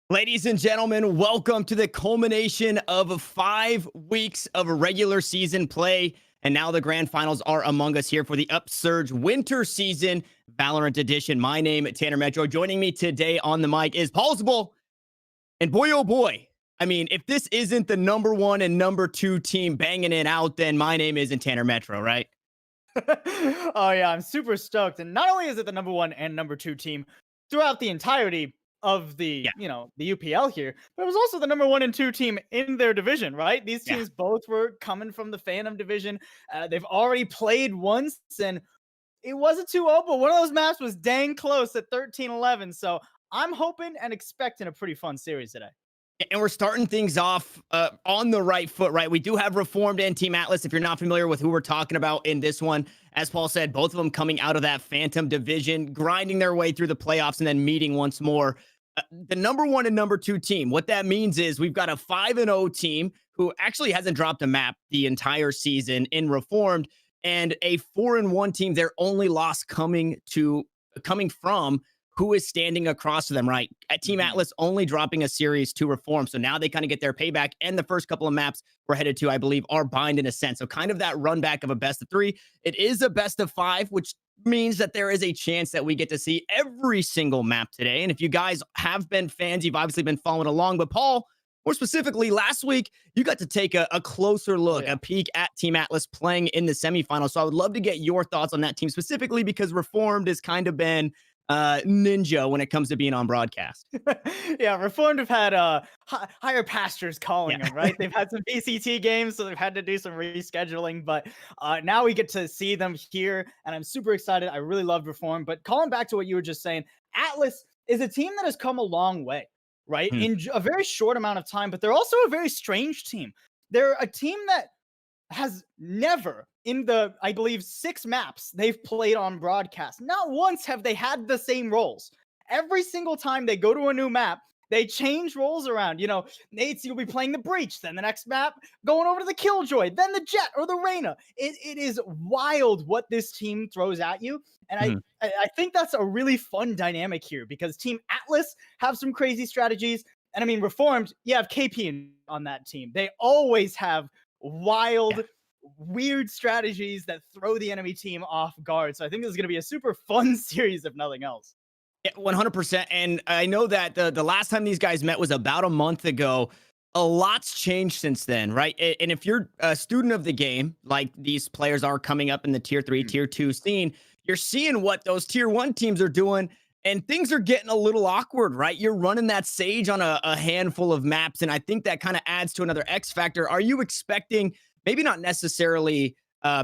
Ladies and gentlemen, welcome to the culmination of 5 weeks of regular season play. And now the grand finals are among us here for the Upsurge Winter Season Valorant Edition. My name is Tanner Metro. Joining me today on the mic is Paulsable. And boy, oh boy, I mean, if this isn't the number one and number two team banging it out, then my name isn't Tanner Metro, right? Oh yeah, I'm super stoked. And not only is it the number one and number two team throughout the entirety of Yeah, the UPL here, but it was also the number one and two team in their division, right? These yeah. teams both were coming from the Phantom division. They've already played once, and it wasn't too old, but one of those maps was dang close at 13-11. So I'm hoping and expecting a pretty fun series today. And we're starting things off on the right foot, right? We do have Reformed and Team Atlas. If you're not familiar with who we're talking about in this one, as Paul said, both of them coming out of that Phantom division, grinding their way through the playoffs and then meeting once more. The number one and number two team, what that means is we've got a 5-0 team who actually hasn't dropped a map the entire season in Reformed, and a 4-1 team, their only loss coming from who is standing across to them, right? At Team Atlas only dropping a series to Reform. So now they kind of get their payback. And the first couple of maps we're headed to, I believe, are Bind in a sense. So kind of that run back of a best of three. It is a best of five, which means that there is a chance that we get to see every single map today. And if you guys have been fans, you've obviously been following along. But Paul, more specifically, last week, you got to take a closer look, a peek at Team Atlas playing in the semifinals. So I would love to get your thoughts on that team specifically because Reformed has kind of been ninja when it comes to being on broadcast. Yeah, Reformed have had higher pastures calling Yeah. them, right? They've had some VCT games, so they've had to do some rescheduling, but now we get to see them here, and I'm super excited. I really loved Reformed, but calling back to what you were just saying, Atlas is a team that has come a long way, right? Hmm. In a very short amount of time, but they're also a very strange team. They're a team that has never in the, I believe, 6 maps they've played on broadcast, not once have they had the same roles. Every single time they go to a new map, they change roles around. You know, Nate's, you'll be playing the Breach, then the next map going over to the Killjoy, then the Jet or the Reyna. It is wild what this team throws at you. And Mhm. I think that's a really fun dynamic here because Team Atlas have some crazy strategies. And I mean, Reformed, you have KP on that team. They always have Yeah. wild, weird strategies that throw the enemy team off guard. So I think this is going to be a super fun series, if nothing else. Yeah, 100%. And I know that the last time these guys met was about a month ago. A lot's changed since then, right? And if you're a student of the game, like these players are coming up in the tier three, tier two scene, you're seeing what those tier one teams are doing. And things are getting a little awkward, right? You're running that Sage on a handful of maps. And I think that kind of adds to another X factor. Are you expecting, maybe not necessarily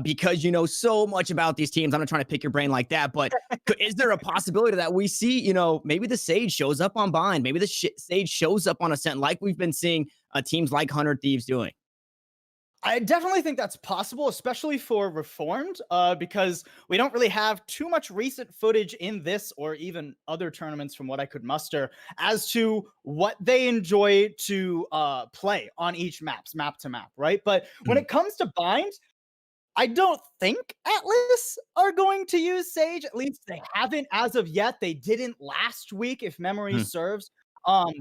because you know so much about these teams? I'm not trying to pick your brain like that, but is there a possibility that we see, maybe the Sage shows up on Bind, maybe the Sage shows up on Ascent, like we've been seeing teams like 100 Thieves doing? I definitely think that's possible, especially for Reformed, because we don't really have too much recent footage in this or even other tournaments from what I could muster as to what they enjoy to play on each map to map, right? But when Mhm. it comes to Bind, I don't think Atlas are going to use Sage. At least they haven't as of yet. They didn't last week, if memory Mhm. serves.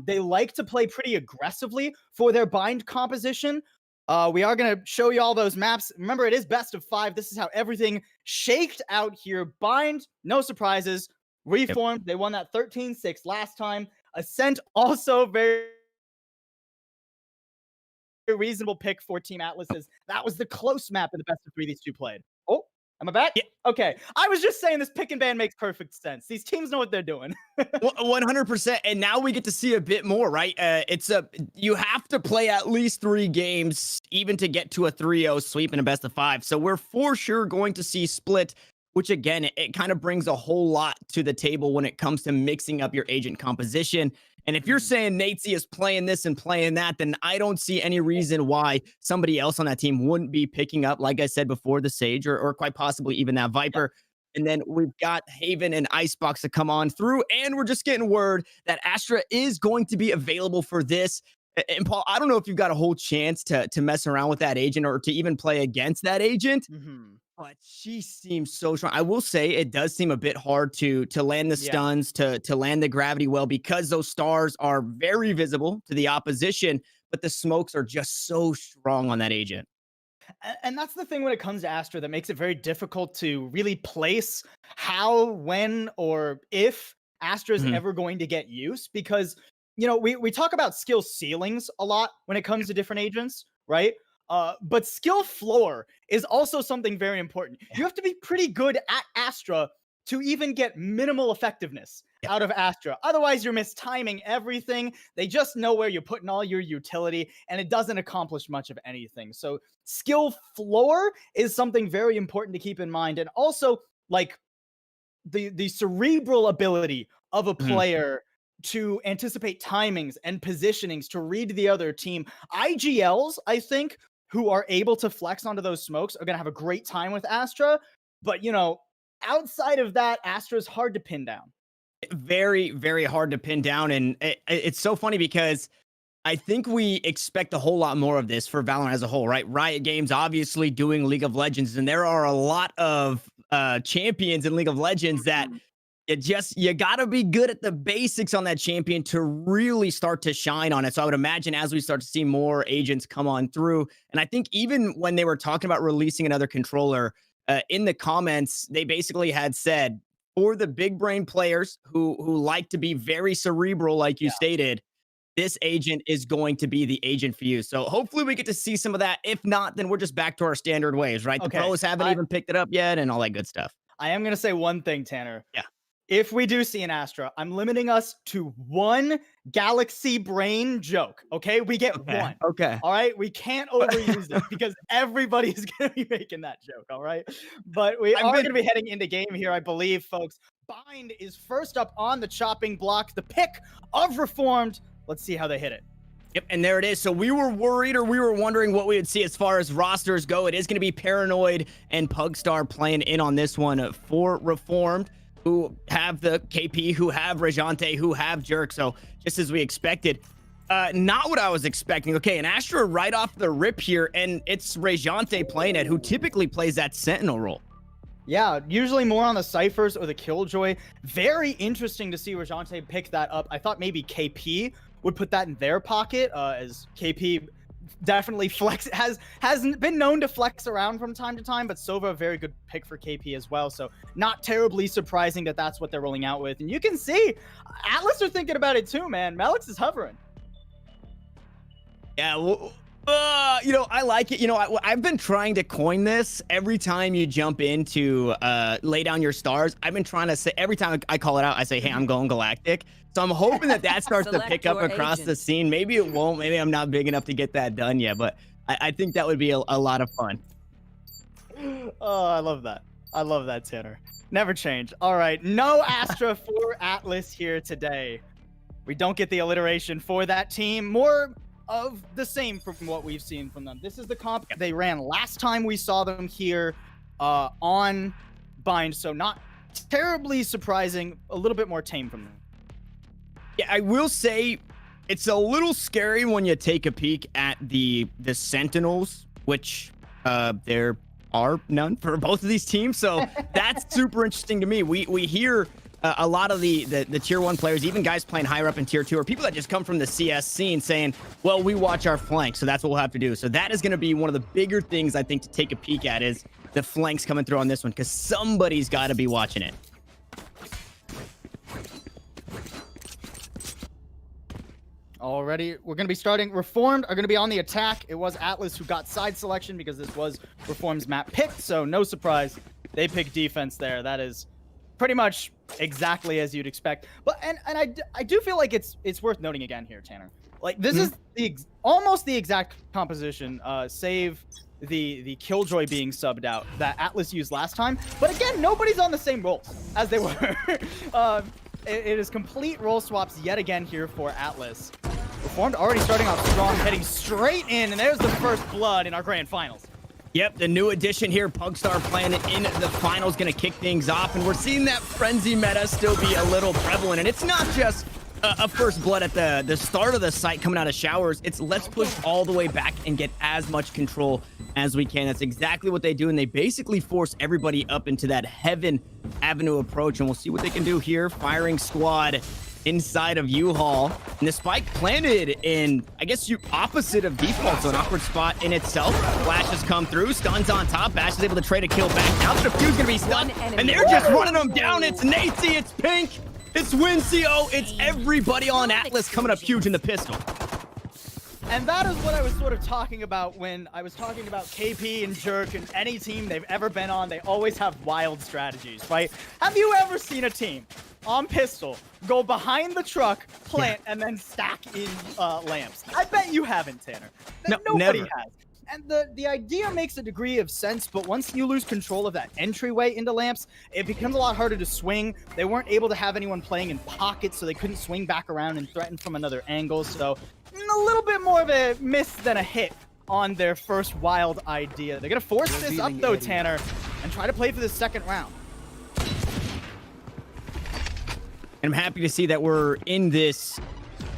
They like to play pretty aggressively for their bind composition. We are going to show you all those maps. Remember, it is best of 5. This is how everything shaked out here. Bind, no surprises. Yep. Reformed, they won that 13-6 last time. Ascent, also very reasonable pick for Team Atlas's. That was the close map in the best of 3 these two played. Oh, am I back? Yeah. Okay. I was just saying this pick and ban makes perfect sense. These teams know what they're doing. 100%. And now we get to see a bit more, right? You have to play at least 3 games even to get to a 3-0 sweep in a best of 5. So we're for sure going to see split, which again, it kind of brings a whole lot to the table when it comes to mixing up your agent composition. And if you're Mhm. saying Natesy is playing this and playing that, then I don't see any reason why somebody else on that team wouldn't be picking up, like I said before, the Sage or quite possibly even that Viper. And then we've got Haven and Icebox to come on through. And we're just getting word that Astra is going to be available for this. And Paul, I don't know if you've got a whole chance to mess around with that agent or to even play against that agent. Mhm. But she seems so strong. I will say it does seem a bit hard to land the Yeah. stuns, to land the gravity well, because those stars are very visible to the opposition, but the smokes are just so strong on that agent. And that's the thing when it comes to Astra that makes it very difficult to really place how, when, or if Astra is Mhm. ever going to get use. Because, we talk about skill ceilings a lot when it comes to different agents, right? But skill floor is also something very important. Yeah. You have to be pretty good at Astra to even get minimal effectiveness Yep. out of Astra. Otherwise, you're mistiming everything. They just know where you're putting all your utility, and it doesn't accomplish much of anything. So skill floor is something very important to keep in mind. And also, like, the cerebral ability of a Mhm. player to anticipate timings and positionings to read the other team. IGLs, I think, who are able to flex onto those smokes are going to have a great time with Astra. But, outside of that, Astra's hard to pin down. Very, very hard to pin down. And it's so funny because I think we expect a whole lot more of this for Valorant as a whole, right? Riot Games obviously doing League of Legends, and there are a lot of champions in League of Legends that you gotta be good at the basics on that champion to really start to shine on it. So I would imagine as we start to see more agents come on through, and I think even when they were talking about releasing another controller, in the comments, they basically had said for the big brain players who like to be very cerebral, like you Yeah. stated, this agent is going to be the agent for you. So hopefully we get to see some of that. If not, then we're just back to our standard ways, right? The Okay. pros haven't I, even picked it up yet and all that good stuff. I am going to say one thing, Tanner. Yeah. If we do see an Astra, I'm limiting us to one galaxy brain joke. Okay. We get Okay. one. Okay. All right. We can't overuse it because everybody is going to be making that joke. All right. But we I've are been going to be heading into game here, I believe, folks. Bind is first up on the chopping block. The pick of Reformed. Let's see how they hit it. Yep, and there it is. So we were worried, or we were wondering what we would see as far as rosters go. It is going to be Paranoid and Pugstar playing in on this one for Reformed, who have the KP, who have Rejante, who have Jerk. So just as we expected. Not what I was expecting. Okay, an Astra right off the rip here, and it's Rejante playing it, who typically plays that Sentinel role. Yeah, usually more on the Cyphers or the Killjoy. Very interesting to see Rejante pick that up. I thought maybe KP would put that in their pocket, as KP definitely has been known to flex around from time to time, but Sova a very good pick for KP as well. So not terribly surprising that that's what they're rolling out with. And you can see Atlas are thinking about it too, man. Malix is hovering. Yeah, well, I like it. I've been trying to coin this every time you jump into lay down your stars. I've been trying to say every time I call it out, I say, hey, I'm going galactic. So I'm hoping that starts to pick up across the scene. Maybe it won't. Maybe I'm not big enough to get that done yet, but I think that would be a lot of fun. Oh, I love that. I love that, Tanner. Never change. All right, no Astra for Atlas here today. We don't get the alliteration for that team. More of the same from what we've seen from them. This is the comp they ran last time we saw them here on Bind, so not terribly surprising. A little bit more tame from them. Yeah, I will say it's a little scary when you take a peek at the Sentinels, which there are none for both of these teams. So that's super interesting to me. We hear a lot of the tier 1 players, even guys playing higher up in tier 2, or people that just come from the CS scene saying, well, we watch our flanks, so that's what we'll have to do. So that is going to be one of the bigger things I think to take a peek at, is the flanks coming through on this one, because somebody's got to be watching it. Already, we're going to be starting. Reformed are going to be on the attack. It was Atlas who got side selection because this was Reformed's map pick, so no surprise. They picked defense there. That is pretty much exactly as you'd expect. But and I do feel like it's worth noting again here, Tanner. Like, this is almost the exact composition, save the Killjoy being subbed out, that Atlas used last time. But again, nobody's on the same roles as they were. It is complete role swaps yet again here for Atlas. Reformed already starting off strong, heading straight in, and there's the first blood in our grand finals. Yep, the new addition here, Pugstar playing it in the finals, going to kick things off, and we're seeing that frenzy meta still be a little prevalent. And it's not just a first blood at the start of the site coming out of showers. It's let's push all the way back and get as much control as we can. That's exactly what they do, and they basically force everybody up into that Heaven Avenue approach, and we'll see what they can do here. Firing squad inside of U-Haul, and the spike planted in, I guess, you opposite of default, so an awkward spot in itself. Flashes come through, stuns on top. Bash is able to trade a kill back. Now the Fuse gonna be stunned, and they're just running them down. It's Nacy, it's Pink, it's Wincio, it's everybody on Atlas coming up huge in the pistol. And that is what I was sort of talking about when I was talking about KP and Jerk and any team they've ever been on. They always have wild strategies, right? Have you ever seen a team on pistol go behind the truck, plant, and then stack in lamps? I bet you haven't, Tanner. No, Nobody never. has. And the idea makes a degree of sense, but once you lose control of that entryway into lamps, it becomes a lot harder to swing. They weren't able to have anyone playing in pockets, so they couldn't swing back around and threaten from another angle. So a little bit more of a miss than a hit on their first wild idea. They're going to force this up, though, Tanner, and try to play for the second round. And I'm happy to see that we're in this,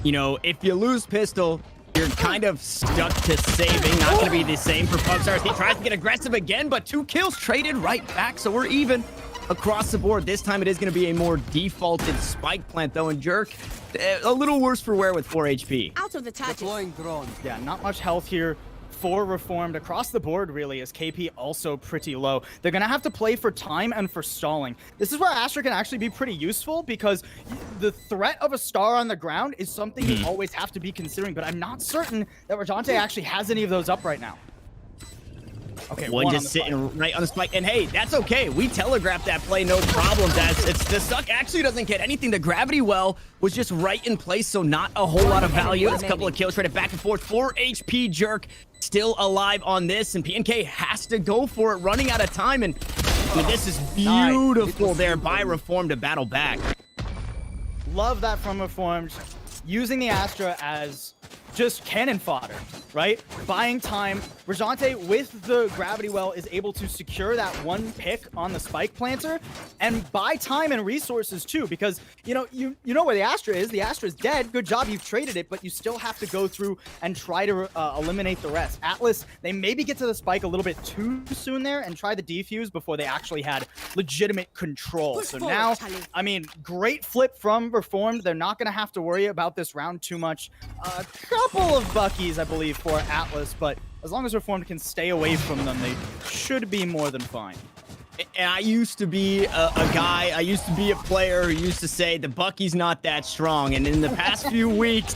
you know, if you lose pistol, you're kind of stuck to saving. Not going to be the same for Upsurge. He tries to get aggressive again, but 2 kills traded right back, so we're even across the board. This time it is going to be a more defaulted spike plant, though, and Jerk, a little worse for wear with 4 HP. Out of the touches. Yeah, not much health here for Reformed across the board, really, as KP also pretty low. They're going to have to play for time and for stalling. This is where Astra can actually be pretty useful, because the threat of a star on the ground is something you always have to be considering, but I'm not certain that Rajante actually has any of those up right now. Okay, one just sitting right on the spike, and hey, that's okay. We telegraphed that play, no problems. As it's the suck actually doesn't get anything. The gravity well was just right in place, so not a whole lot of value. It's a couple of kills traded back and forth. 4 HP Jerk still alive on this, and PNK has to go for it, running out of time. And I mean, this is beautiful there by Reformed to battle back. Love that from Reformed, using the Astra as just cannon fodder, right? Buying time. Rajante, with the gravity well, is able to secure that 1 pick on the spike planter and buy time and resources too, because you know where the Astra is. The Astra is dead. Good job, you've traded it, but you still have to go through and try to eliminate the rest. Atlas, they maybe get to the spike a little bit too soon there and try the defuse before they actually had legitimate control. So now, I mean, great flip from Reformed. They're not going to have to worry about this round too much. Couple of Buckies, I believe, for Atlas, but as long as Reformed can stay away from them, they should be more than fine. And I used to be a guy, I used to be a player who used to say the Bucky's not that strong. And in the past few weeks,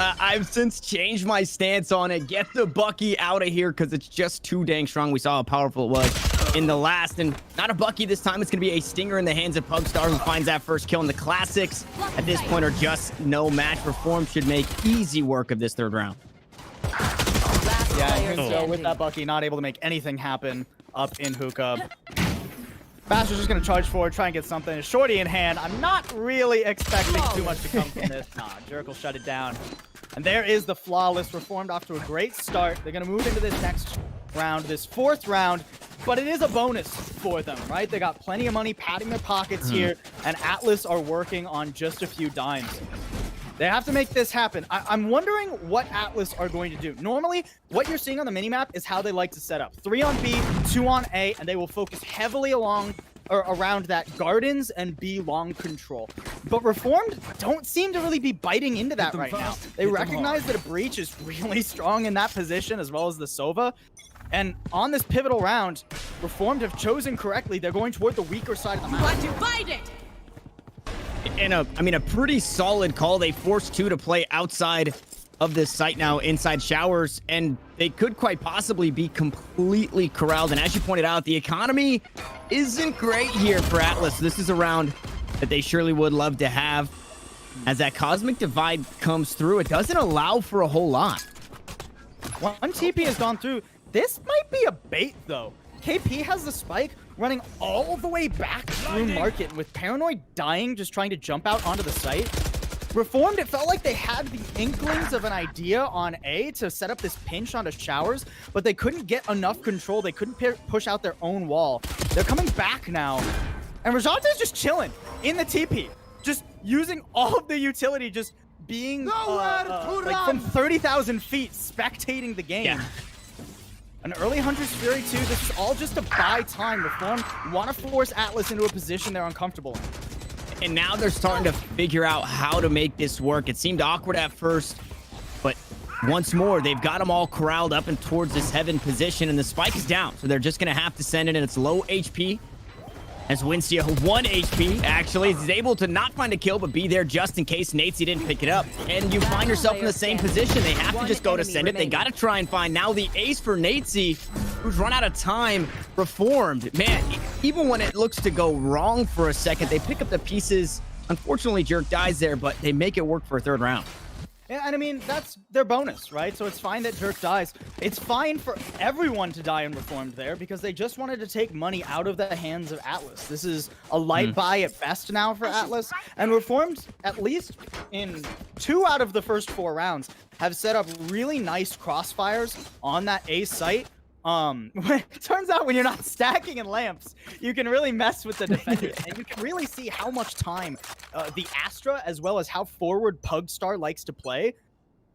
I've since changed my stance on it. Get the Bucky out of here, because it's just too dang strong. We saw how powerful it was in the last. And not a Bucky this time. It's going to be a stinger in the hands of Pugstar, who finds that first kill. And the classics at this point are just no match. Reform should make easy work of this third round. Yeah, so with that Bucky, not able to make anything happen up in Hookah. Bash is just going to charge forward, try and get something. Shorty in hand. I'm not really expecting too much to come from this. Nah, Jerk will shut it down. And there is the flawless. Reformed off to a great start. They're going to move into this next round, this 4th round, but it is a bonus for them, right? They got plenty of money padding their pockets here, and Atlas are working on just a few dimes. They have to make this happen. I'm wondering what Atlas are going to do. Normally, what you're seeing on the minimap is how they like to set up. 3 on B, 2 on A, and they will focus heavily around that gardens and B long control. But Reformed don't seem to really be biting into that right now. They recognize that a breach is really strong in that position, as well as the Sova. And on this pivotal round, Reformed have chosen correctly. They're going toward the weaker side of the map. Want to fight it? And a pretty solid call. They forced 2 to play outside of this site now, inside showers, and they could quite possibly be completely corralled. And as you pointed out, the economy isn't great here for Atlas. This is a round that they surely would love to have. As that Cosmic Divide comes through, it doesn't allow for a whole lot. One TP has gone through. This might be a bait, though. KP has the spike running all the way back through market, with Paranoid dying, just trying to jump out onto the site. Reformed, it felt like they had the inklings of an idea on A to set up this pinch onto showers, but they couldn't get enough control. They couldn't push out their own wall. They're coming back now, and Rajante is just chilling in the TP. just using all of the utility, just being like from 30,000 feet, spectating the game. Yeah. An early Hunter's Fury too. This is all just to buy time. Reform want to force Atlas into a position they're uncomfortable in. And now they're starting to figure out how to make this work. It seemed awkward at first, but once more, they've got them all corralled up and towards this heaven position, and the spike is down. So they're just going to have to send it in its low HP. As Wincio, 1 HP, actually, is able to not find a kill, but be there just in case Natesy didn't pick it up. And you find yourself in the same position. They have to just go to send it. They got to try and find now the ace for Natesy, who's run out of time. Reformed. Man, even when it looks to go wrong for a second, they pick up the pieces. Unfortunately, Jerk dies there, but they make it work for a third round. Yeah, and I mean, that's their bonus, right? So it's fine that Jerk dies. It's fine for everyone to die in Reformed there because they just wanted to take money out of the hands of Atlas. This is a light buy at best now for Atlas. And Reformed, at least in 2 out of the first 4 rounds, have set up really nice crossfires on that A site. It turns out when you're not stacking in lamps, you can really mess with the defenders, and you can really see how much time the Astra, as well as how forward Pugstar likes to play,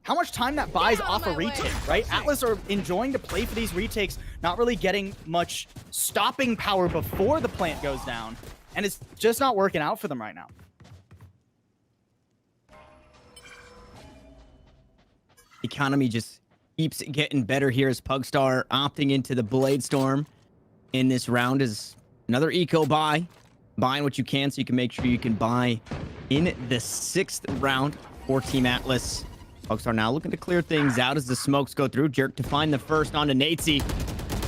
how much time that buys off a retake, right? Atlas are enjoying to play for these retakes, not really getting much stopping power before the plant goes down, and it's just not working out for them right now. Economy just keeps getting better here as Pugstar opting into the Blade Storm in this round is another eco buy. Buying what you can so you can make sure you can buy in the 6th round for Team Atlas. Pugstar now looking to clear things out as the smokes go through. Jerk to find the first onto Natesy.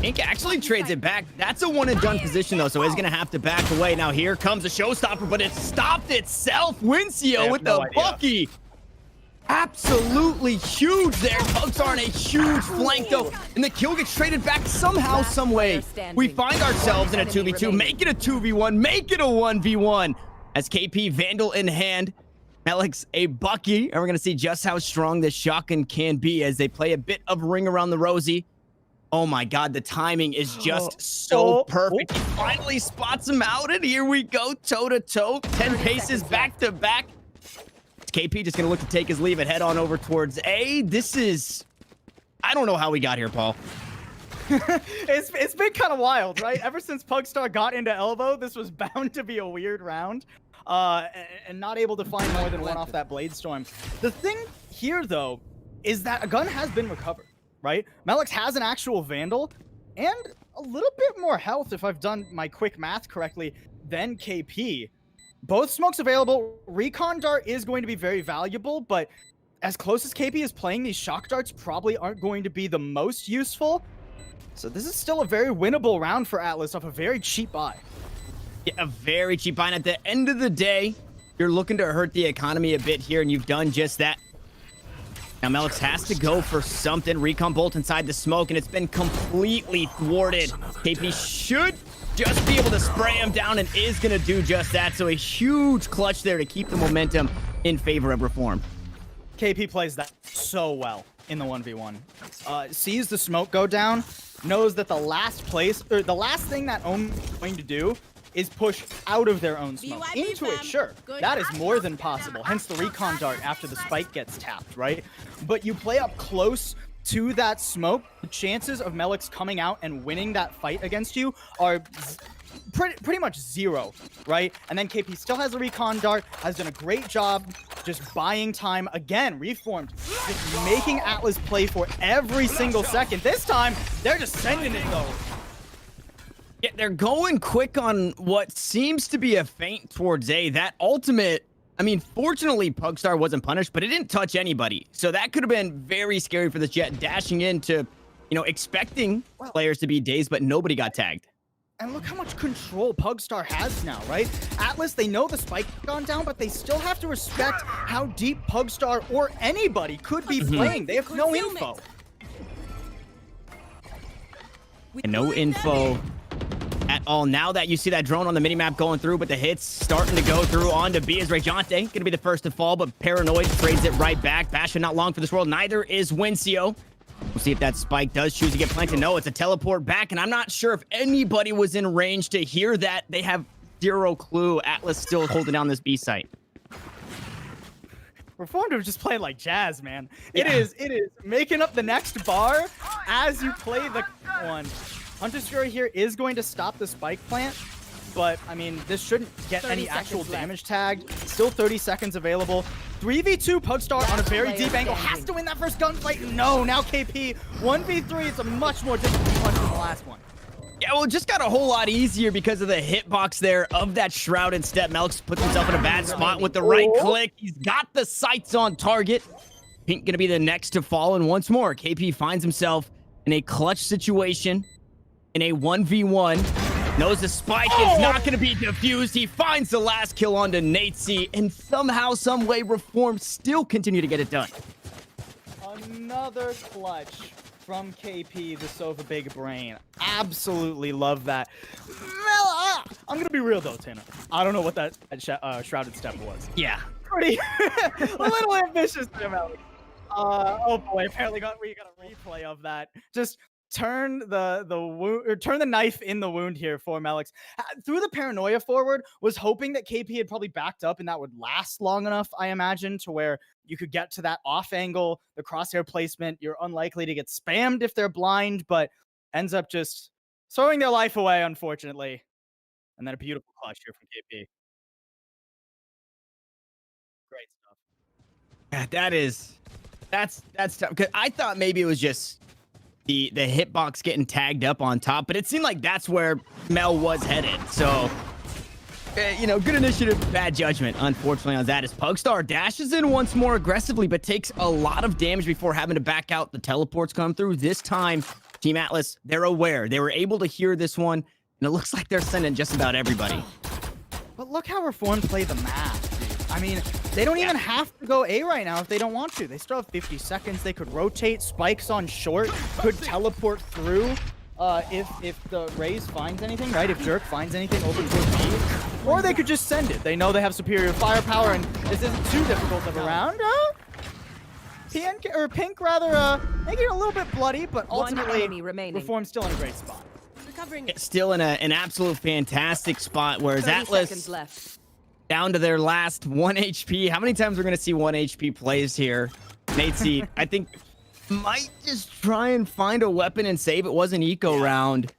Ink actually trades it back. That's a one and done position though, so he's gonna have to back away. Now here comes a showstopper, but it stopped itself. Wincio with the Bucky. Absolutely huge there. Pugstar in a huge flank though, and the kill gets traded back somehow, some way. We find ourselves in a 2v2, make it a 2v1, make it a 1v1. As KP Vandal in hand, Alex a Bucky, and we're gonna see just how strong this shotgun can be as they play a bit of ring around the Rosie. Oh my god, the timing is just so perfect. He finally spots him out, and here we go, toe to toe, 10 paces back to back. KP just gonna look to take his leave and head on over towards A. This is, I don't know how we got here, Paul. It's been kind of wild, right? Ever since Pugstar got into Elbow, this was bound to be a weird round. And not able to find more than one off that Blade Storm. The thing here, though, is that a gun has been recovered, right? Melix has an actual Vandal and a little bit more health, if I've done my quick math correctly, than KP. Both smokes available. Recon Dart is going to be very valuable, but as close as KP is playing, these shock darts probably aren't going to be the most useful. So this is still a very winnable round for Atlas off a very cheap buy. Yeah, a very cheap buy. And at the end of the day, you're looking to hurt the economy a bit here, and you've done just that. Now Melix has to go for something. Recon Bolt inside the smoke, and it's been completely thwarted. KP should just be able to spray him down and is going to do just that. So a huge clutch there to keep the momentum in favor of Reform. KP plays that so well in the 1v1. Sees the smoke go down, knows that the last thing that Ohm is going to do is push out of their own smoke. Into it, sure. That is more than possible. Hence the recon dart after the spike gets tapped, right? But you play up close to that smoke, the chances of Melix coming out and winning that fight against you are pretty much 0, right? And then KP still has a recon dart, has done a great job just buying time. Again, Reformed, just making Atlas play for every single second. This time, they're just sending it though. Yeah, they're going quick on what seems to be a feint towards A. That ultimate, I mean, fortunately, Pugstar wasn't punished, but it didn't touch anybody. So that could have been very scary for this Jet, dashing into, you know, expecting players to be dazed, but nobody got tagged. And look how much control Pugstar has now, right? Atlas, they know the spike gone down, but they still have to respect how deep Pugstar or anybody could be playing. They have no info. And no info at all. Now that you see that drone on the minimap going through, but the hits starting to go through onto B is Rejante. Gonna be the first to fall, but Paranoid trades it right back. Bastion not long for this world. Neither is Wincio. We'll see if that spike does choose to get planted. No, it's a teleport back, and I'm not sure if anybody was in range to hear that. They have 0 clue. Atlas still holding down this B site. Reformed are just playing like jazz, man. It is making up the next bar as you play the one. Hunter's Fury here is going to stop the spike plant, but I mean, this shouldn't get any actual damage tagged. Still 30 seconds available. 3v2 Pugstar on a very deep angle. Has to win that first gunfight. No, now KP. 1v3, it's a much more difficult punch than the last one. Yeah, well, it just got a whole lot easier because of the hitbox there of that shrouded step. Melix puts himself in a bad spot with the right click. He's got the sights on target. Pink gonna be the next to fall, and once more, KP finds himself in a clutch situation in a 1v1. Knows the spike is not going to be defused. He finds the last kill onto Natesy, and somehow, some way, Reform still continue to get it done. Another clutch from KP, the Sova Big Brain. Absolutely love that. Well, I'm going to be real, though, Tanner. I don't know what that shrouded step was. Yeah. Pretty a little ambitious there, Alex. Oh, boy. Apparently we got a replay of that. Just turn turn the knife in the wound here for Melix. Threw the paranoia forward, was hoping that KP had probably backed up and that would last long enough, I imagine, to where you could get to that off angle, the crosshair placement. You're unlikely to get spammed if they're blind, but ends up just throwing their life away, unfortunately. And then a beautiful clutch here from KP. Great stuff. Yeah, that's tough. Because I thought maybe it was just the hitbox getting tagged up on top, but it seemed like that's where Mel was headed. So, you know, good initiative, bad judgment, unfortunately, on that. As Pugstar dashes in once more aggressively, but takes a lot of damage before having to back out. The teleports come through. This time, Team Atlas, they're aware. They were able to hear this one, and it looks like they're sending just about everybody. But look how Reform play the map, dude. I mean, they don't even have to go A right now if they don't want to. They still have 50 seconds. They could rotate. Spikes on short. Could teleport through if the Raze finds anything, right? If Jerk finds anything over towards B. Or they could just send it. They know they have superior firepower, and this isn't too difficult of a round. Pink rather making it a little bit bloody, but ultimately Reform's still in a great spot. Still in an absolute fantastic spot, whereas Atlas down to their last 1 HP. How many times we're going to see 1 HP plays here? Natesy, I think, might just try and find a weapon and save. It was an eco round,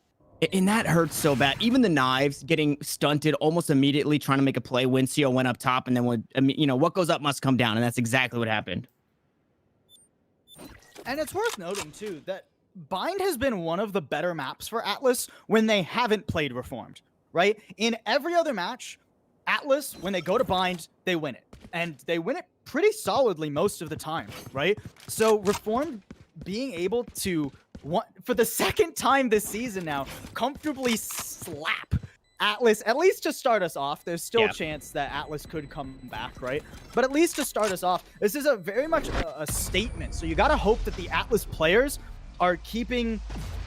and that hurts so bad. Even the knives getting stunted almost immediately, trying to make a play. Wincio went up top, and then what goes up must come down, and that's exactly what happened. And it's worth noting, too, that Bind has been one of the better maps for Atlas when they haven't played Reformed, right? In every other match, Atlas, when they go to Bind, they win it. And they win it pretty solidly most of the time, right? So Reformed being able to, for the second time this season now, comfortably slap Atlas, at least to start us off. There's still a chance that Atlas could come back, right? But at least to start us off, this is a very much a statement. So you got to hope that the Atlas players are keeping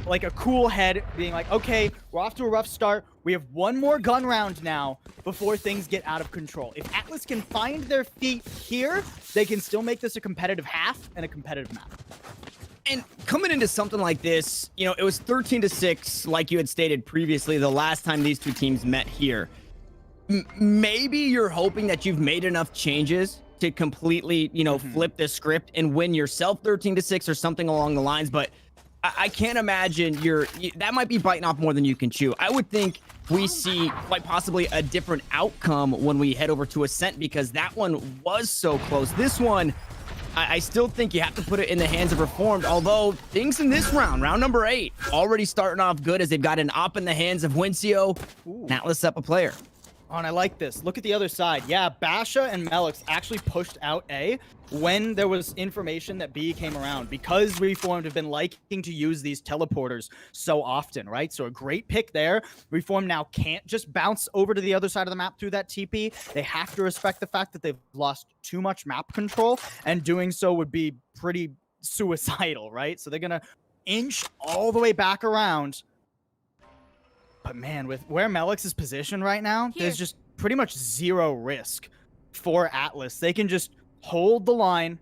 like a cool head, being like, okay, we're off to a rough start. We have one more gun round now before things get out of control. If Atlas can find their feet here, they can still make this a competitive half and a competitive map. And coming into something like this, you know, it was 13-6, like you had stated previously, the last time these two teams met here. Maybe you're hoping that you've made enough changes to completely, you know, flip the script and win yourself 13-6 or something along the lines, but I can't imagine that might be biting off more than you can chew. I would think we see quite possibly a different outcome when we head over to Ascent, because that one was so close. This one, I still think you have to put it in the hands of Reformed, although things in this round number 8, already starting off good as they've got an op in the hands of Wincio. Atlas up a player. Oh, and I like this. Look at the other side. Yeah, Basha and Melix actually pushed out A when there was information that B came around, because Reformed have been liking to use these teleporters so often, right? So a great pick there. Reformed now can't just bounce over to the other side of the map through that TP. They have to respect the fact that they've lost too much map control, and doing so would be pretty suicidal, right? So they're going to inch all the way back around. But man, with where Melix is positioned right now, there's just pretty much zero risk for Atlas. They can just hold the line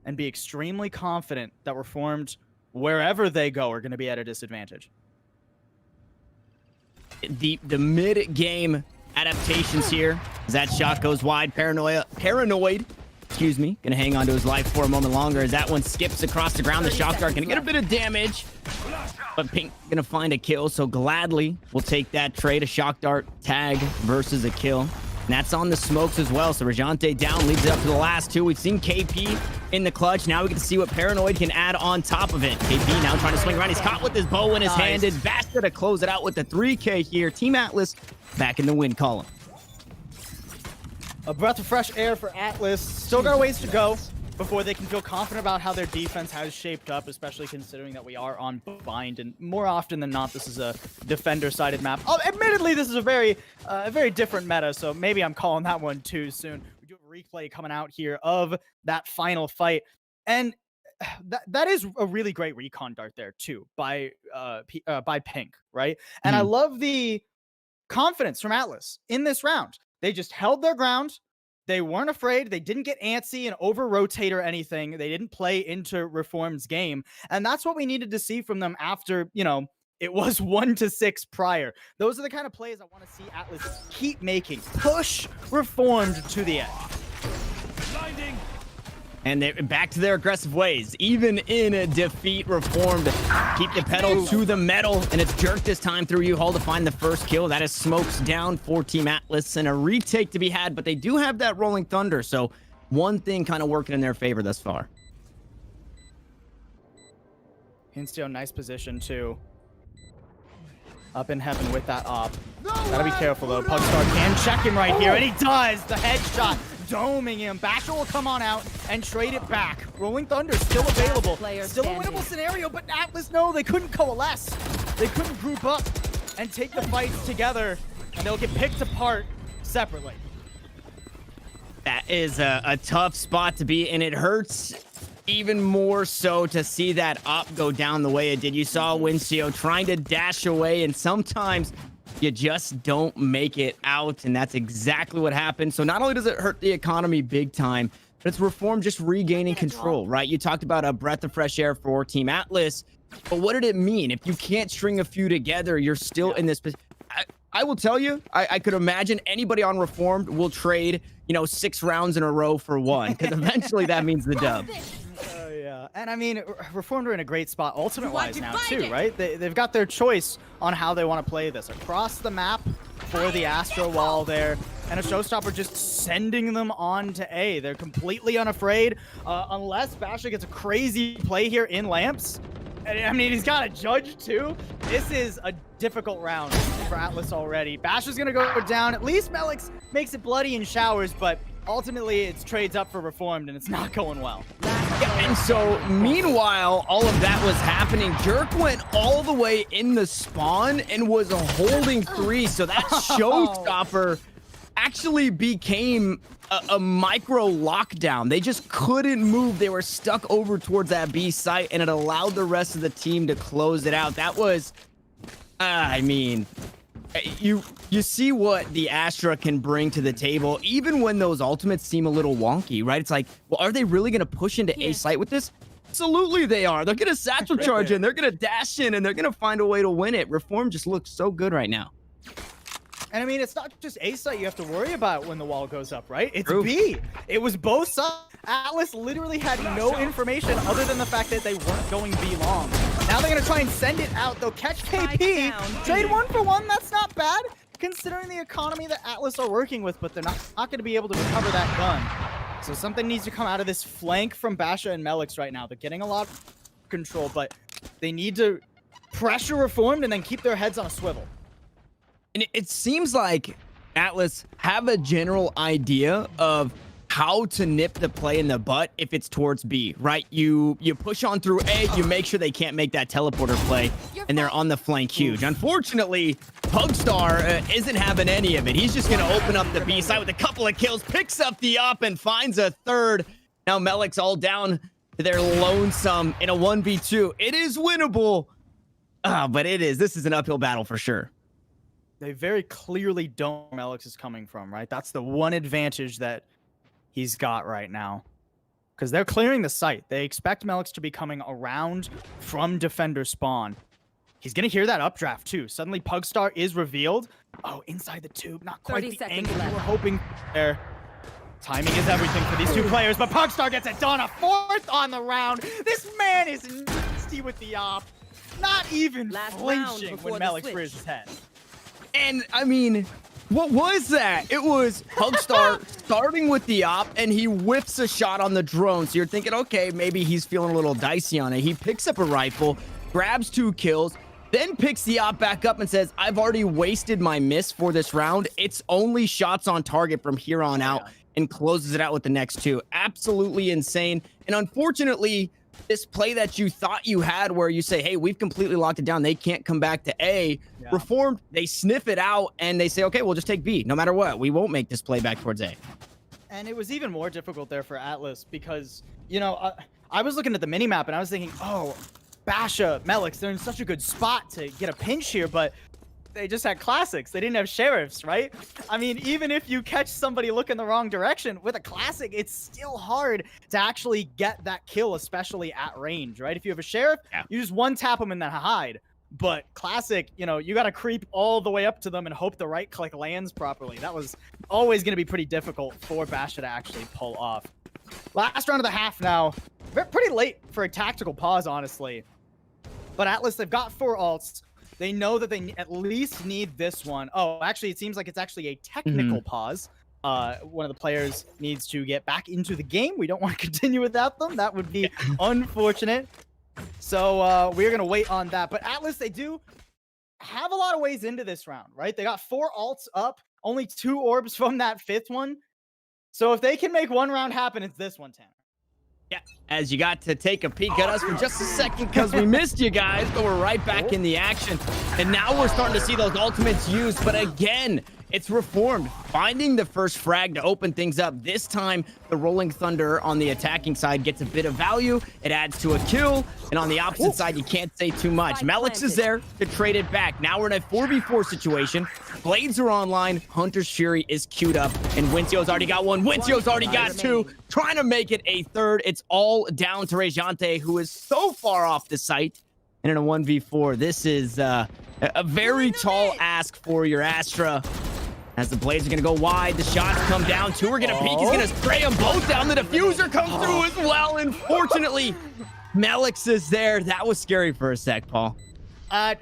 and be extremely confident that Reformed, wherever they go, are going to be at a disadvantage. The mid-game adaptations here, as that shot goes wide. Paranoid excuse me. Gonna hang on to his life for a moment longer as that one skips across the ground. The shock dart gonna get a bit of damage, but Pink gonna find a kill, so gladly we'll take that trade. A shock dart tag versus a kill. And that's on the smokes as well. So Rajante down leads it up to the last two. We've seen KP in the clutch. Now we get to see what Paranoid can add on top of it. KP now trying to swing around. He's caught with his bow in his hand. And Basta to close it out with the 3K here. Team Atlas back in the win column. A breath of fresh air for Atlas. Still got a ways to go before they can feel confident about how their defense has shaped up, especially considering that we are on bind, and more often than not, this is a defender-sided map. Oh, admittedly, this is a very different meta, so maybe I'm calling that one too soon. We do have a replay coming out here of that final fight, and that is a really great recon dart there too by Pink, right? And I love the confidence from Atlas in this round. They just held their ground. They weren't afraid. They didn't get antsy and over-rotate or anything. They didn't play into Reformed's game. And that's what we needed to see from them after, you know, it was 1-6 prior. Those are the kind of plays I want to see Atlas keep making. Push Reformed to the edge. Blinding. And they're back to their aggressive ways. Even in a defeat, Reformed keep the pedal to the metal. And it's Jerk this time through U-Haul to find the first kill. That is smokes down for Team Atlas and a retake to be had. But they do have that Rolling Thunder. So one thing kind of working in their favor thus far. Hinsteo, nice position too. Up in heaven with that op. Gotta be careful though. Pugstar can check him right here. And he does. The headshot. Doming him. Basher will come on out and trade it back. Rolling Thunder still available. Still a winnable scenario, but Atlas, no, they couldn't coalesce. They couldn't group up and take the fights together, and they'll get picked apart separately. That is a tough spot to be, and it hurts even more so to see that op go down the way it did. You saw Wincio trying to dash away, and sometimes you just don't make it out, and that's exactly what happened. So not only does it hurt the economy big time, but it's Reform just regaining control, right? You talked about a breath of fresh air for Team Atlas, but what did it mean? If you can't string a few together, you're still in this position. I will tell you, I could imagine anybody on Reformed will trade, you know, 6 rounds in a row for one, because eventually that means the dub. Yeah, and I mean, Reformed are in a great spot ultimate-wise now too, right? They've got their choice on how they want to play this. Across the map for the Astro Wall there, and a Showstopper just sending them on to A. They're completely unafraid, unless Basha gets a crazy play here in Lamps. I mean, he's got a judge too. This is a difficult round for Atlas already. Basha's gonna go down. At least Melix makes it bloody in showers, but ultimately it's trades up for Reformed, and it's not going well. Yeah, and so meanwhile, all of that was happening. Jerk went all the way in the spawn and was holding 3. So that Showstopper actually became a micro lockdown. They just couldn't move. They were stuck over towards that B site, and it allowed the rest of the team to close it out. That was, I mean, you see what the Astra can bring to the table, even when those ultimates seem a little wonky, right? It's like, well, are they really going to push into A site with this? Absolutely they are. They're going to satchel charge in, they're going to dash in, and they're going to find a way to win it. Reform just looks so good right now. And I mean, it's not just A site you have to worry about when the wall goes up, right? It's True. B. It was both sides. Atlas literally had no information other than the fact that they weren't going B long. Now they're going to try and send it out. They'll catch KP. Trade 1 for 1. That's not bad, considering the economy that Atlas are working with, but they're not going to be able to recover that gun. So something needs to come out of this flank from Basha and Melix right now. They're getting a lot of control, but they need to pressure Reformed and then keep their heads on a swivel. And it seems like Atlas have a general idea of how to nip the play in the butt if it's towards B, right? You push on through A, you make sure they can't make that teleporter play, and they're on the flank huge. Unfortunately, Pugstar isn't having any of it. He's just going to open up the B side with a couple of kills, picks up the up, and finds a third. Now Melix all down to their lonesome in a 1v2. It is winnable, but this is an uphill battle for sure. They very clearly don't know where Melix is coming from, right? That's the one advantage that he's got right now. Because they're clearing the site. They expect Melix to be coming around from defender spawn. He's going to hear that updraft too. Suddenly Pugstar is revealed. Oh, inside the tube. Not quite the angle we were hoping there. Timing is everything for these two players, but Pugstar gets it done. A 4th on the round. This man is nasty with the op. Not even flinching when Melix rears his head. And I mean, what was that? It was Pugstar starting with the op, and he whips a shot on the drone. So you're thinking, okay, maybe he's feeling a little dicey on it. He picks up a rifle, grabs 2 kills, then picks the op back up and says, I've already wasted my miss for this round. It's only shots on target from here on out, and closes it out with the next 2. Absolutely insane. And unfortunately, this play that you thought you had where you say, hey, we've completely locked it down, they can't come back to A. Reformed, they sniff it out and they say, okay, we'll just take B. No matter what, we won't make this play back towards A. And it was even more difficult there for Atlas because, you know, I was looking at the minimap and I was thinking, oh, Basha, Melix, they're in such a good spot to get a pinch here, but they just had classics. They didn't have sheriffs, right? I mean, even if you catch somebody looking the wrong direction with a classic, it's still hard to actually get that kill, especially at range, right? If you have a sheriff, you just one tap them and then hide. But classic, you know, you got to creep all the way up to them and hope the right click lands properly. That was always going to be pretty difficult for Basha to actually pull off. Last round of the half now. Pretty late for a tactical pause, honestly. But Atlas, they've got 4 alts. They know that they at least need this one. Oh, actually, it seems like it's actually a technical pause. One of the players needs to get back into the game. We don't want to continue without them. That would be unfortunate. So we're going to wait on that. But Atlas, they do have a lot of ways into this round, right? They got 4 alts up, only 2 orbs from that 5th one. So if they can make one round happen, it's this one, Tanner. Yeah, as you got to take a peek at us for just a second because we missed you guys, but we're right back in the action. And now we're starting to see those ultimates used, but again, it's Reformed finding the first frag to open things up. This time, the Rolling Thunder on the attacking side gets a bit of value. It adds to a kill, and on the opposite side, you can't say too much. Melix is there to trade it back. Now we're in a 4v4 situation. Blades are online. Hunter's Fury is queued up, and Wincio's already got 1. Wincio's already got 2. Trying to make it a 3rd. It's all down to Rejante, who is so far off the site. And in a 1v4, this is a very tall ask for your Astra. As the Blades are going to go wide, the shots come down. 2 are going to peek. He's going to spray them both down. The diffuser comes through as well. Unfortunately, Melix is there. That was scary for a sec, Paul. I'm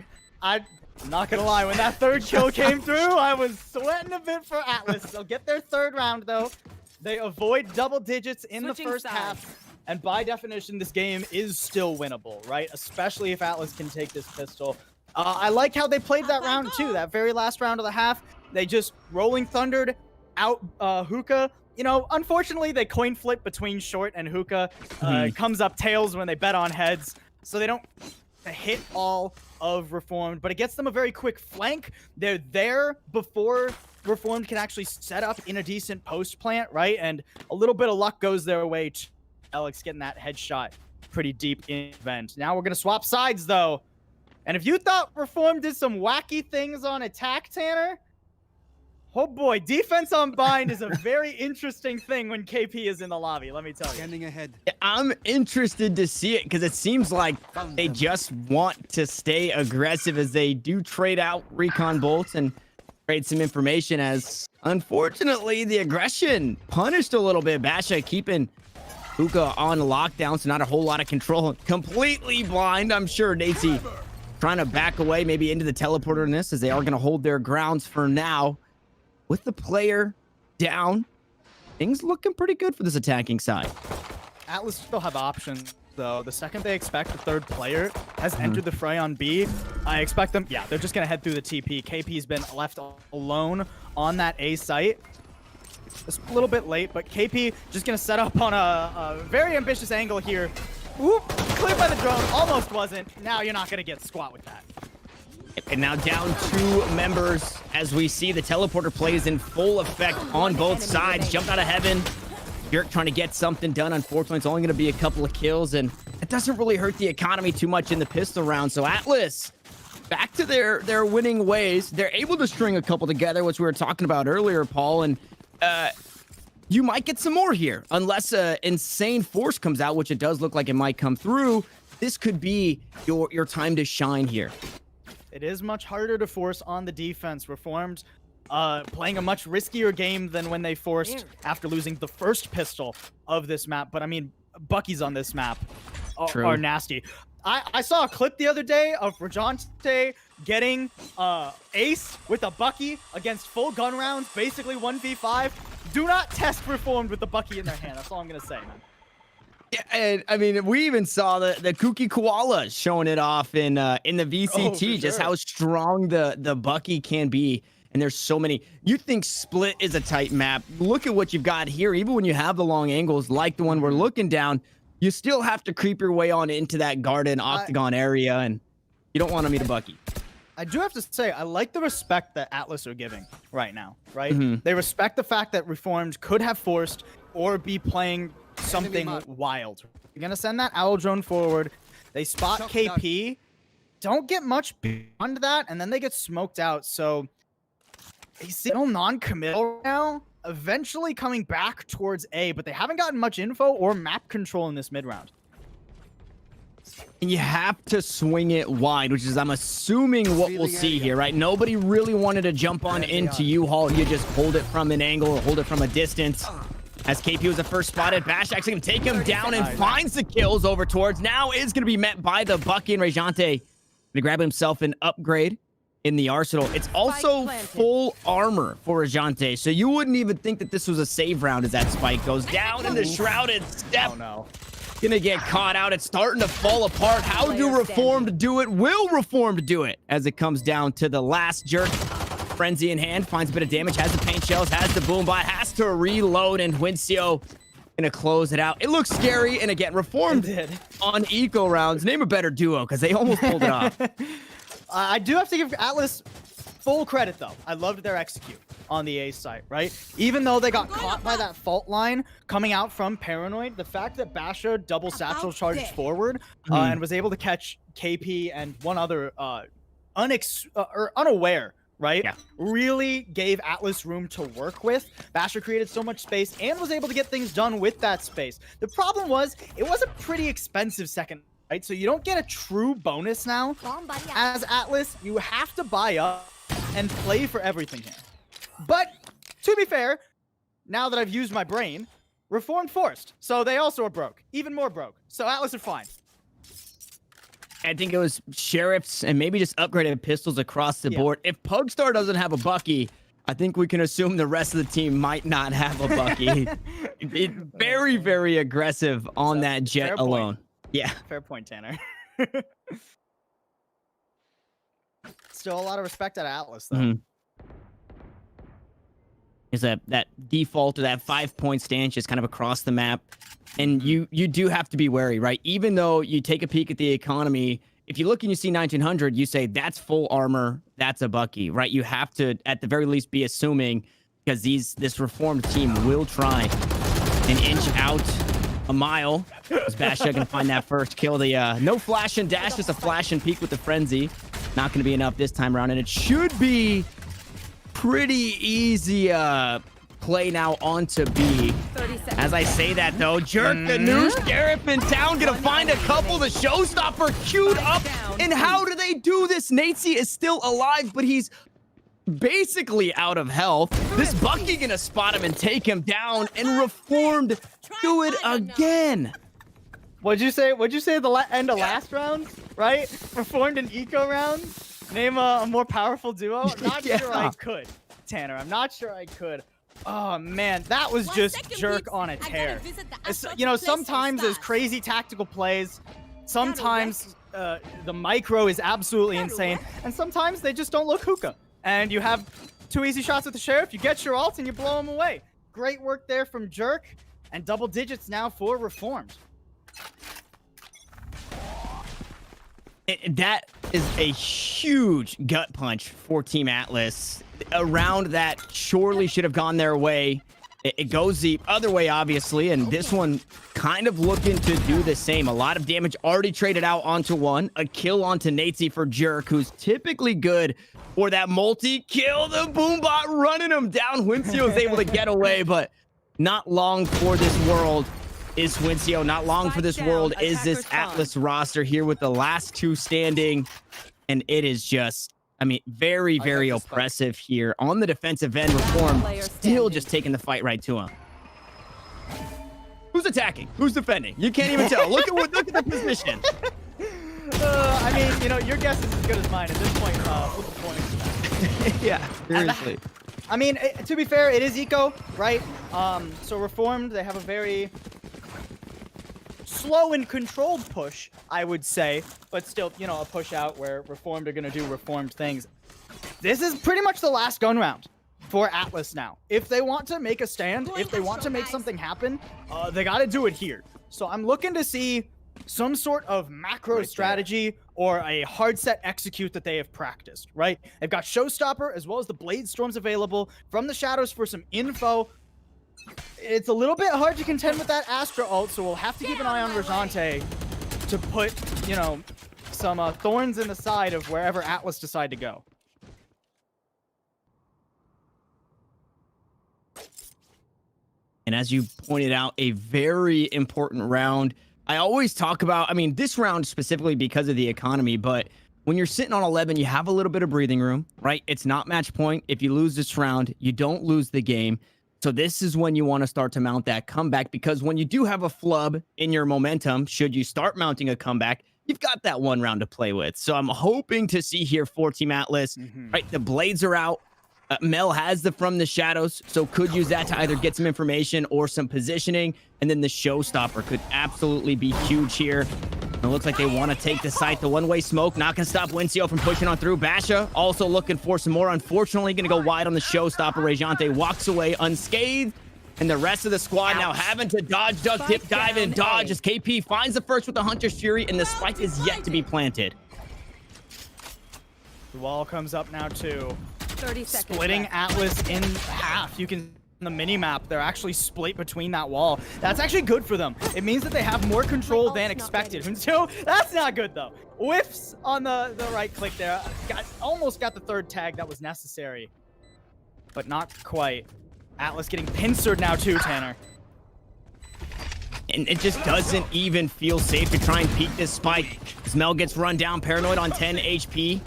not going to lie. When that 3rd kill came through, I was sweating a bit for Atlas. They'll get their 3rd round, though. They avoid double digits in the first half. And by definition, this game is still winnable, right? Especially if Atlas can take this pistol. I like how they played that round, too. That very last round of the half. They just Rolling Thundered out Hookah. You know, unfortunately, they coin flip between Short and Hookah. It comes up tails when they bet on heads. So they don't hit all of Reformed, but it gets them a very quick flank. They're there before Reformed can actually set up in a decent post plant, right? And a little bit of luck goes their way. Alex getting that headshot pretty deep in event. Now we're going to swap sides, though. And if you thought Reformed did some wacky things on attack, Tanner, oh boy, defense on bind is a very interesting thing when KP is in the lobby, let me tell you. Standing ahead. I'm interested to see it because it seems like they just want to stay aggressive as they do trade out recon bolts and trade some information, as unfortunately the aggression punished a little bit. Basha keeping Hookah on lockdown, so not a whole lot of control. Completely blind, I'm sure. Natezy trying to back away, maybe into the teleporter in this, as they are going to hold their grounds for now. With the player down, things looking pretty good for this attacking side. Atlas still have options, though. The second they expect the 3rd player has entered the fray on B, I expect them, they're just going to head through the TP. KP's been left alone on that A site. It's a little bit late, but KP just going to set up on a very ambitious angle here. Oop, cleared by the drone, almost wasn't. Now you're not going to get squat with that. And now down 2 members as we see the teleporter plays in full effect on both sides. Jumped out of heaven. Yerk trying to get something done. Unfortunately, it's only going to be a couple of kills, and it doesn't really hurt the economy too much in the pistol round. So Atlas, back to their winning ways. They're able to string a couple together, which we were talking about earlier, Paul, and you might get some more here. Unless insane force comes out, which it does look like it might come through. This could be your time to shine here. It is much harder to force on the defense. Reformed playing a much riskier game than when they forced after losing the first pistol of this map. But I mean, Bucky's on this map are nasty. I saw a clip the other day of Rajante getting ace with a Bucky against full gun rounds, basically 1v5. Do not test Reformed with the Bucky in their hand. That's all I'm gonna say, man. Yeah, and I mean, we even saw the Kooky Koala showing it off in the VCT, just how strong the Bucky can be. And there's so many. You think Split is a tight map? Look at what you've got here. Even when you have the long angles, like the one we're looking down, you still have to creep your way on into that garden octagon area, and you don't want to meet a Bucky. I do have to say, I like the respect that Atlas are giving right now, right? They respect the fact that Reformed could have forced or be playing something wild. You're going to send that owl drone forward. They spot KP. Don't get much beyond that, and then they get smoked out. So he's still non-committal now, eventually coming back towards A, but they haven't gotten much info or map control in this mid-round. And you have to swing it wide, which is, I'm assuming, what we'll see here, right? Nobody really wanted to jump on into U-Haul. You just hold it from an angle or hold it from a distance. As KP was the first spotted, Bash actually going to take him down and finds the kills over towards. Now is going to be met by the Bucky, and Rejante going to grab himself an upgrade in the arsenal. It's also full armor for Rejante, so you wouldn't even think that this was a save round as that spike goes down, and the Shrouded Step gonna get caught out. It's starting to fall apart. How do Reformed do it? Will Reformed do it? As it comes down to the last Jerk. Frenzy in hand, finds a bit of damage, has the paint shells, has the boom bot, has to reload, and Wincio gonna close it out. It looks scary, and again, Reformed on eco rounds. Name a better duo, because they almost pulled it off. I do have to give Atlas full credit, though. I loved their execute on the A site, right? Even though they got caught by that fault line coming out from Paranoid, the fact that Basha double satchel charged forward and was able to catch KP and one other unaware, right? Yeah. Really gave Atlas room to work with. Basher created so much space and was able to get things done with that space. The problem was, it was a pretty expensive second, right? So you don't get a true bonus now. As Atlas, you have to buy up and play for everything here. But to be fair, now that I've used my brain, Reformed forced. So they also are broke, even more broke. So Atlas are fine. I think it was sheriffs and maybe just upgraded pistols across the board. If Pugstar doesn't have a Bucky, I think we can assume the rest of the team might not have a Bucky. Very, very aggressive on that jet alone. Yeah. Fair point, Tanner. Still a lot of respect out of Atlas, though. Is that default or that 5-point stance just kind of across the map. And you do have to be wary, right? Even though you take a peek at the economy, if you look and you see 1900, you say that's full armor, that's a Bucky, right? You have to, at the very least, be assuming, because this Reformed team will try and inch out a mile. Is Basha gonna find that first kill? The no flash and dash, just a flash and peek with the frenzy. Not gonna be enough this time around, and it should be pretty easy play now onto B. As I say that, though, Jerk, the new sheriff in town, gonna find a couple. The showstopper queued up. And how do they do this? Natesy is still alive, but he's basically out of health. This Bucky gonna spot him and take him down, and Reformed do it again. What'd you say? What'd you say at the end of last round? Right? Reformed and eco rounds? Name a more powerful duo? I'm not sure I could, Tanner. I'm not sure I could. Oh, man. That was just Jerk on a tear. You know, sometimes there's crazy tactical plays. Sometimes the micro is absolutely insane. And sometimes they just don't look hookah. And you have 2 easy shots with the sheriff. You get your ult and you blow him away. Great work there from Jerk. And double digits now for Reformed. That is a huge gut punch for Team Atlas. A round that surely should have gone their way. It goes the other way, obviously, and this one kind of looking to do the same. A lot of damage already traded out onto one. A kill onto Natesy for Jerk, who's typically good for that multi-kill. The Boombot running him down. Wincio is able to get away, but not long for this world is Wincio. Not long for this world is this Atlas roster here with the last 2 standing. And it is just I mean, very, very oppressive here on the defensive end. Reform still just taking the fight right to him. Who's attacking? Who's defending? You can't even tell. Look at the position. I mean, you know, your guess is as good as mine at this point. Flip the coin. Yeah, seriously. I mean, to be fair, it is eco, right? So Reformed, they have a very slow and controlled push, I would say, but still, you know, a push out where Reformed are going to do Reformed things. This is pretty much the last gun round for Atlas now. If they want to make a stand, if they want to make something happen, they got to do it here. So I'm looking to see some sort of macro strategy or a hard set execute that they have practiced, right? They've got Showstopper as well as the Blade Storms available from the shadows for some info. It's a little bit hard to contend with that Astra ult, so we'll have to keep an eye on Rajante to put, you know, some thorns in the side of wherever Atlas decide to go. And as you pointed out, a very important round. I always talk about, I mean, this round specifically because of the economy, but when you're sitting on 11, you have a little bit of breathing room, right? It's not match point. If you lose this round, you don't lose the game. So this is when you want to start to mount that comeback, because when you do have a flub in your momentum, should you start mounting a comeback, you've got that one round to play with. So I'm hoping to see here for Team Atlas, right? The blades are out. Mel has the From the Shadows, so could use that to either get some information or some positioning. And then the Showstopper could absolutely be huge here. It looks like they want to take the site. The one-way smoke not going to stop Wincio from pushing on through. Basha also looking for some more. Unfortunately, going to go wide on the Showstopper. Rejante walks away unscathed. And the rest of the squad now having to dodge, duck, dip, dive, and dodge as KP finds the first with the Hunter's Fury, and the spike is yet to be planted. The wall comes up now too. 30 seconds Splitting left. Atlas in half. You can the mini map, they're actually split between that wall. That's actually good for them. It means that they have more control than expected. And so that's not good though. Whiffs on the right click there. Almost got the third tag that was necessary, but not quite. Atlas getting pincered now too, Tanner. And it just doesn't even feel safe to try and peek this spike. Smell gets run down, Paranoid on 10 HP.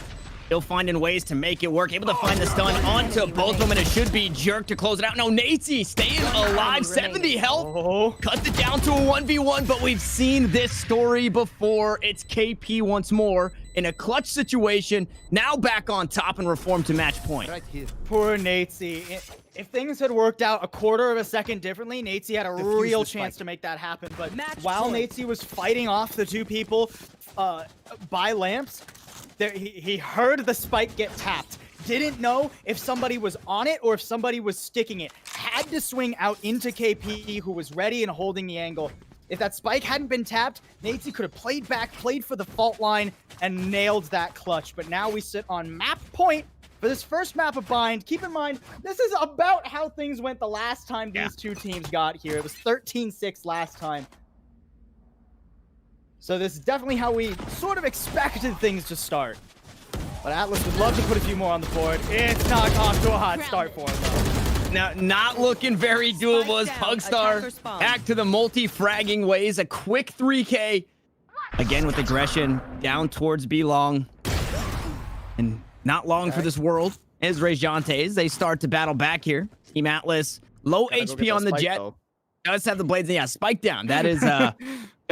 Still finding ways to make it work. Able to find the stun onto both of them, and it should be Jerk to close it out. No, Nazi staying alive, 70 health. Cuts it down to a 1v1, but we've seen this story before. It's KP once more in a clutch situation. Now back on top and Reformed to match point. Right here. Poor Nazi. If things had worked out a quarter of a second differently, Nazi had a real chance to make that happen. But while Nazi was fighting off the two people by lamps, he heard the spike get tapped. Didn't know if somebody was on it or if somebody was sticking it. Had to swing out into KP, who was ready and holding the angle. If that spike hadn't been tapped, Nazi could have played back, played for the fault line, and nailed that clutch. But now we sit on map point for this first map of Bind. Keep in mind, this is about how things went the last time these two teams got here. It was 13-6 last time. So this is definitely how we sort of expected things to start. But Atlas would love to put a few more on the board. It's not off to a hot start for him, though. Now, not looking very doable as Pugstar back to the multi-fragging ways. A quick 3K. Again with aggression down towards B-Long. And not long for this world as Rejantes. They start to battle back here. Team Atlas, low HP on the Jet. Does have the blades. Yeah, spike down. That is...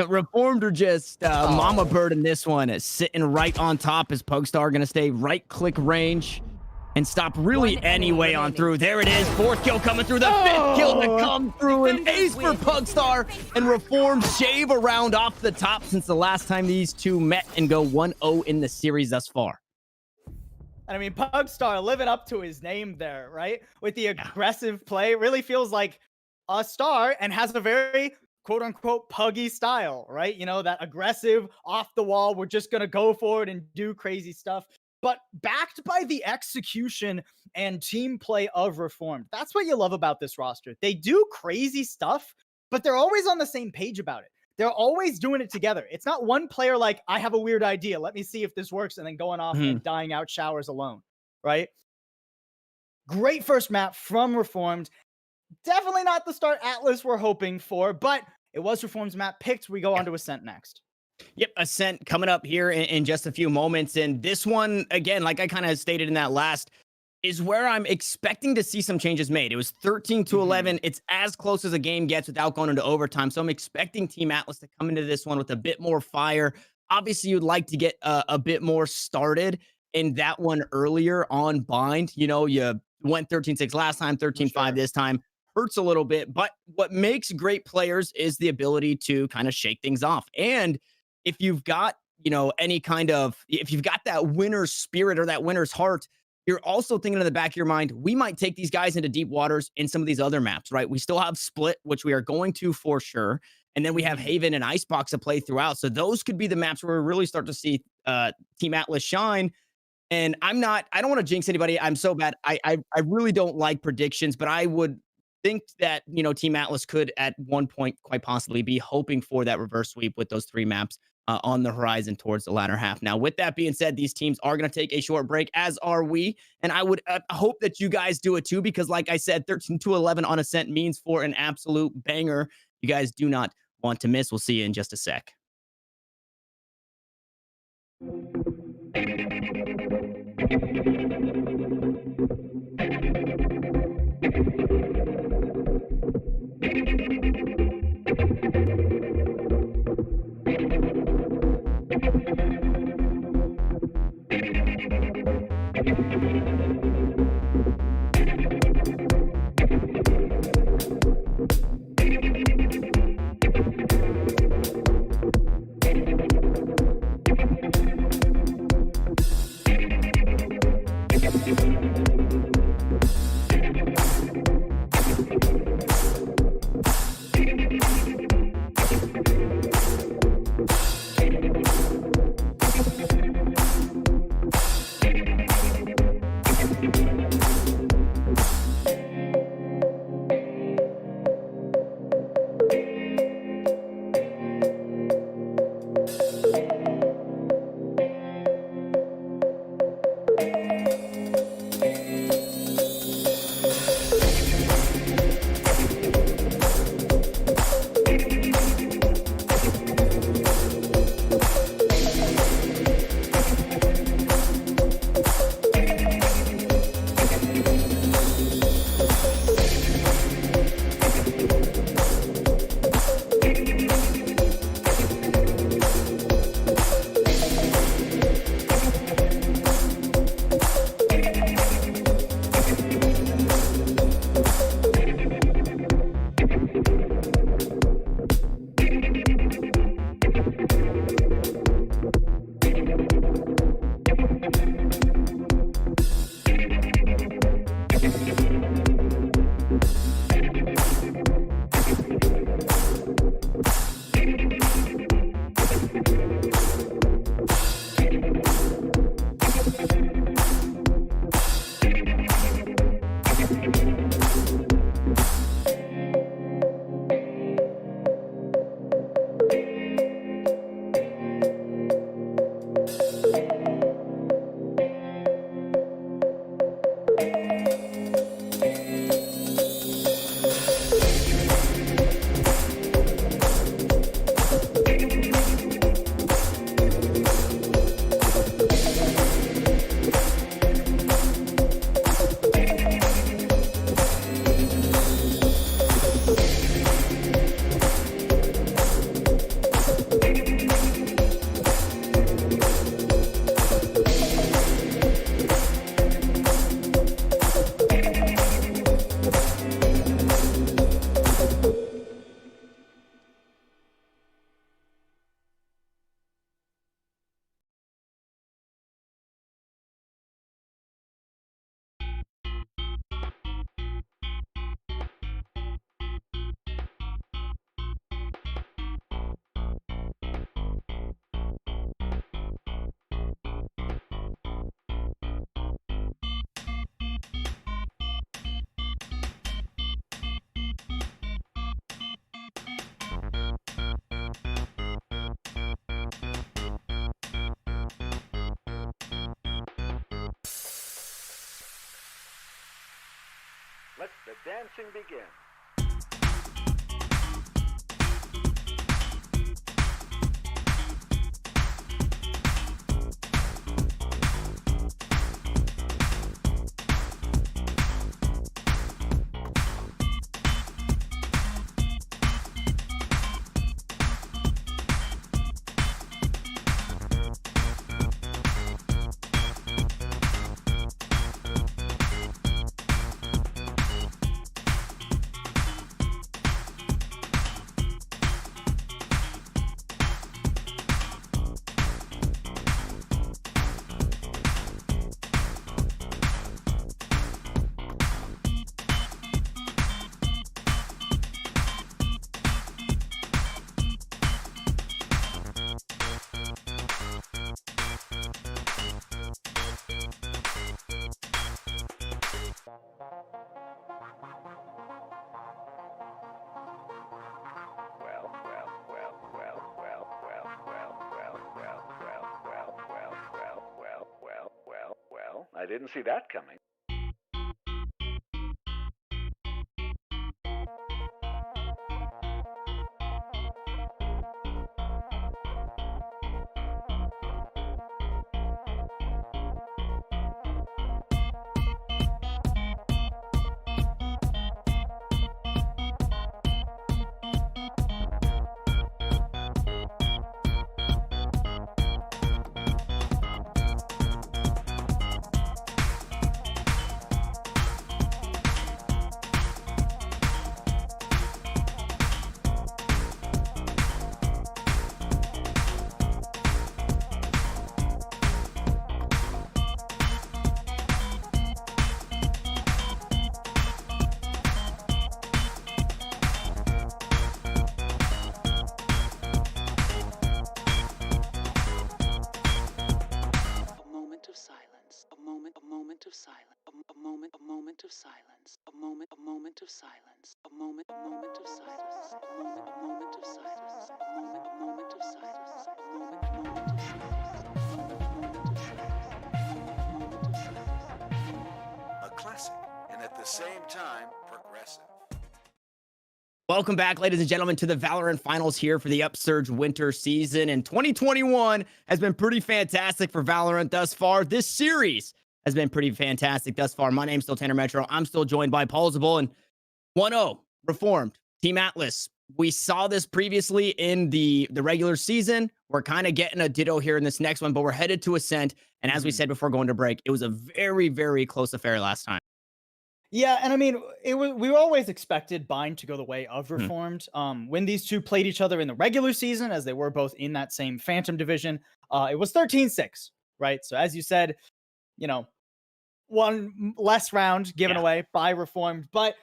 Reformed or just Mama Bird in this one is sitting right on top. Is Pugstar going to stay right click range and stop really any way on through? There it is. Fourth kill coming through. The fifth kill to come through. An ace for Pugstar, and Reformed shave a round off the top since the last time these two met and go 1-0 in the series thus far. And I mean, Pugstar living up to his name there, right? With the aggressive play, really feels like a star and has a very quote-unquote puggy style, right? You know, that aggressive, off the wall, we're just gonna go for it and do crazy stuff, but backed by the execution and team play of Reformed. That's what you love about this roster. They do crazy stuff, but they're always on the same page about it. They're always doing it together. It's not one player like, I have a weird idea, let me see if this works, and then going off and dying out showers alone, right? Great first map from Reformed. Definitely not the start Atlas we're hoping for, but it was Reformed's map picked. We go on to Ascent next. Yep, Ascent coming up here in just a few moments. And this one, again, like I kind of stated in that last, is where I'm expecting to see some changes made. It was 13 to Mhm. 11. It's as close as a game gets without going into overtime. So I'm expecting Team Atlas to come into this one with a bit more fire. Obviously, you'd like to get a bit more started in that one earlier on bind. You know, you went 13-6 last time, For 13-5 sure. this time. Hurts a little bit, but what makes great players is the ability to kind of shake things off. And if you've got, any kind of, if you've got that winner's spirit or that winner's heart, you're also thinking in the back of your mind, we might take these guys into deep waters in some of these other maps, right? We still have Split, which we are going to for sure. And then we have Mhm. Haven and Icebox to play throughout. So those could be the maps where we really start to see Team Atlas shine. And I don't want to jinx anybody. I'm so bad. I really don't like predictions, but I would think that, Team Atlas could at one point quite possibly be hoping for that reverse sweep with those three maps on the horizon towards the latter half. Now, with that being said, these teams are going to take a short break, as are we. And I would hope that you guys do it too, because like I said, 13 to 11 on Ascent means for an absolute banger. You guys do not want to miss. We'll see you in just a sec. Let the dancing begin. I didn't see that coming. moment of silence, a moment of silence, a moment of silence, a moment of silence, a moment of silence, a moment of silence, a moment of silence, A classic, and at the same time, progressive. Welcome back, ladies and gentlemen, to the Valorant Finals here for the Upsurge winter season. And 2021 has been pretty fantastic for Valorant thus far. This series has been pretty fantastic thus far. My name's still Tanner Metro. I'm still joined by Paul Zabul and 1-0, Reformed, Team Atlas. We saw this previously in the regular season. We're kind of getting a ditto here in this next one, but we're headed to Ascent. And as we said before going to break, it was a very, very close affair last time. Yeah, and I mean, we were always expected Bind to go the way of Reformed. When these two played each other in the regular season, as they were both in that same Phantom division, it was 13-6, right? So as you said, you know, one less round given away by Reformed. But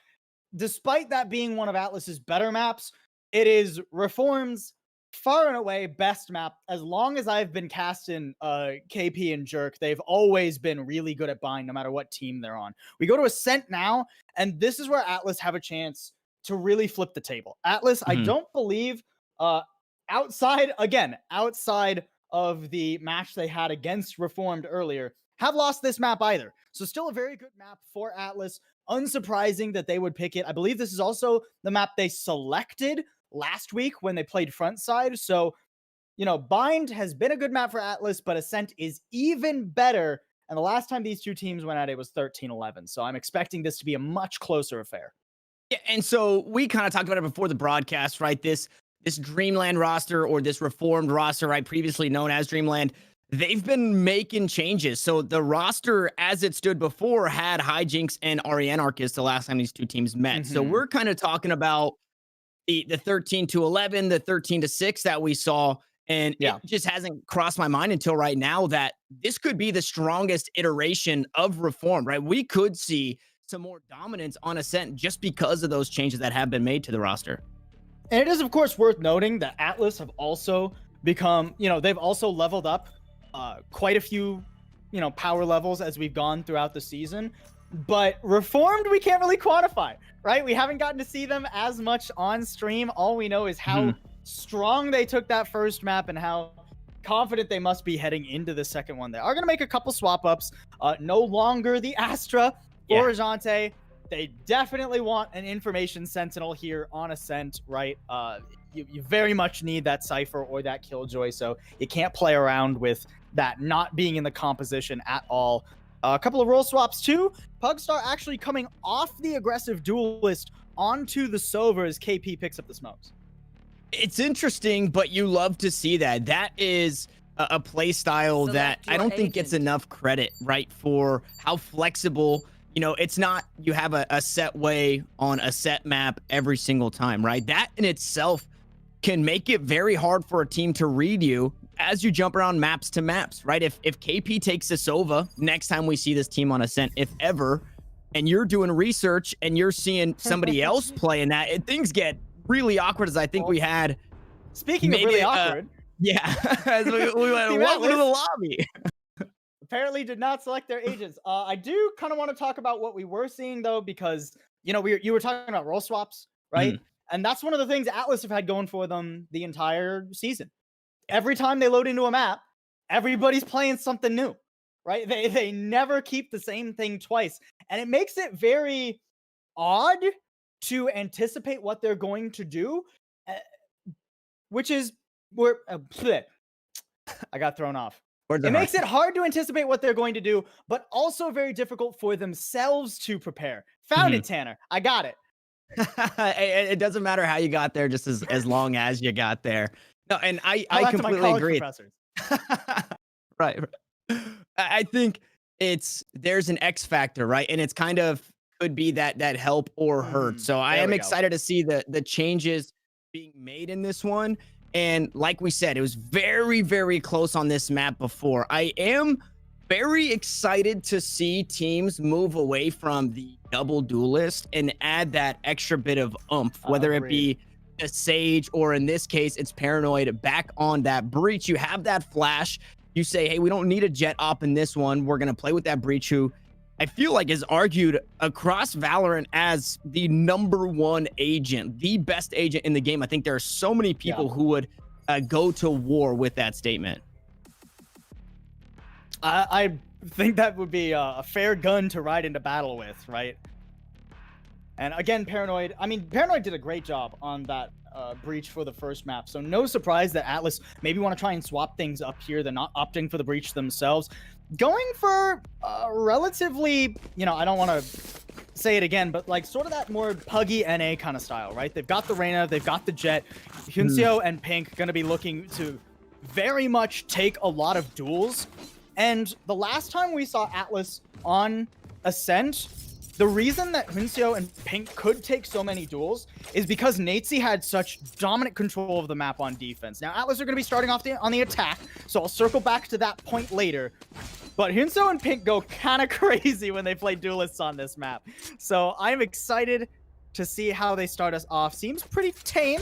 despite that being one of Atlas's better maps, it is Reformed's far and away best map. As long as I've been casting KP and Jerk, they've always been really good at Bind, no matter what team they're on. We go to Ascent now, and this is where Atlas have a chance to really flip the table. Atlas, I don't believe, outside of the match they had against Reformed earlier, have lost this map either. So still a very good map for Atlas. Unsurprising that they would pick it. I believe this is also the map they selected last week when they played Frontside. So, you know, Bind has been a good map for Atlas, but Ascent is even better. And the last time these two teams went at it was 13-11. So I'm expecting this to be a much closer affair. Yeah, and so we kind of talked about it before the broadcast, right? This Dreamland roster, or this Reformed roster, right, previously known as Dreamland, they've been making changes. So the roster, as it stood before, had Hijinks and Arianarchist the last time these two teams met. So we're kind of talking about the 13-11, the 13-6 that we saw. And it just hasn't crossed my mind until right now that this could be the strongest iteration of Reformed, right? We could see some more dominance on Ascent just because of those changes that have been made to the roster. And it is, of course, worth noting that Atlas have also become, you know, they've also leveled up quite a few, you know, power levels as we've gone throughout the season. But Reformed, we can't really quantify, right? We haven't gotten to see them as much on stream. All we know is how strong they took that first map and how confident they must be heading into the second one. They are going to make a couple swap ups. No longer the Astra or Agente. They definitely want an information sentinel here on Ascent, right? You very much need that Cypher or that Killjoy, so you can't play around with that not being in the composition at all. A couple of role swaps too. Pugstar actually coming off the aggressive duelist onto the Sova as KP picks up the smokes. It's interesting, but you love to see that. That is a play style that I don't think gets enough credit, right? For how flexible, you know, it's not you have a set way on a set map every single time, right? That in itself can make it very hard for a team to read you as you jump around maps to maps, right? If KP takes a Sova next time we see this team on Ascent, if ever, and you're doing research and you're seeing somebody else playing that, things get really awkward, as I think we had. Speaking of really awkward. As we went, welcome to the lobby. Apparently did not select their agents. I do kind of want to talk about what we were seeing, though, because, you know, you were talking about role swaps, right? And that's one of the things Atlas have had going for them the entire season. Every time they load into a map, everybody's playing something new, right? They never keep the same thing twice. And it makes it very odd to anticipate what they're going to do, uh, which is where I got thrown off. Words It are makes hard. it hard to anticipate what they're going to do, but also very difficult for themselves to prepare. Found it, Tanner. I got it. It doesn't matter how you got there, just as long as you got there. No, and I Tell that to my completely college agree. professors. Right. I think there's an X factor, right? And it's kind of could be that help or hurt. So I there am we go. excited to see the changes being made in this one. And like we said, it was very, very close on this map before. I am very excited to see teams move away from the double duelist and add that extra bit of oomph, whether it be a Sage or in this case, it's Paranoid back on that breach. You have that flash. You say, hey, we don't need a jet op in this one. We're going to play with that breach who I feel like is argued across Valorant as the #1 agent, the best agent in the game. I think there are so many people who would go to war with that statement. I think that would be a fair gun to ride into battle with, right? And again, Paranoid, I mean, Paranoid did a great job on that breach for the first map. So no surprise that Atlas maybe want to try and swap things up here. They're not opting for the breach themselves. Going for relatively, you know, I don't want to say it again, but like sort of that more puggy NA kind of style, right? They've got the Reyna, they've got the Jet. Huncio and Pink going to be looking to very much take a lot of duels. And the last time we saw Atlas on Ascent, the reason that Huncio and Pink could take so many duels is because Natesy had such dominant control of the map on defense. Now, Atlas are going to be starting off on the attack, so I'll circle back to that point later. But Huncio and Pink go kind of crazy when they play duelists on this map. So I'm excited to see how they start us off. Seems pretty tame,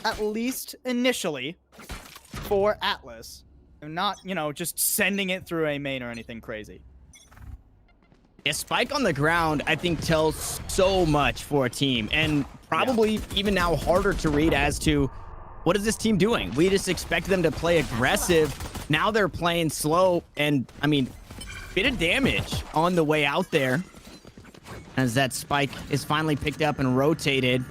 at least initially, for Atlas. They're not, you know, just sending it through a main or anything crazy. Yeah, Spike on the ground, I think, tells so much for a team, and probably even now harder to read as to what is this team doing? We just expect them to play aggressive. Now they're playing slow, and I mean, bit of damage on the way out there as that Spike is finally picked up and rotated.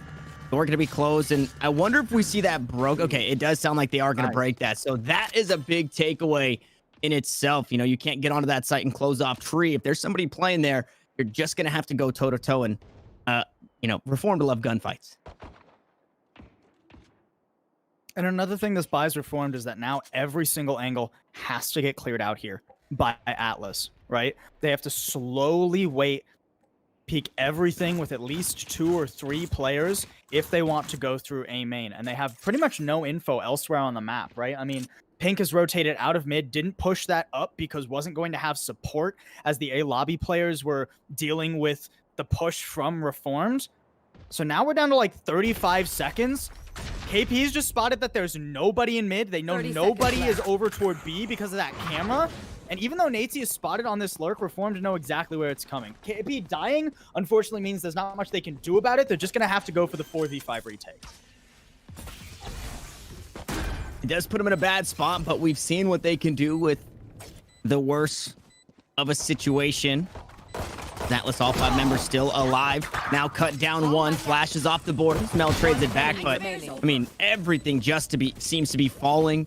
Door going to be closed, and I wonder if we see that broke. Okay, it does sound like they are going to break that. So that is a big takeaway in itself. You know, you can't get onto that site and close off tree. If there's somebody playing there, you're just going to have to go toe-to-toe, and, you know, Reformed love gunfights. And another thing this buys Reformed is that now every single angle has to get cleared out here by Atlas, right? They have to slowly wait, peek everything with at least 2 or 3 players if they want to go through A main. And they have pretty much no info elsewhere on the map, right? I mean, Pink is rotated out of mid, didn't push that up because wasn't going to have support as the A lobby players were dealing with the push from Reformed. So now we're down to like 35 seconds. KP's just spotted that there's nobody in mid. They know nobody is over toward B because of that camera. And even though Natesy is spotted on this lurk, Reformed know exactly where it's coming. KP dying, unfortunately, means there's not much they can do about it. They're just going to have to go for the 4v5 retake. It does put them in a bad spot, but we've seen what they can do with the worst of a situation. Atlas, all 5 members still alive. Now cut down 1, flashes off the board. Smell trades it back, but I mean, everything just seems to be falling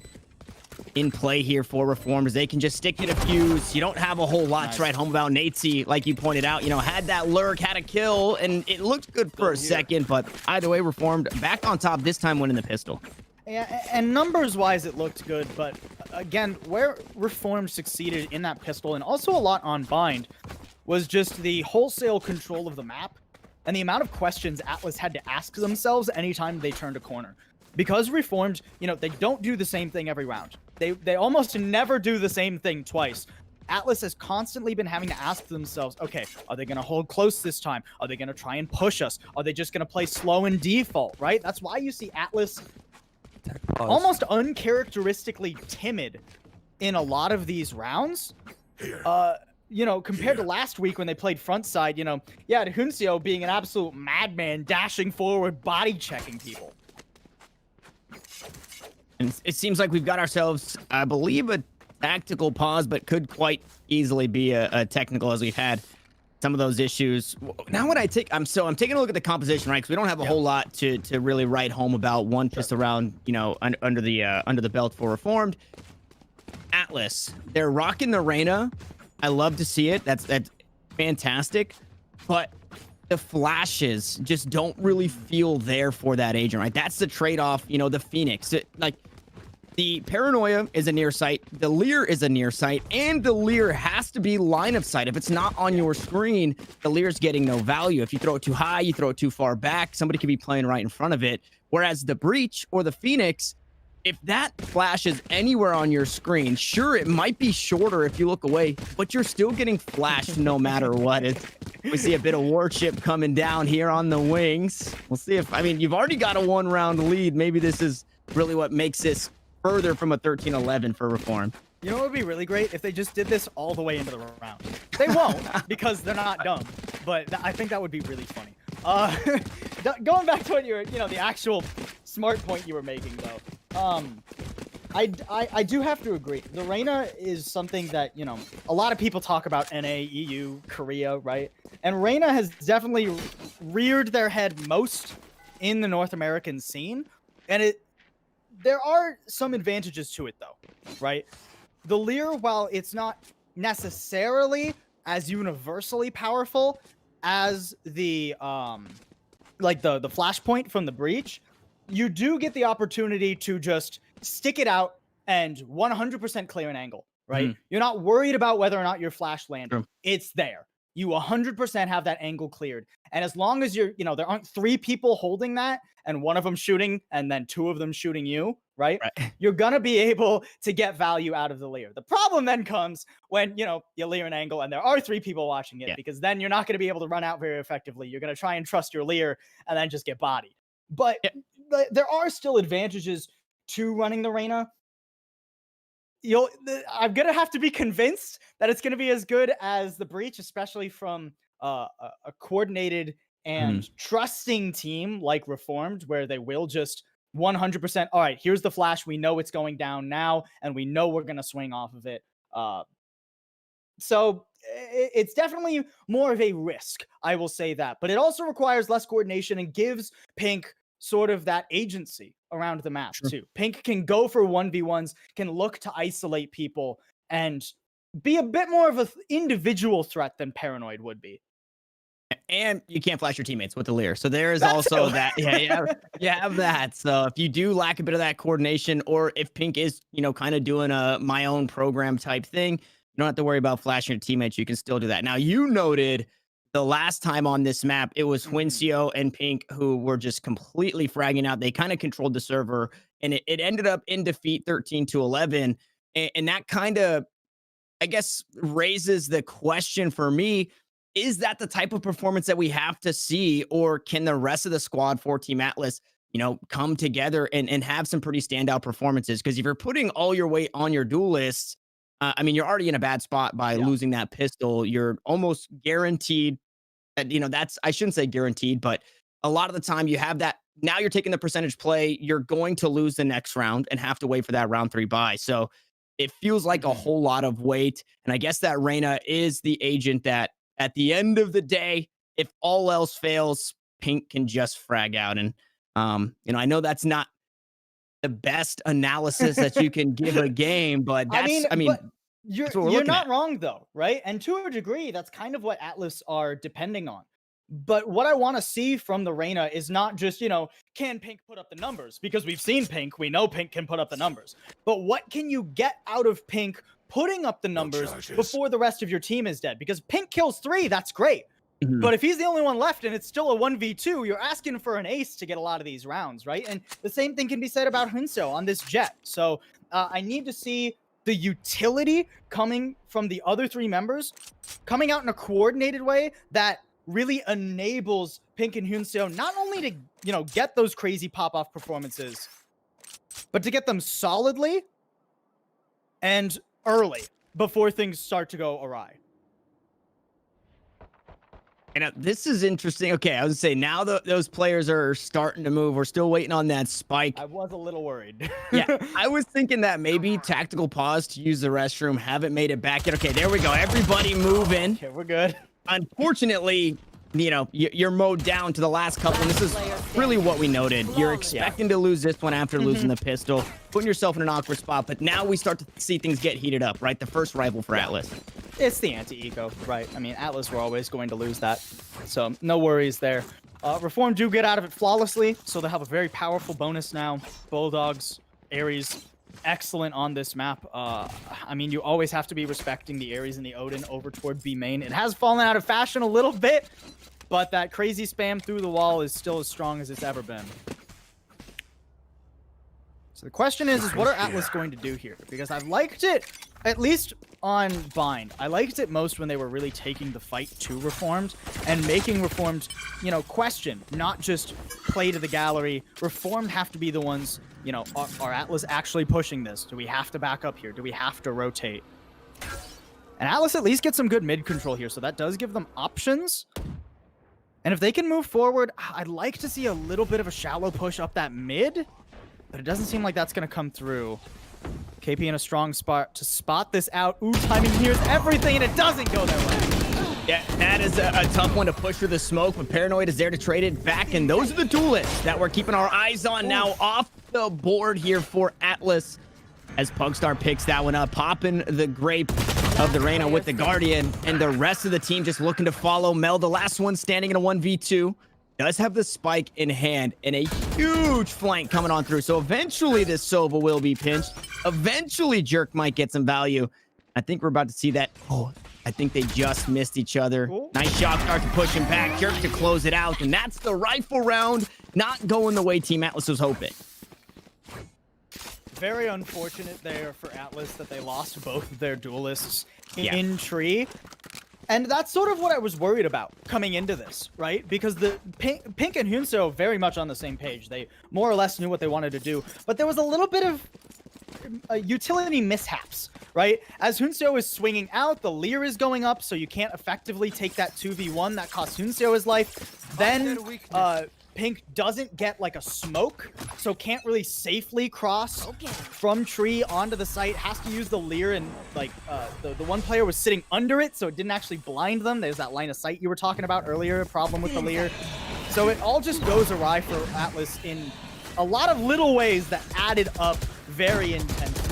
in play here for Reformers. They can just stick it a fuse. You don't have a whole lot to write home about. Natesy, like you pointed out, you know, had that lurk, had a kill, and it looked good for a second, but either way, Reformed back on top, this time winning the pistol. Yeah, and numbers-wise, it looked good, but again, where Reformed succeeded in that pistol, and also a lot on Bind, was just the wholesale control of the map and the amount of questions Atlas had to ask themselves anytime they turned a corner. Because Reformed, you know, they don't do the same thing every round. They almost never do the same thing twice. Atlas has constantly been having to ask themselves, okay, are they going to hold close this time? Are they going to try and push us? Are they just going to play slow and default, right? That's why you see Atlas almost uncharacteristically timid in a lot of these rounds. You know, compared to last week when they played frontside, you know, yeah, Huncio being an absolute madman, dashing forward, body checking people. And it seems like we've got ourselves, I believe, a tactical pause, but could quite easily be a technical, as we've had some of those issues. Now when I'm taking a look at the composition, right? Because we don't have a whole lot to really write home about. One just around, under the belt for Reformed. Atlas, they're rocking the Reyna. I love to see it. That's fantastic. But the flashes just don't really feel there for that agent, right? That's the trade-off. The Phoenix, the Paranoia is a near sight, the Lear is a near sight, and the Lear has to be line of sight. If it's not on your screen, the Lear's getting no value. If you throw it too high, you throw it too far back, somebody could be playing right in front of it. Whereas the Breach or the Phoenix, if that flashes anywhere on your screen, sure, it might be shorter if you look away, but you're still getting flashed no matter what. We see a bit of Warship coming down here on the wings. We'll see you've already got a 1-round lead. Maybe this is really what makes this further from a 13-11 for Reform. You know what would be really great? If they just did this all the way into the round. They won't, because they're not dumb, but I think that would be really funny. Going back to what the actual smart point you were making, though. I do have to agree. The Reyna is something that, a lot of people talk about NA, EU, Korea, right? And Reyna has definitely reared their head most in the North American scene. And there are some advantages to it, though, right? The Lear, while it's not necessarily as universally powerful as the the Flashpoint from the Breach, you do get the opportunity to just stick it out and 100% clear an angle, right? You're not worried about whether or not your flash landed. True. It's there. You 100% have that angle cleared. And as long as there aren't 3 people holding that and one of them shooting and then 2 of them shooting you, right? You're going to be able to get value out of the Lear. The problem then comes when, you Lear an angle and there are 3 people watching it, because then you're not going to be able to run out very effectively. You're going to try and trust your Lear and then just get bodied. But there are still advantages to running the Reyna. I'm gonna have to be convinced that it's gonna be as good as the Breach, especially from a coordinated and trusting team like Reformed, where they will just 100%. All right, here's the flash. We know it's going down now, and we know we're gonna swing off of it. So it's definitely more of a risk, I will say that. But it also requires less coordination and gives Pink sort of that agency around the map too. Pink can go for 1v1s, can look to isolate people, and be a bit more of an individual threat than Paranoid would be. And you can't flash your teammates with the Lear. So there is also that. Yeah, you have that. So if you do lack a bit of that coordination, or if Pink is, kind of doing a my own program type thing, you don't have to worry about flashing your teammates. You can still do that. Now, you noted the last time on this map, it was Wincio and Pink who were just completely fragging out. They kind of controlled the server, and it ended up in defeat 13-11. And that kind of, I guess, raises the question for me, is that the type of performance that we have to see, or can the rest of the squad for Team Atlas, come together and have some pretty standout performances? Because if you're putting all your weight on your duelists, you're already in a bad spot by losing that pistol. You're almost guaranteed that, I shouldn't say guaranteed, but a lot of the time you have that. Now you're taking the percentage play. You're going to lose the next round and have to wait for that round 3 buy. So it feels like a whole lot of weight. And I guess that Reyna is the agent that at the end of the day, if all else fails, Pink can just frag out. And, I know that's not the best analysis that you can give a game, but you're not wrong though, right? And to a degree, that's kind of what Atlas are depending on. But what I want to see from the Reyna is not just, can Pink put up the numbers? Because we've seen Pink, we know Pink can put up the numbers. But what can you get out of Pink putting up the numbers before the rest of your team is dead? Because Pink kills 3, that's great. But if he's the only one left and it's still a 1v2, you're asking for an ace to get a lot of these rounds, right? And the same thing can be said about Hunso on this Jet. So I need to see the utility coming from the other 3 members, coming out in a coordinated way that really enables Pink and Hunso not only to, get those crazy pop-off performances, but to get them solidly and early before things start to go awry. And this is interesting. Okay, I was gonna say now those players are starting to move. We're still waiting on that spike. I was a little worried. Yeah, I was thinking that maybe tactical pause to use the restroom. Haven't made it back yet. Okay, there we go. Everybody moving. Okay, we're good. Unfortunately, you know, you're mowed down to the last couple. And this is really what we noted. You're expecting to lose this one after losing the pistol, putting yourself in an awkward spot. But now we start to see things get heated up, right? The first rival for Atlas. It's the anti-eco, right? I mean, Atlas were always going to lose that. So no worries there. Reform do get out of it flawlessly, so they have a very powerful bonus now. Bulldogs, Ares, excellent on this map. I mean, you always have to be respecting the Ares and the Odin over toward B main. It has fallen out of fashion a little bit, but that crazy spam through the wall is still as strong as it's ever been. So the question is what are Atlas going to do here? Because I've liked it, at least on Bind. I liked it most when they were really taking the fight to Reformed and making Reformed, you know, question, not just play to the gallery. Reformed have to be the ones, you know, are Atlas actually pushing this? Do we have to back up here? Do we have to rotate? And Atlas at least gets some good mid control here, so that does give them options. And if they can move forward, I'd like to see a little bit of a shallow push up that mid, but it doesn't seem like that's going to come through. KP in a strong spot to spot this out. Ooh, timing here is everything, and it doesn't go their way. Yeah, that is a tough one to push through the smoke, but Paranoid is there to trade it back, and those are the duelists that we're keeping our eyes on now off the board here for Atlas as Pugstar picks that one up, popping the grape of the Reyna with the Guardian, and the rest of the team just looking to follow Mel. The last one standing in a 1v2. Does have the spike in hand and a huge flank coming on through. So eventually this Sova will be pinched. Eventually Jerk might get some value. I think we're about to see that. Oh, I think they just missed each other. Cool. Nice shot start to push him back. Jerk to close it out. And that's the rifle round. Not going the way Team Atlas was hoping. Very unfortunate there for Atlas that they lost both of their duelists in tree. And that's sort of what I was worried about coming into this, right? Because the Pink and Hunso very much on the same page. They more or less knew what they wanted to do, but there was a little bit of utility mishaps, right? As Hunso is swinging out, the Leer is going up, so you can't effectively take that 2v1 that cost Hunso his life. Then Pink doesn't get like a smoke, so can't really safely cross from tree onto the site. Has to use the Leer, and like the one player was sitting under it, so it didn't actually blind them. There's that line of sight you were talking about earlier, a problem with the Leer. So it all just goes awry for Atlas in a lot of little ways that added up very intensely.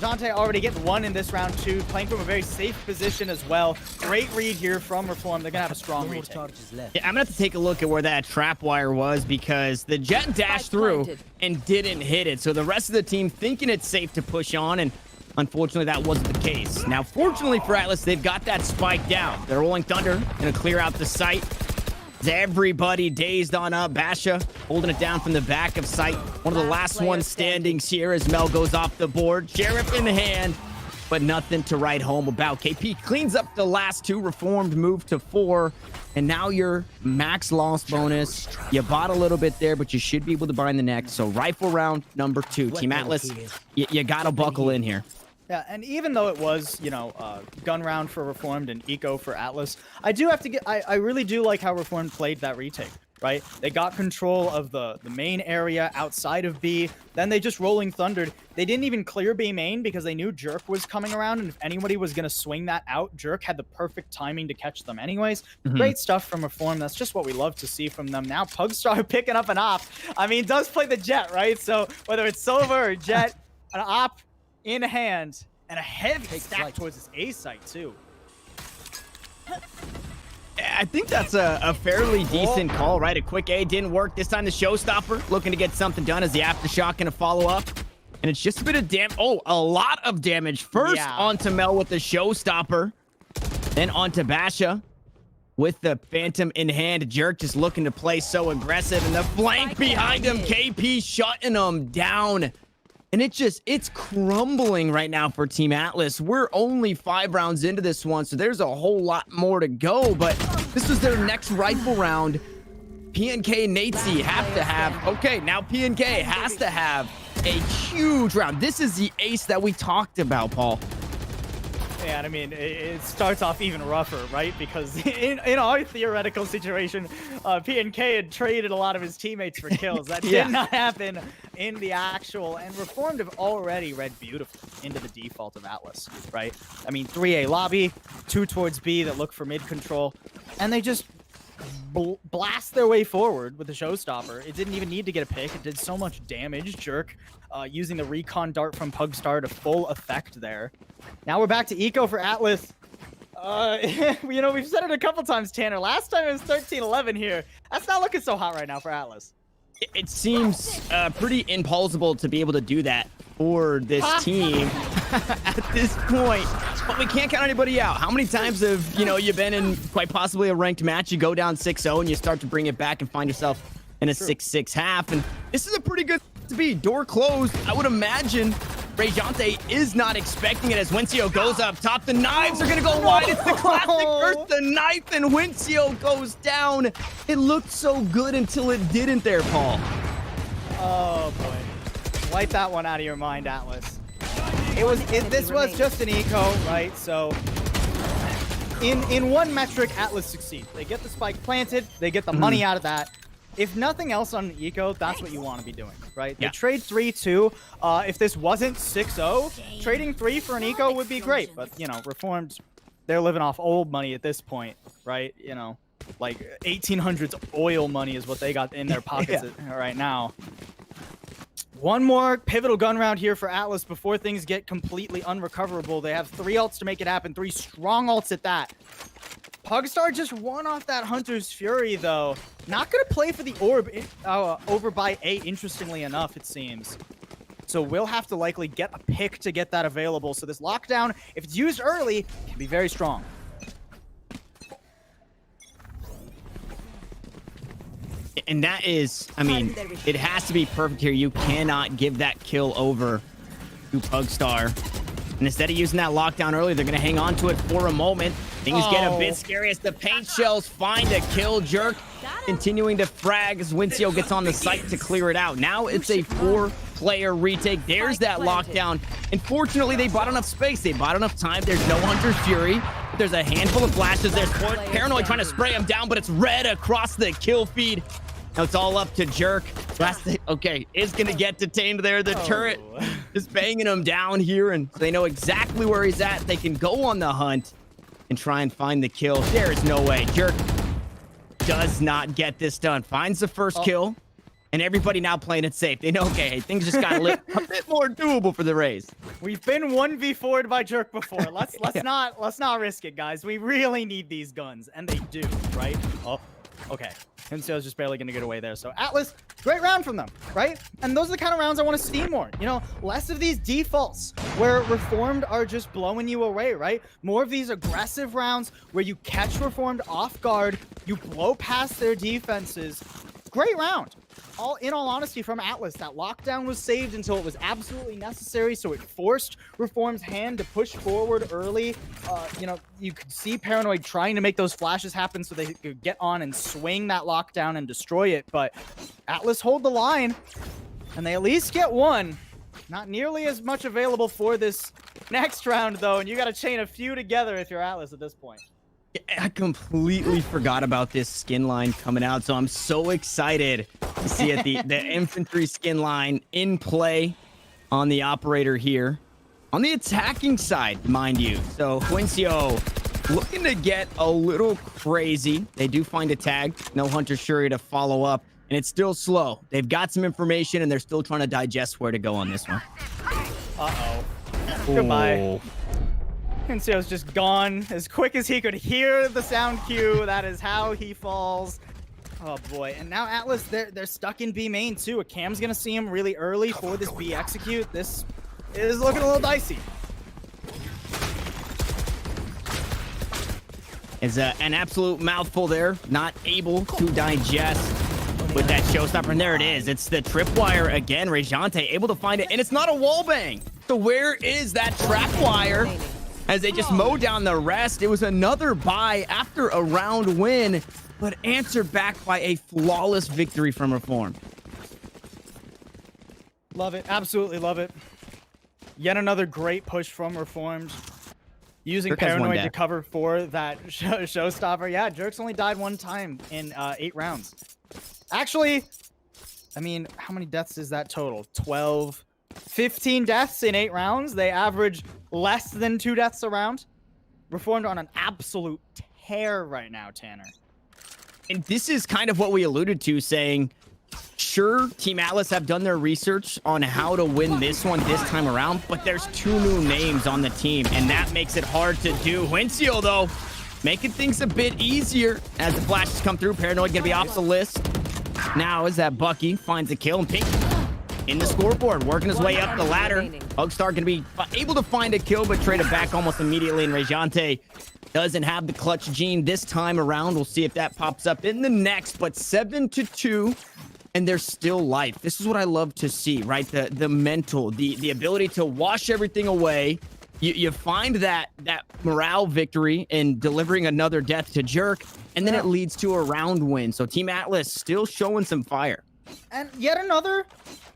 Dante already getting one in this round too, playing from a very safe position as well. Great read here from Reform. They're gonna have a strong retake. Yeah, I'm gonna have to take a look at where that trap wire was because the Jet dashed through and didn't hit it. So the rest of the team thinking it's safe to push on, and unfortunately that wasn't the case. Now, fortunately for Atlas, they've got that spike down. They're rolling Thunder, gonna clear out the site. Everybody dazed on up. Basha holding it down from the back of sight. One of the last ones standing here as Mel goes off the board. Sheriff in hand, but nothing to write home about. KP cleans up the last two. Reformed move to 4. And now your max loss bonus. You bought a little bit there, but you should be able to buy in the next. So rifle round number 2. Team Atlas, you got to buckle in here. Yeah, and even though it was, you know, gun round for Reformed and eco for Atlas, I do have to get, I really do like how Reformed played that retake, right? They got control of the main area outside of B, then they just rolling thundered. They didn't even clear B main because they knew Jerk was coming around, and if anybody was going to swing that out, Jerk had the perfect timing to catch them anyways. Great stuff from Reform. That's just what we love to see from them. Now Pugstar picking up an op. I mean, does play the Jet, right? So whether it's Sova or Jet, an op in hand, and a heavy stack towards his A site too. I think that's a fairly decent call, right? A quick A didn't work. This time the Showstopper looking to get something done as the Aftershock going to follow up. And it's just a bit of damage. Oh, a lot of damage. First onto Mel with the Showstopper. Then onto Basha with the Phantom in hand. Jerk just looking to play so aggressive. And the flank behind him. KP shutting him down. And it's crumbling right now for Team Atlas. We're only 5 rounds into this one, so there's a whole lot more to go. But this is their next rifle round. PNK and Natesy have to have... Okay, now PNK has to have a huge round. This is the ace that we talked about, Paul. Yeah, and I mean, it starts off even rougher, right? Because in our theoretical situation, PNK had traded a lot of his teammates for kills. That Yeah. did not happen in the actual, and Reformed have already read beautifully into the default of Atlas, right? I mean, 3A lobby, 2 towards B that look for mid control, and they just blast their way forward with the showstopper. It didn't even need to get a pick. It did so much damage. Jerk using the recon dart from Pugstar to full effect there. Now we're back to eco for Atlas. You know, we've said it a couple times, Tanner. Last time it was 13-11 here. That's not looking so hot right now for Atlas. It seems pretty implausible to be able to do that for this team at this point. But we can't count anybody out. How many times have, you been in quite possibly a ranked match, you go down 6-0 and you start to bring it back and find yourself in a 6-6 half. And this is a pretty good to be. Door closed. I would imagine Rejante is not expecting it as Wincio goes up top. The knives are going to go wide. It's the classic first the knife, and Wincio goes down. It looked so good until it didn't there, Paul. Oh, boy. Wipe that one out of your mind, Atlas. This was just an eco, right? So in one metric, Atlas succeed. They get the spike planted. They get the money out of that. If nothing else on the eco, that's what you want to be doing, right? Yeah. They trade 3-2. If this wasn't 6-0, trading 3 for an eco would be great. But, Reformed, they're living off old money at this point, right? Like 1800s oil money is what they got in their pockets right now. One more pivotal gun round here for Atlas before things get completely unrecoverable. They have 3 ults to make it happen, 3 strong ults at that. Pugstar just won off that Hunter's Fury, though. Not going to play for the orb over by A, interestingly enough, it seems. So we'll have to likely get a pick to get that available. So this lockdown, if it's used early, can be very strong. And that is, I mean, it has to be perfect here. You cannot give that kill over to Pugstar. And instead of using that lockdown early, they're going to hang on to it for a moment. Things get a bit scary as the paint shells find a kill. Jerk continuing to frag as Wincio gets on the site to clear it out. Now it's a 4-player retake. There's that lockdown. Unfortunately, they bought enough space. They bought enough time. There's no Hunter's Fury. There's a handful of flashes. There's Paranoid trying to spray him down, but it's red across the kill feed. Now it's all up to Jerk. Okay, is going to get detained there. The turret is banging him down here, and they know exactly where he's at. They can go on the hunt and try and find the kill. There is no way. Jerk does not get this done. Finds the first kill, and everybody now playing it safe. They know, okay, things just got a bit more doable for the Rays. We've been 1v4'd by Jerk before. Let's not risk it, guys. We really need these guns, and they do, right? Oh, okay. Hincio's just barely going to get away there. So Atlas, great round from them, right? And those are the kind of rounds I want to see more. Less of these defaults where Reformed are just blowing you away, right? More of these aggressive rounds where you catch Reformed off guard, you blow past their defenses. Great round. In all honesty, from Atlas, that lockdown was saved until it was absolutely necessary, so it forced Reformed's hand to push forward early. You could see Paranoid trying to make those flashes happen so they could get on and swing that lockdown and destroy it, but Atlas hold the line, and they at least get one. Not nearly as much available for this next round, though, and you got to chain a few together if you're Atlas at this point. I completely forgot about this skin line coming out, so I'm so excited to see it. The infantry skin line in play on the operator here. On the attacking side, mind you. So Wincio looking to get a little crazy. They do find a tag. No Hunter Fury to follow up, and it's still slow. They've got some information, and they're still trying to digest where to go on this one. Uh-oh. Goodbye. Hincio's just gone as quick as he could hear the sound cue. That is how he falls. Oh boy. And now Atlas, they're stuck in B main too. A Cam's gonna see him really early for this B execute. This is looking a little dicey. It's an absolute mouthful there. Not able to digest with that showstopper. And there it is. It's the tripwire again. Rejante able to find it. And it's not a wallbang. So where is that trap wire? As they just mow down the rest. It was another buy after a round win, but answered back by a flawless victory from Reform. Love it. Absolutely love it. Yet another great push from Reformed. using Jerk has one Paranoid to death. cover for that showstopper. Yeah, Jerk's only died one time in 8 rounds. Actually, I mean, how many deaths is that total? 12, 15 deaths in 8 rounds. They average less than 2 deaths a round. Reformed on an absolute tear right now, Tanner. And this is kind of what we alluded to, saying, sure, Team Atlas have done their research on how to win this one this time around, but there's 2 new names on the team, and that makes it hard to do. Wincio, though, making things a bit easier as the flashes come through. Paranoid gonna be off the list. Now is that Bucky finds a kill, and Pink in the scoreboard, working his way up the ladder. Hugstar gonna be able to find a kill, but trade it back almost immediately, and Rejante doesn't have the clutch gene this time around. We'll see if that pops up in the next, but 7-2, and there's still life. This is what I love to see, right? The mental, the ability to wash everything away. You find that morale victory in delivering another death to Jerk, and then it leads to a round win. So Team Atlas still showing some fire. And yet another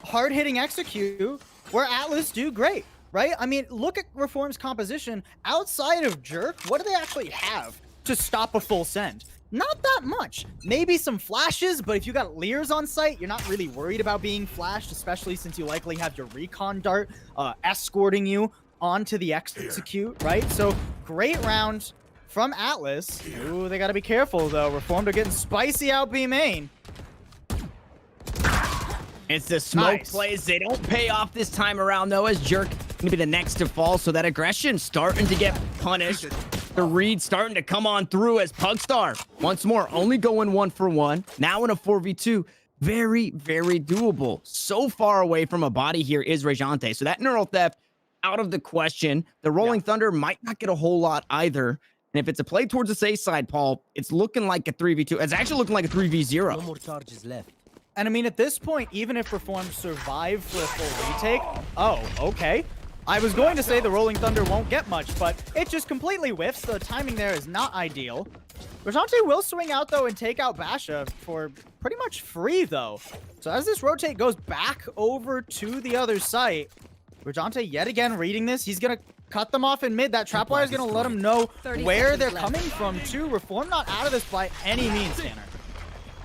hard-hitting execute where Atlas do great, right? I mean, look at Reform's composition. Outside of Jerk, what do they actually have to stop a full send? Not that much. Maybe some flashes, but if you got Leers on site, you're not really worried about being flashed, especially since you likely have your recon dart escorting you onto the execute, right? So great round from Atlas. Ooh, they gotta be careful though. Reformed are getting spicy out B main. It's the smoke Nice. plays. They don't pay off this time around, though, as Jerk gonna be the next to fall. So that aggression starting to get punished. The read starting to come on through as Pugstar, once more, only going 1-for-1. Now in a 4v2. Very, very doable. So far away from a body here is Rejante. So that neural theft out of the question. The Rolling Thunder might not get a whole lot either. And if it's a play towards the safe side, Paul, it's looking like a 3v2. It's actually looking like a 3v0. No more charges left. And I mean, at this point, even if Reform survive for a full retake, oh, okay. I was going to say the Rolling Thunder won't get much, but it just completely whiffs. The timing there is not ideal. Rejante will swing out, though, and take out Basha for pretty much free, though. So as this rotate goes back over to the other site, Rejante yet again reading this. He's going to cut them off in mid. That trapwire is going to let him know where they're coming from, too. Reform not out of this by any means, Tanner.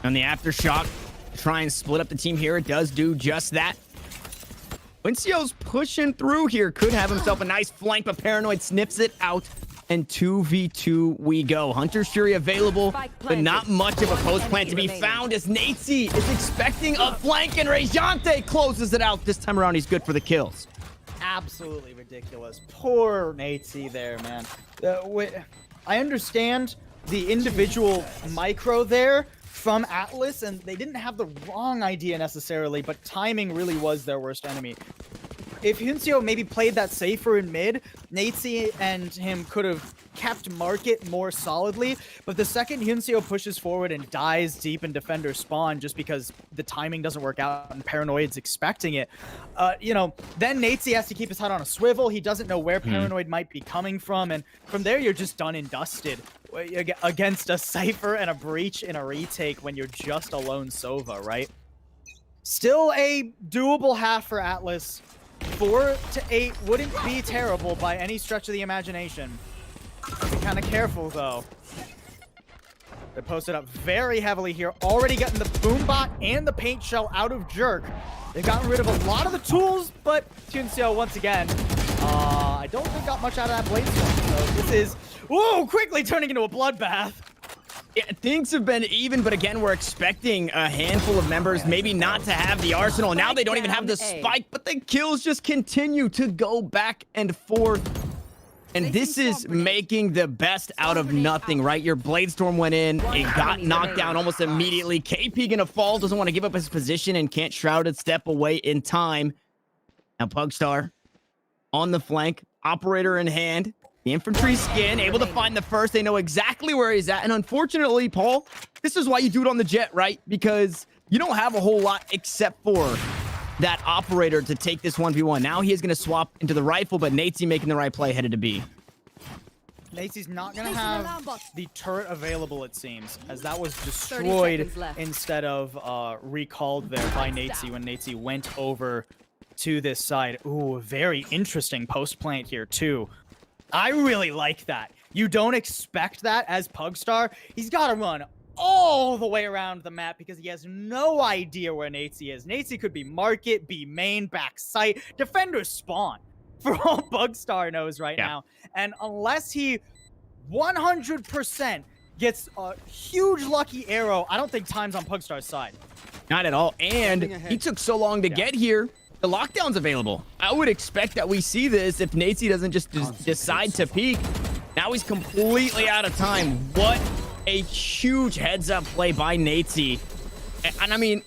On the aftershock, try and split up the team here. It does do just that. Wincio's pushing through here. Could have himself a nice flank, but Paranoid sniffs it out. And 2v2 we go. Hunter's Fury available, but not much of a post plant to be found as Natesy is expecting a flank, and Rejante closes it out. This time around, he's good for the kills. Absolutely ridiculous. Poor Natesy there, man. I understand the individual micro there from Atlas, and they didn't have the wrong idea necessarily, but timing really was their worst enemy. If Huncio maybe played that safer in mid, Natesy and him could have kept market more solidly, but the second Huncio pushes forward and dies deep in defender spawn just because the timing doesn't work out and Paranoid's expecting it, then Natesy has to keep his head on a swivel. He doesn't know where Paranoid might be coming from, and from there you're just done and dusted against a Cypher and a Breach in a retake when you're just a lone Sova, right? Still a doable half for Atlas. 4-8 wouldn't be terrible by any stretch of the imagination. Be kind of careful, though. They're posted up very heavily here, already getting the Boombot and the Paint Shell out of Jerk. They've gotten rid of a lot of the tools, but Tuncio, once again, I don't think got much out of that Blade Storm. So this is, whoa, quickly turning into a bloodbath. Yeah, things have been even, but again, we're expecting a handful of members maybe not to have the arsenal. Now they don't even have the spike, but the kills just continue to go back and forth. And this is making the best out of nothing, right? Your Bladestorm went in, it got knocked down almost immediately. KP gonna fall, doesn't want to give up his position and can't Shrouded step away in time. Now Pugstar on the flank, operator in hand. The infantry skin, able to find the first. They know exactly where he's at. And unfortunately, Paul, this is why you do it on the jet, right? Because you don't have a whole lot except for that operator to take this 1v1. Now he is going to swap into the rifle, but Natesy making the right play headed to B. Natesy's not going to have the turret available, it seems, as that was destroyed instead of recalled there by Natesy when Natesy went over to this side. Ooh, very interesting post plant here, too. I really like that. You don't expect that as Pugstar. He's got to run all the way around the map because he has no idea where Natezy is. Natezy could be market, be main, back site, defender spawn, for all Pugstar knows right now. And unless he 100% gets a huge lucky arrow, I don't think time's on Pugstar's side. Not at all. And he took so long to get here. The lockdown's available. I would expect that we see this if Natezy doesn't just decide to peek. Now he's completely out of time. What a huge heads-up play by Natezy. And I mean,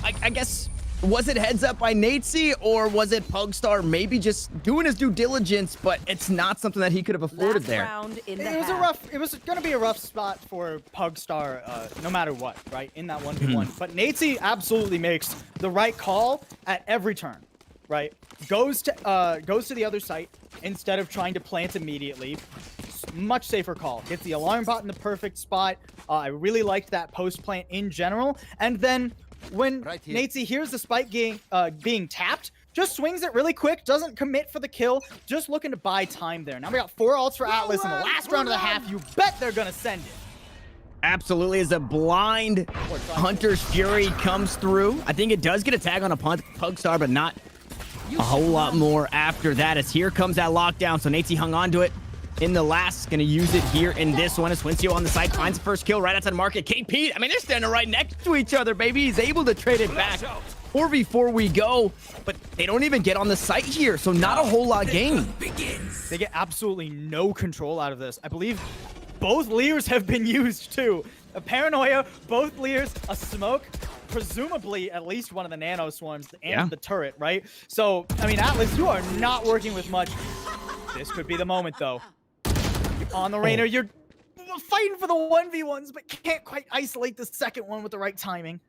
I guess, was it heads-up by Natezy, or was it Pugstar maybe just doing his due diligence, but it's not something that he could have afforded there? It was going to be a rough spot for Pugstar, no matter what, right, in that 1v1. But Natezy absolutely makes the right call at every turn, right? Goes to the other site instead of trying to plant immediately. Much safer call. Gets the alarm bot in the perfect spot. I really liked that post plant in general. And then when Natezy hears the spike being tapped, just swings it really quick, doesn't commit for the kill, just looking to buy time there. Now we got 4 ults for Atlas in the last round of the half. You bet they're gonna send it. Absolutely, as a blind Hunter's Fury comes through. I think it does get a tag on a Pugstar, but not a whole lot more after that, as here comes that lockdown. So Natezy hung on to it in the last, gonna use it here in this one as Wincio on the side finds the first kill right outside the market. KP, I mean, they're standing right next to each other, baby. He's able to trade it back 4v4 we go, but they don't even get on the site here, so not a whole lot gained. They get absolutely no control out of this. I believe both Leers have been used too. A Paranoia, both Leers, a smoke, presumably at least one of the nano swarms and the turret, right? So, I mean, Atlas, you are not working with much. This could be the moment, though. On the Rainer, you're fighting for the 1v1s, but can't quite isolate the second one with the right timing.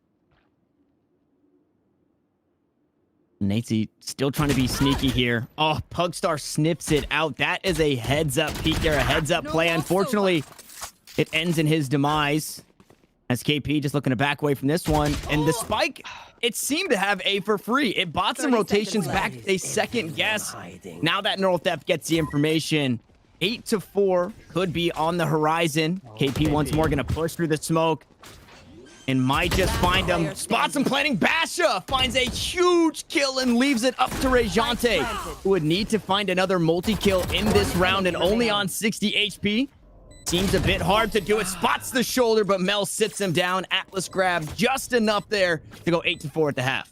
Natezy still trying to be sneaky here. Oh, Pugstar snips it out. That is a heads-up peek there, a heads-up play. Unfortunately, it ends in his demise. As KP just looking to back away from this one. And the spike, it seemed to have A for free. It bought some rotations back. They second guess. Now that Neural Theft gets the information. 8-4 could be on the horizon. KP once more going to push through the smoke and might just find him. Spots him planting. Basha finds a huge kill and leaves it up to Rejante, who would need to find another multi-kill in this round and only on 60 HP. Seems a bit hard to do it. Spots the shoulder, but Mel sits him down. Atlas grabbed just enough there to go 8-4 at the half.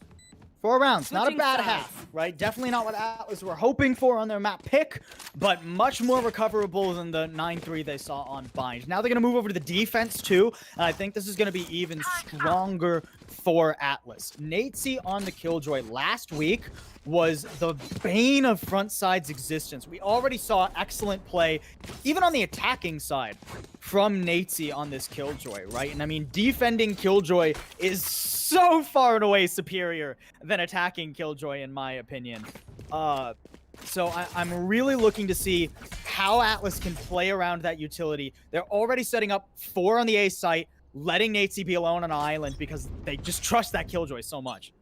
4 rounds, not a bad half, right? Definitely not what Atlas were hoping for on their map pick, but much more recoverable than the 9-3 they saw on Bind. Now they're going to move over to the defense too, and I think this is going to be even stronger for Atlas. Natezy on the Killjoy last week was the bane of Frontside's existence. We already saw excellent play, even on the attacking side, from Natezy on this Killjoy, right? And I mean, defending Killjoy is so far and away superior than attacking Killjoy, in my opinion. So I'm really looking to see how Atlas can play around that utility. They're already setting up 4 on the A site, letting Natezy be alone on an island because they just trust that Killjoy so much.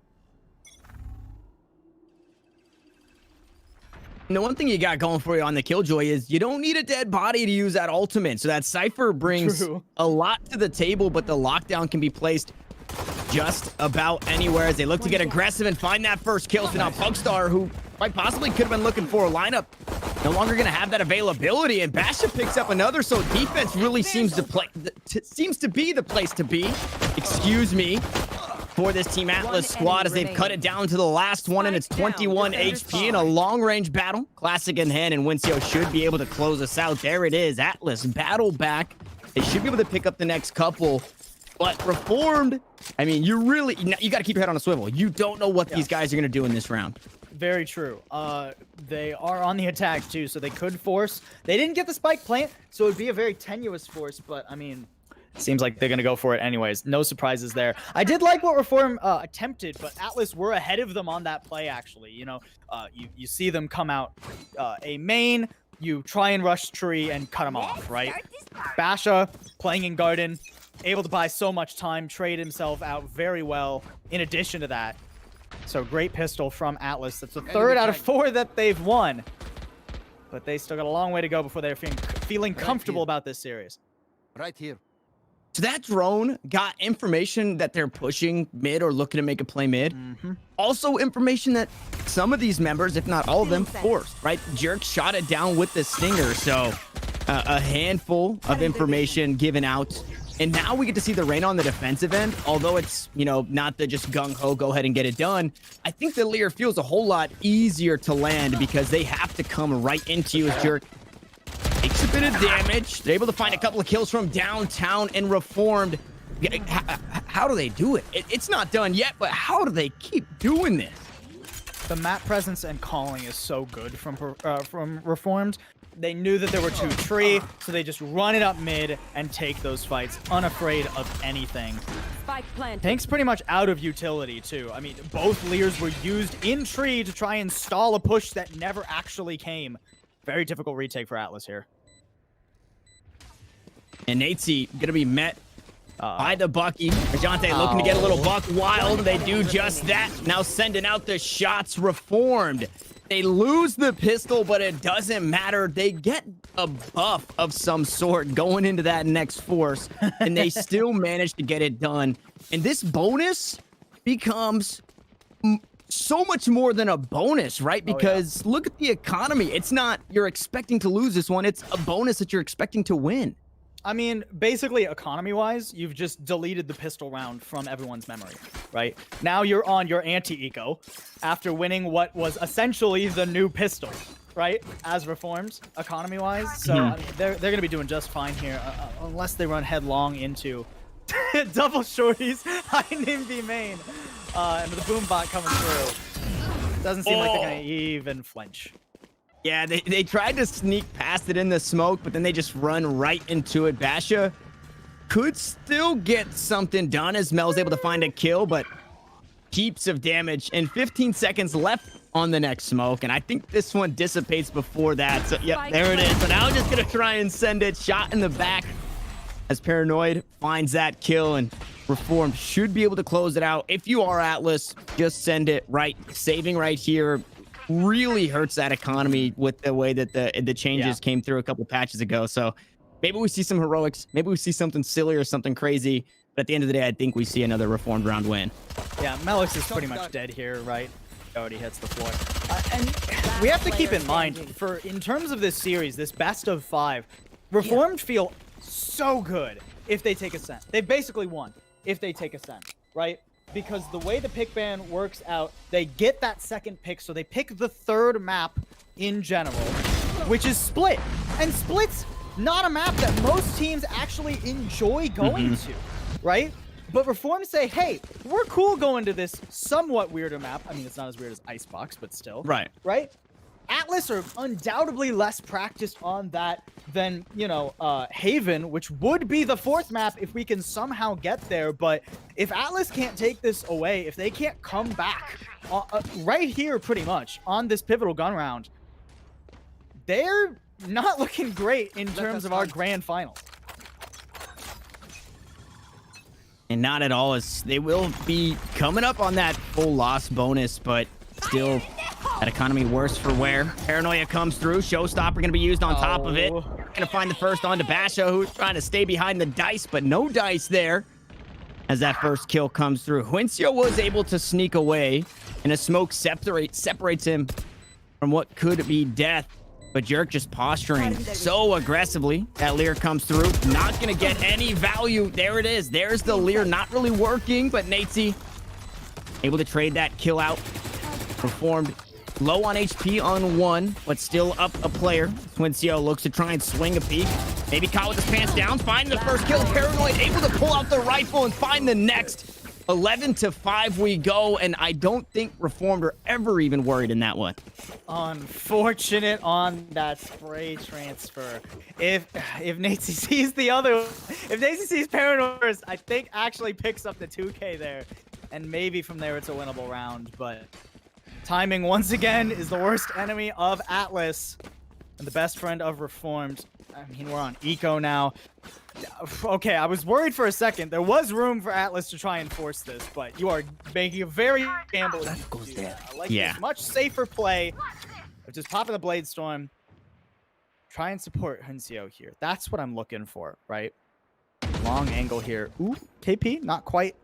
And the one thing you got going for you on the Killjoy is you don't need a dead body to use that ultimate. So that Cypher brings a lot to the table, but the lockdown can be placed just about anywhere as they look to get aggressive and find that first kill. So now Pugstar, who quite possibly could have been looking for a lineup, no longer going to have that availability. And Basha picks up another, so defense really seems to be the place to be. Excuse me. For this Team Atlas squad as they've cut it down to the last one, and it's 21 HP in a long-range battle. Classic in hand, and Wincio should be able to close us out. There it is. Atlas battle back. They should be able to pick up the next couple. But Reformed, I mean, you got to keep your head on a swivel. You don't know what these guys are going to do in this round. Very true. They are on the attack, too, so they could force. They didn't get the spike plant, so it would be a very tenuous force, but, I mean, seems like they're going to go for it anyways. No surprises there. I did like what Reform attempted, but Atlas were ahead of them on that play, actually. You know, you see them come out a main, you try and rush tree and cut them off, right? Basha playing in Garden, able to buy so much time, trade himself out very well in addition to that. So great pistol from Atlas. That's the 3rd out of 4 that they've won. but they still got a long way to go before they're feeling comfortable about this series. Right here. So that drone got information that they're pushing mid or looking to make a play mid. Also information that some of these members, if not all of them, forced, right? Jerk shot it down with the stinger. So a handful of information given out. And now we get to see the rain on the defensive end. Although it's, you know, not the just gung-ho, go ahead and get it done. I think the Lear feels a whole lot easier to land because they have to come right into you as Jerk takes a bit of damage. They're able to find a couple of kills from downtown and Reformed. How do they do it? It's not done yet, but how do they keep doing this? The map presence and calling is so good from Reformed. They knew that there were 2 tree, so they just run it up mid and take those fights, unafraid of anything. Spike planted. Tank's pretty much out of utility, too. I mean, both Lears were used in tree to try and stall a push that never actually came. Very difficult retake for Atlas here. And Natesy gonna be met by the Bucky. Ajante looking to get a little buck wild. They do just that. Now sending out the shots. Reformed. They lose the pistol, but it doesn't matter. They get a buff of some sort going into that next force, and they still manage to get it done. And this bonus becomes so much more than a bonus, right? Because look at the economy. It's not you're expecting to lose this one. It's a bonus that you're expecting to win. I mean, basically, economy-wise, you've just deleted the pistol round from everyone's memory, right? Now you're on your anti-eco after winning what was essentially the new pistol, right? As Reformed, economy-wise. So I mean, they're going to be doing just fine here, unless they run headlong into double shorties, high NIMBY main, and the boom bot coming through. Doesn't seem like they're going to even flinch. Yeah, they tried to sneak past it in the smoke, but then they just run right into it. Basha could still get something done as Mel's able to find a kill, but heaps of damage and 15 seconds left on the next smoke. And I think this one dissipates before that. So, yep, there it is. So now just going to try and send it. Shot in the back as Paranoid finds that kill, and Reformed should be able to close it out. If you are Atlas, just send it right. Saving right here really hurts that economy with the way that the changes came through a couple patches ago. So maybe we see some heroics, maybe we see something silly or something crazy, but at the end of the day, I think we see another Reformed round win. Yeah, Melix is pretty much dead here, right? Already hits the floor. And we have to keep in mind, in terms of this series, this best of 5, Reformed feel so good if they take Ascent. They basically won if they take Ascent, right? Because the way the pick ban works out, they get that second pick, so they pick the 3rd map in general, which is Split. And Split's not a map that most teams actually enjoy going to, right? But Reform say, hey, we're cool going to this somewhat weirder map. I mean, it's not as weird as Icebox, but still. Right. Right? Atlas are undoubtedly less practiced on that than, you know, Haven, which would be the 4th map if we can somehow get there. But if Atlas can't take this away, if they can't come back right here pretty much on this pivotal gun round, they're not looking great in terms of our grand final. And not at all, as they will be coming up on that full loss bonus, but still that economy worse for wear. Paranoia comes through. Showstopper going to be used on top of it. Going to find the first onto Basha, who's trying to stay behind the dice, but no dice there as that first kill comes through. Huencio was able to sneak away, and a smoke separates him from what could be death. But Jerk just posturing so aggressively. That Lear comes through. Not going to get any value. There it is. There's the Lear. Not really working, but Natesy able to trade that kill out. Performed low on HP on 1, but still up a player. Twincio looks to try and swing a peek. Maybe caught with his pants down. Find the first kill. Paranoid able to pull out the rifle and find the next. 11-5 we go, and I don't think Reformed are ever even worried in that one. Unfortunate on that spray transfer. If Natesy sees if Natesy sees Paranoid, I think actually picks up the 2K there, and maybe from there it's a winnable round. But timing once again is the worst enemy of Atlas and the best friend of Reformed. I mean, we're on eco now. Okay, I was worried for a second. There was room for Atlas to try and force this, but you are making a very gambling. I like this much safer play of just popping the Blade Storm Try and support Huncio here. That's what I'm looking for, right? Long angle here. Ooh, KP, not quite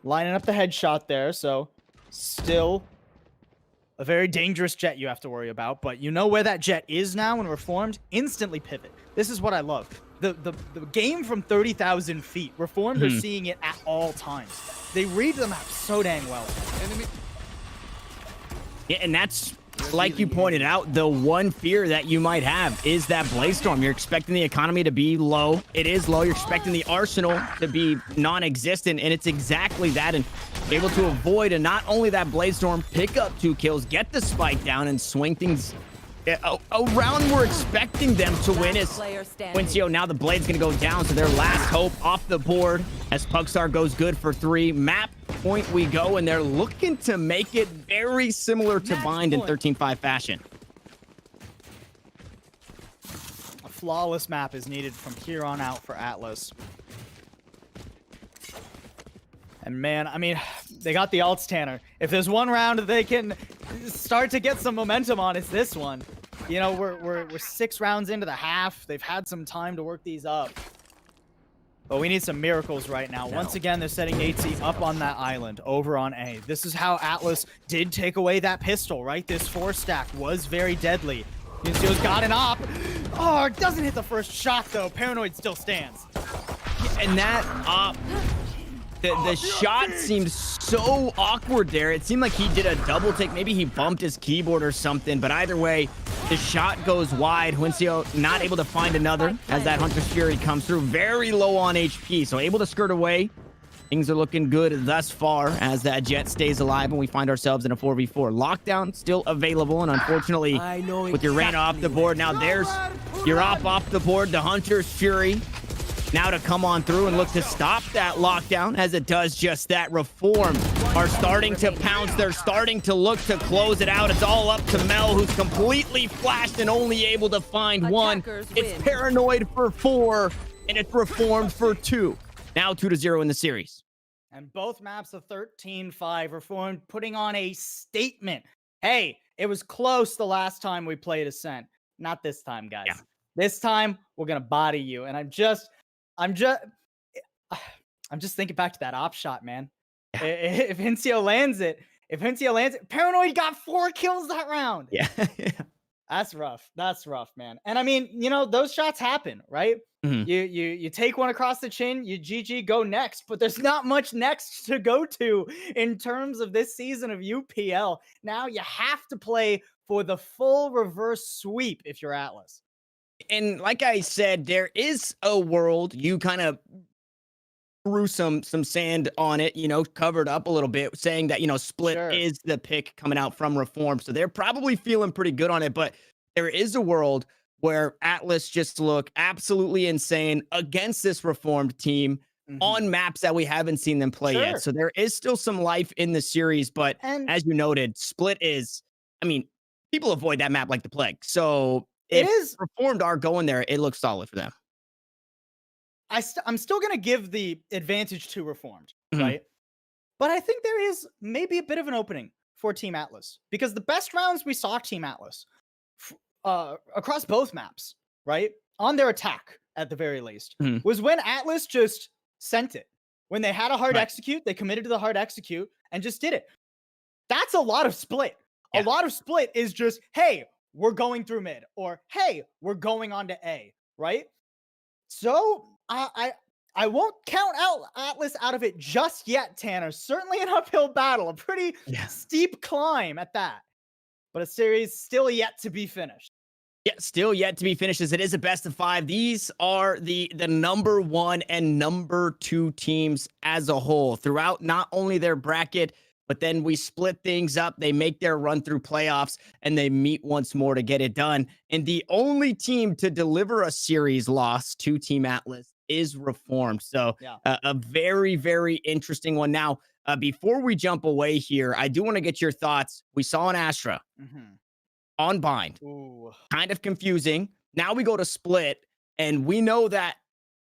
lining up the headshot there, so still a very dangerous jet you have to worry about, but you know where that jet is now when Reformed, instantly pivot. This is what I love. The game from 30,000 feet, Reformed are seeing it at all times. They read the map so dang well. Yeah, and that's, like you pointed out, the one fear that you might have is that Blaze Storm. You're expecting the economy to be low. It is low. You're expecting the arsenal to be non-existent, and it's exactly that. And able to avoid, and not only that, Blaze Storm pick up 2 kills, get the spike down, and swing things around. We're expecting them to win. Is Quincio, now the Blade's going to go down, so their last hope off the board as Pugstar goes good for 3. Map point we go, and they're looking to make it very similar to Bind in 13-5 fashion. A flawless map is needed from here on out for Atlas. And man, I mean, they got the alts, Tanner. If there's one round that they can start to get some momentum on, it's this one. You know, we're 6 rounds into the half. They've had some time to work these up. But we need some miracles right now. Once again, they're setting HC up on that island over on A. This is how Atlas did take away that pistol, right? This 4-stack was very deadly. Yuncio's got an op. Oh, it doesn't hit the first shot, though. Paranoid still stands. And that op... The shot seemed so awkward there. It seemed like he did a double take. Maybe he bumped his keyboard or something. But either way, the shot goes wide. Huncio not able to find another as that Hunter's Fury comes through. Very low on HP. So able to skirt away. Things are looking good thus far as that jet stays alive and we find ourselves in a 4v4. Lockdown still available. And unfortunately, with your Reyna off the board, now there's your off the board. The Hunter's Fury now to come on through and look to stop that lockdown, as it does just that. Reform are starting to pounce. They're starting to look to close it out. It's all up to Mel, who's completely flashed and only able to find one. It's Paranoid for 4, and it's Reformed for 2. Now 2-0 in the series. And both maps of 13-5, Reformed putting on a statement. Hey, it was close the last time we played Ascent. Not this time, guys. Yeah. This time, we're going to body you. And I'm just thinking back to that op shot, man. If Huncio lands it, Paranoid got 4 kills that round. Yeah. That's rough. That's rough, man. And I mean, you know, those shots happen, right? Mm-hmm. You take one across the chin, you GG, go next, but there's not much next to go to in terms of this season of UPL. Now you have to play for the full reverse sweep if you're Atlas. And like I said, there is a world, you kind of threw some sand on it, you know, covered up a little bit, saying that, you know, Split is the pick coming out from Reform. So they're probably feeling pretty good on it. But there is a world where Atlas just look absolutely insane against this Reformed team on maps that we haven't seen them play yet. So there is still some life in the series. But as you noted, Split is, I mean, people avoid that map like the plague. So if Reformed are going there, it looks solid for them. I'm still going to give the advantage to Reformed, right? But I think there is maybe a bit of an opening for Team Atlas, because the best rounds we saw Team Atlas across both maps, right, on their attack at the very least, was when Atlas just sent it. When they had a hard execute, they committed to the hard execute and just did it. That's a lot of Split. A lot of Split is just, hey, we're going through mid, or hey, we're going on to A, right? So I won't count out Atlas out of it just yet, Tanner. Certainly an uphill battle, a pretty steep climb at that. But a series still yet to be finished. Yeah, still yet to be finished, as it is a best of 5. These are the number 1 and number 2 teams as a whole throughout not only their bracket, but then we split things up. They make their run through playoffs and they meet once more to get it done. And the only team to deliver a series loss to Team Atlas is Reformed. So a very, very interesting one. Now, before we jump away here, I do want to get your thoughts. We saw an Astra on Bind. Kind of confusing. Now we go to Split, and we know that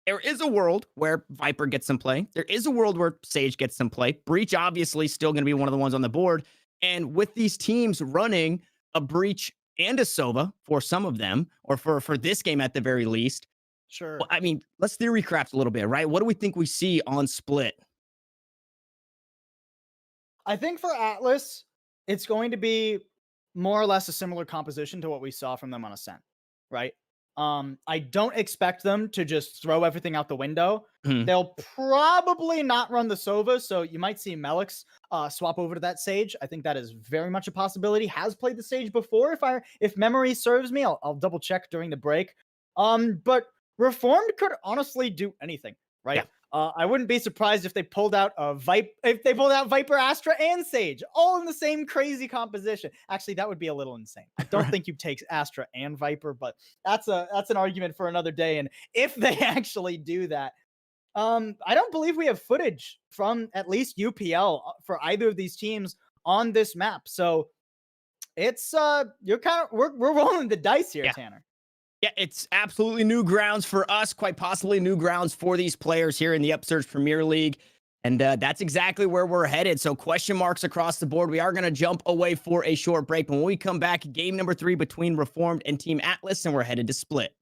there is a world where Viper gets some play. There is a world where Sage gets some play. Breach, obviously, still going to be one of the ones on the board. And with these teams running a Breach and a Sova for some of them, or for this game at the very least. Sure. Well, I mean, let's theory craft a little bit, right? What do we think we see on Split? I think for Atlas, it's going to be more or less a similar composition to what we saw from them on Ascent, right? I don't expect them to just throw everything out the window. Mhm. They'll probably not run the Sova, so you might see Melix swap over to that Sage. I think that is very much a possibility. Has played the Sage before, if memory serves me. I'll double check during the break. But Reformed could honestly do anything, right? Yeah. I wouldn't be surprised if they pulled out Viper, Astra, and Sage all in the same crazy composition. Actually, that would be a little insane. I don't think you take Astra and Viper, but that's an argument for another day. And if they actually do that, I don't believe we have footage from at least UPL for either of these teams on this map. So it's we're rolling the dice here, Yeah. Tanner. Yeah, it's absolutely new grounds for us, quite possibly new grounds for these players here in the Upsurge Premier League. And that's exactly where we're headed. So question marks across the board. We are going to jump away for a short break. But when we come back, game number 3 between Reformed and Team Atlas, and we're headed to Split.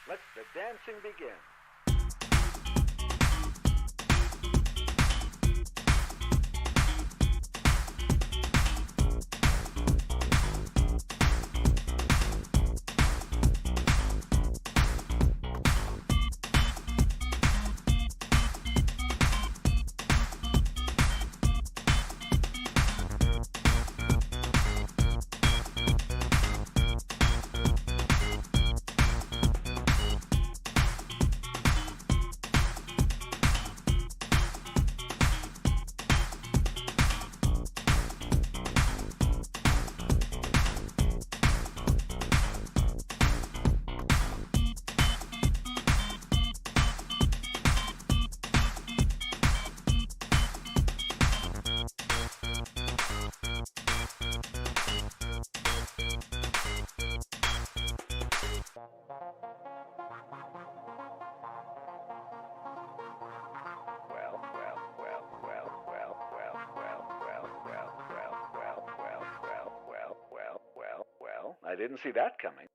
Let the dancing begin. Well, I didn't see that coming.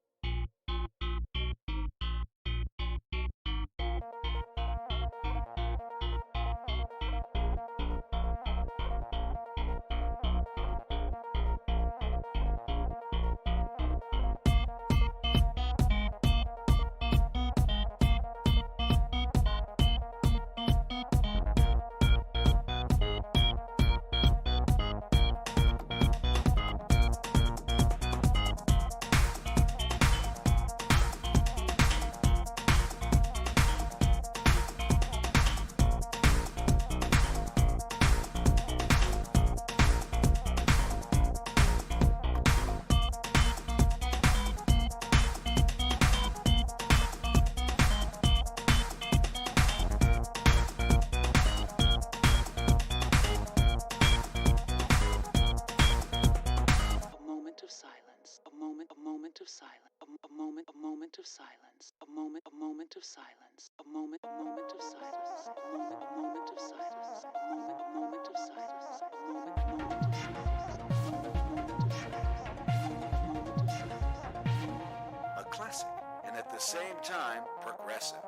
of silence, a moment of silence, a moment of silence, a moment of silence, a moment of silence, a moment of silence, a moment of silence, A classic, and at the same time, progressive.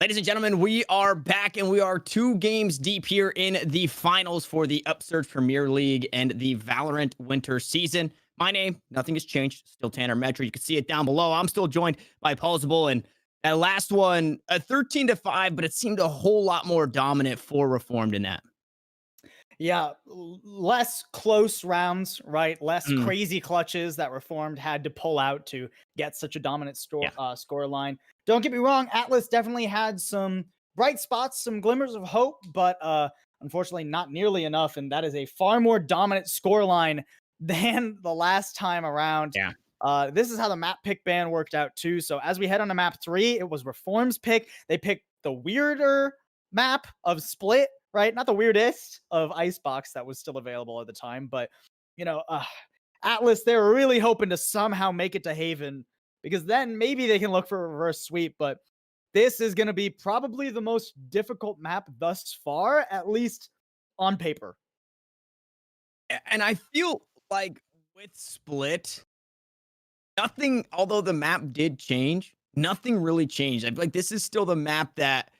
Ladies and gentlemen, we are back and we are 2 games deep here in the finals for the Upsurge Premier League and the Valorant winter season. My name, nothing has changed. Still Tanner Metro. You can see it down below. I'm still joined by Paulsable, and that last one, a 13-5, but it seemed a whole lot more dominant for Reformed in that. Yeah, less close rounds, right? Less crazy clutches that Reformed had to pull out to get such a dominant score line. Don't get me wrong, Atlas definitely had some bright spots, some glimmers of hope, but unfortunately not nearly enough, and that is a far more dominant score line than the last time around. Yeah. This is how the map pick ban worked out too. So as we head on to map 3, it was Reform's pick. They picked the weirder map of Split, right? Not the weirdest of Icebox that was still available at the time, but you know, Atlas, they were really hoping to somehow make it to Haven, because then maybe they can look for a reverse sweep. But this is going to be probably the most difficult map thus far, at least on paper. And I feel like with Split, nothing, although the map did change, nothing really changed. I feel like this is still the map that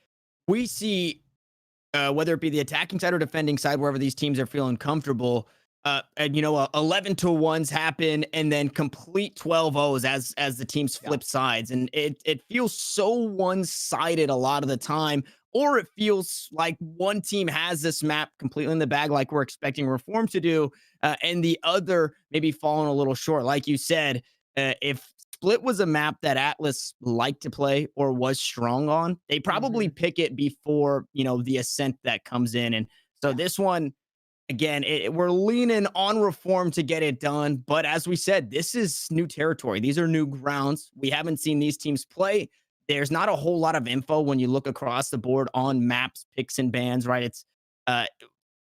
we see, whether it be the attacking side or defending side, wherever these teams are feeling comfortable. And 11-1s happen, and then complete 12-0s as the teams flip sides, and it feels so one-sided a lot of the time, or it feels like one team has this map completely in the bag, like we're expecting Reform to do, and the other maybe falling a little short. Like you said, if Split was a map that Atlas liked to play or was strong on, they probably pick it before the Ascent that comes in, and so this one. Again, we're leaning on Reform to get it done. But as we said, this is new territory. These are new grounds. We haven't seen these teams play. There's not a whole lot of info when you look across the board on maps, picks, and bans, right? It's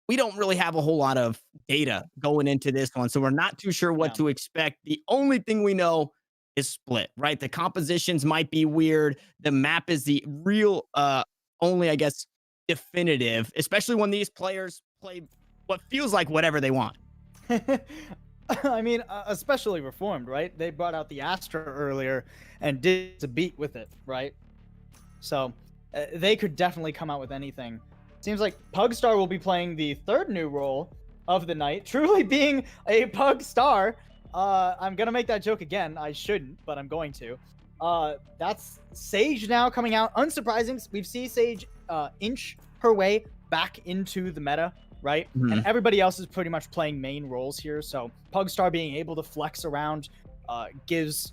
we don't really have a whole lot of data going into this one. So we're not too sure what to expect. The only thing we know is Split, right? The compositions might be weird. The map is the real, only, I guess, definitive, especially when these players play what feels like whatever they want. I mean, especially Reformed, right? They brought out the Astra earlier and did a beat with it, right? So they could definitely come out with anything. Seems like Pugstar will be playing the 3rd new role of the night, truly being a Pugstar. I'm gonna make that joke again. I shouldn't, but I'm going to. That's Sage now coming out. Unsurprising, we've seen Sage inch her way back into the meta, right? And everybody else is pretty much playing main roles here. So Pugstar being able to flex around gives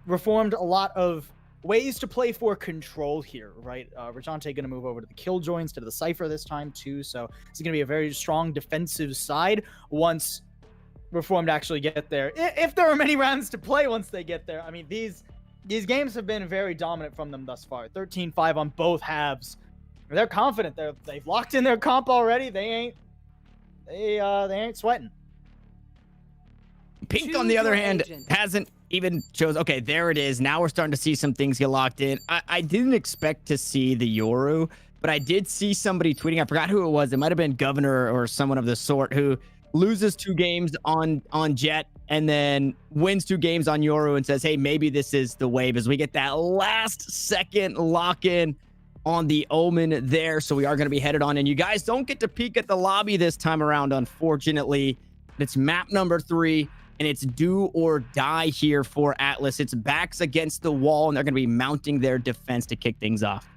Reformed a lot of ways to play for control here, right? Rajante going to move over to the Killjoy instead of the Cypher this time too. So it's going to be a very strong defensive side once Reformed actually get there. If there are many rounds to play once they get there. I mean, these games have been very dominant from them thus far. 13-5 on both halves. They're confident. They've locked in their comp already. They ain't sweating. Pink, on the other hand, hasn't even chose. Okay, there it is. Now we're starting to see some things get locked in. I didn't expect to see the Yoru, but I did see somebody tweeting. I forgot who it was. It might have been Governor or someone of the sort who loses 2 games on Jet and then wins 2 games on Yoru and says, hey, maybe this is the wave, as we get that last second lock in on the Omen there. So we are going to be headed on, and you guys don't get to peek at the lobby this time around, unfortunately. It's map number 3, and it's do or die here for Atlas. It's backs against the wall, and they're going to be mounting their defense to kick things off.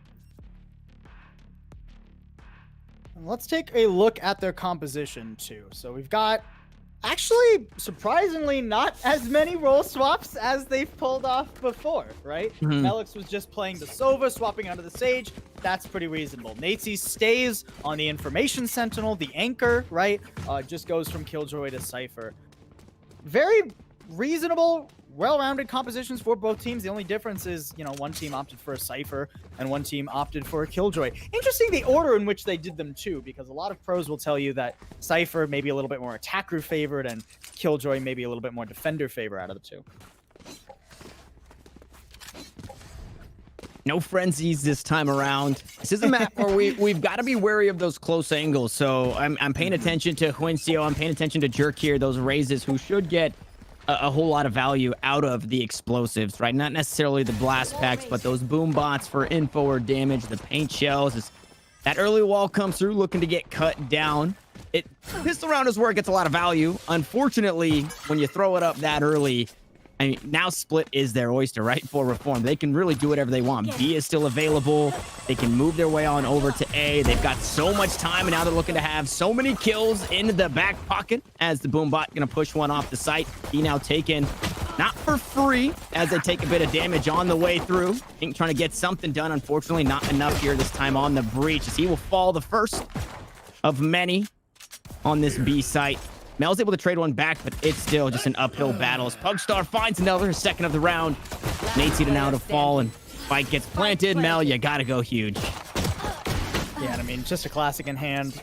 Let's take a look at their composition too. So we've got actually surprisingly not as many role swaps as they've pulled off before, right? Melix was just playing the Sova, swapping onto the Sage. That's pretty reasonable. Nazi stays on the Information Sentinel, the Anchor, right? Just goes from Killjoy to Cypher. Very reasonable, well-rounded compositions for both teams. The only difference is, one team opted for a Cypher and one team opted for a Killjoy. Interesting the order in which they did them too, because a lot of pros will tell you that Cypher may be a little bit more attacker favored and Killjoy maybe a little bit more defender favor out of the two. No frenzies this time around. This is a map where we've got to be wary of those close angles. So I'm paying attention to Huencio. I'm paying attention to Jerk here, those raises who should get a whole lot of value out of the explosives, right? Not necessarily the blast packs, but those boom bots for info or damage, the paint shells. As that early wall comes through, looking to get cut down. Pistol round is where it gets a lot of value. Unfortunately, when you throw it up that early, I mean, now Split is their oyster, right? For Reform. They can really do whatever they want. B is still available. They can move their way on over to A. They've got so much time, and now they're looking to have so many kills in the back pocket as the Boombot going to push one off the site. B now taken, not for free, as they take a bit of damage on the way through. Pink trying to get something done. Unfortunately, not enough here this time on the breach, as he will fall the first of many on this B site. Mel's able to trade one back, but it's still just an uphill battle as Pugstar finds another second of the round. Nate's eating out to fall, and Spike gets planted. Mel, you gotta go huge. Yeah, I mean, just a classic in hand.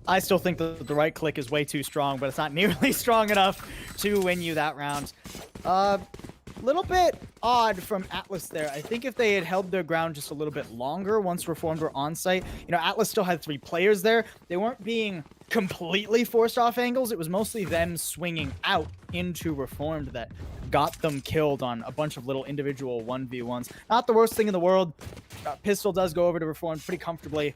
I still think that the right click is way too strong, but it's not nearly strong enough to win you that round. Little bit odd from Atlas there. I think if they had held their ground just a little bit longer once Reformed were on site, you know, Atlas still had 3 players there. They weren't being completely forced off angles. It was mostly them swinging out into Reformed that got them killed on a bunch of little individual 1v1s. Not the worst thing in the world. Pistol does go over to Reformed pretty comfortably.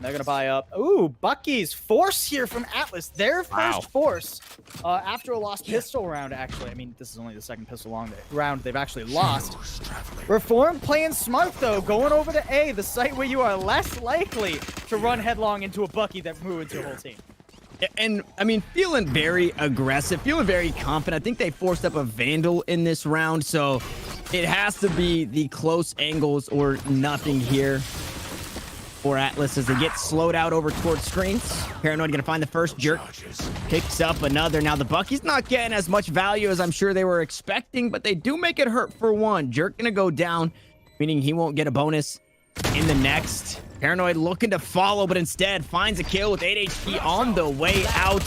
They're going to buy up. Ooh, Bucky's force here from Atlas. Their first force after a lost pistol round, actually. I mean, this is only the second pistol round they've actually lost. Reform playing smart, though, going over to A, the site where you are less likely to run headlong into a Bucky that ruins your whole team. And, I mean, feeling very aggressive, feeling very confident. I think they forced up a Vandal in this round, so it has to be the close angles or nothing here for Atlas as they get slowed out over towards screens. Paranoid gonna find the first jerk. Picks up another. Now the Bucky's not getting as much value as I'm sure they were expecting, but they do make it hurt for one. Jerk gonna go down, meaning he won't get a bonus in the next. Paranoid looking to follow, but instead finds a kill with 8 HP on the way out.